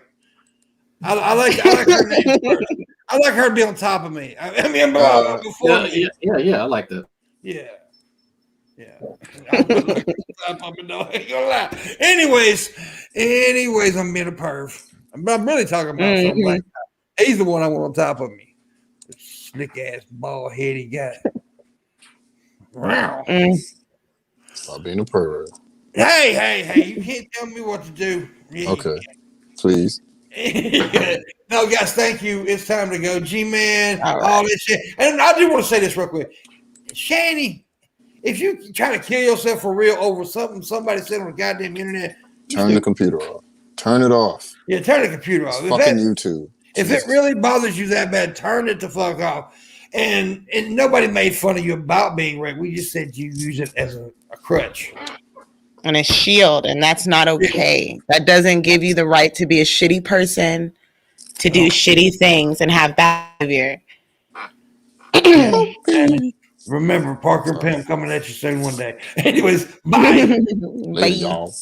I like her name first. I like her to be on top of me. I mean, before me. Yeah, I like that. Yeah. Anyways, I'm being a perv. But I'm really talking about something like that. He's the one I want on top of me. Slick ass, bald heady guy. Wow. Stop being a pervert. Hey, you can't tell me what to do. Okay. Please. No, guys, thank you. It's time to go. G-Man, all this shit. And I do want to say this real quick. Shanny, if you try to kill yourself for real over something somebody said on the goddamn internet, turn the computer off. Turn it off. Yeah, turn the computer off. Fucking YouTube. If it really bothers you that bad, turn it the fuck off. And nobody made fun of you about being raped. We just said you use it as a crutch. And a shield, and that's not okay. That doesn't give you the right to be a shitty person, to do shitty things and have bad behavior. Remember, Parker Pimp coming at you soon one day. Anyways, bye. Bye. Y'all.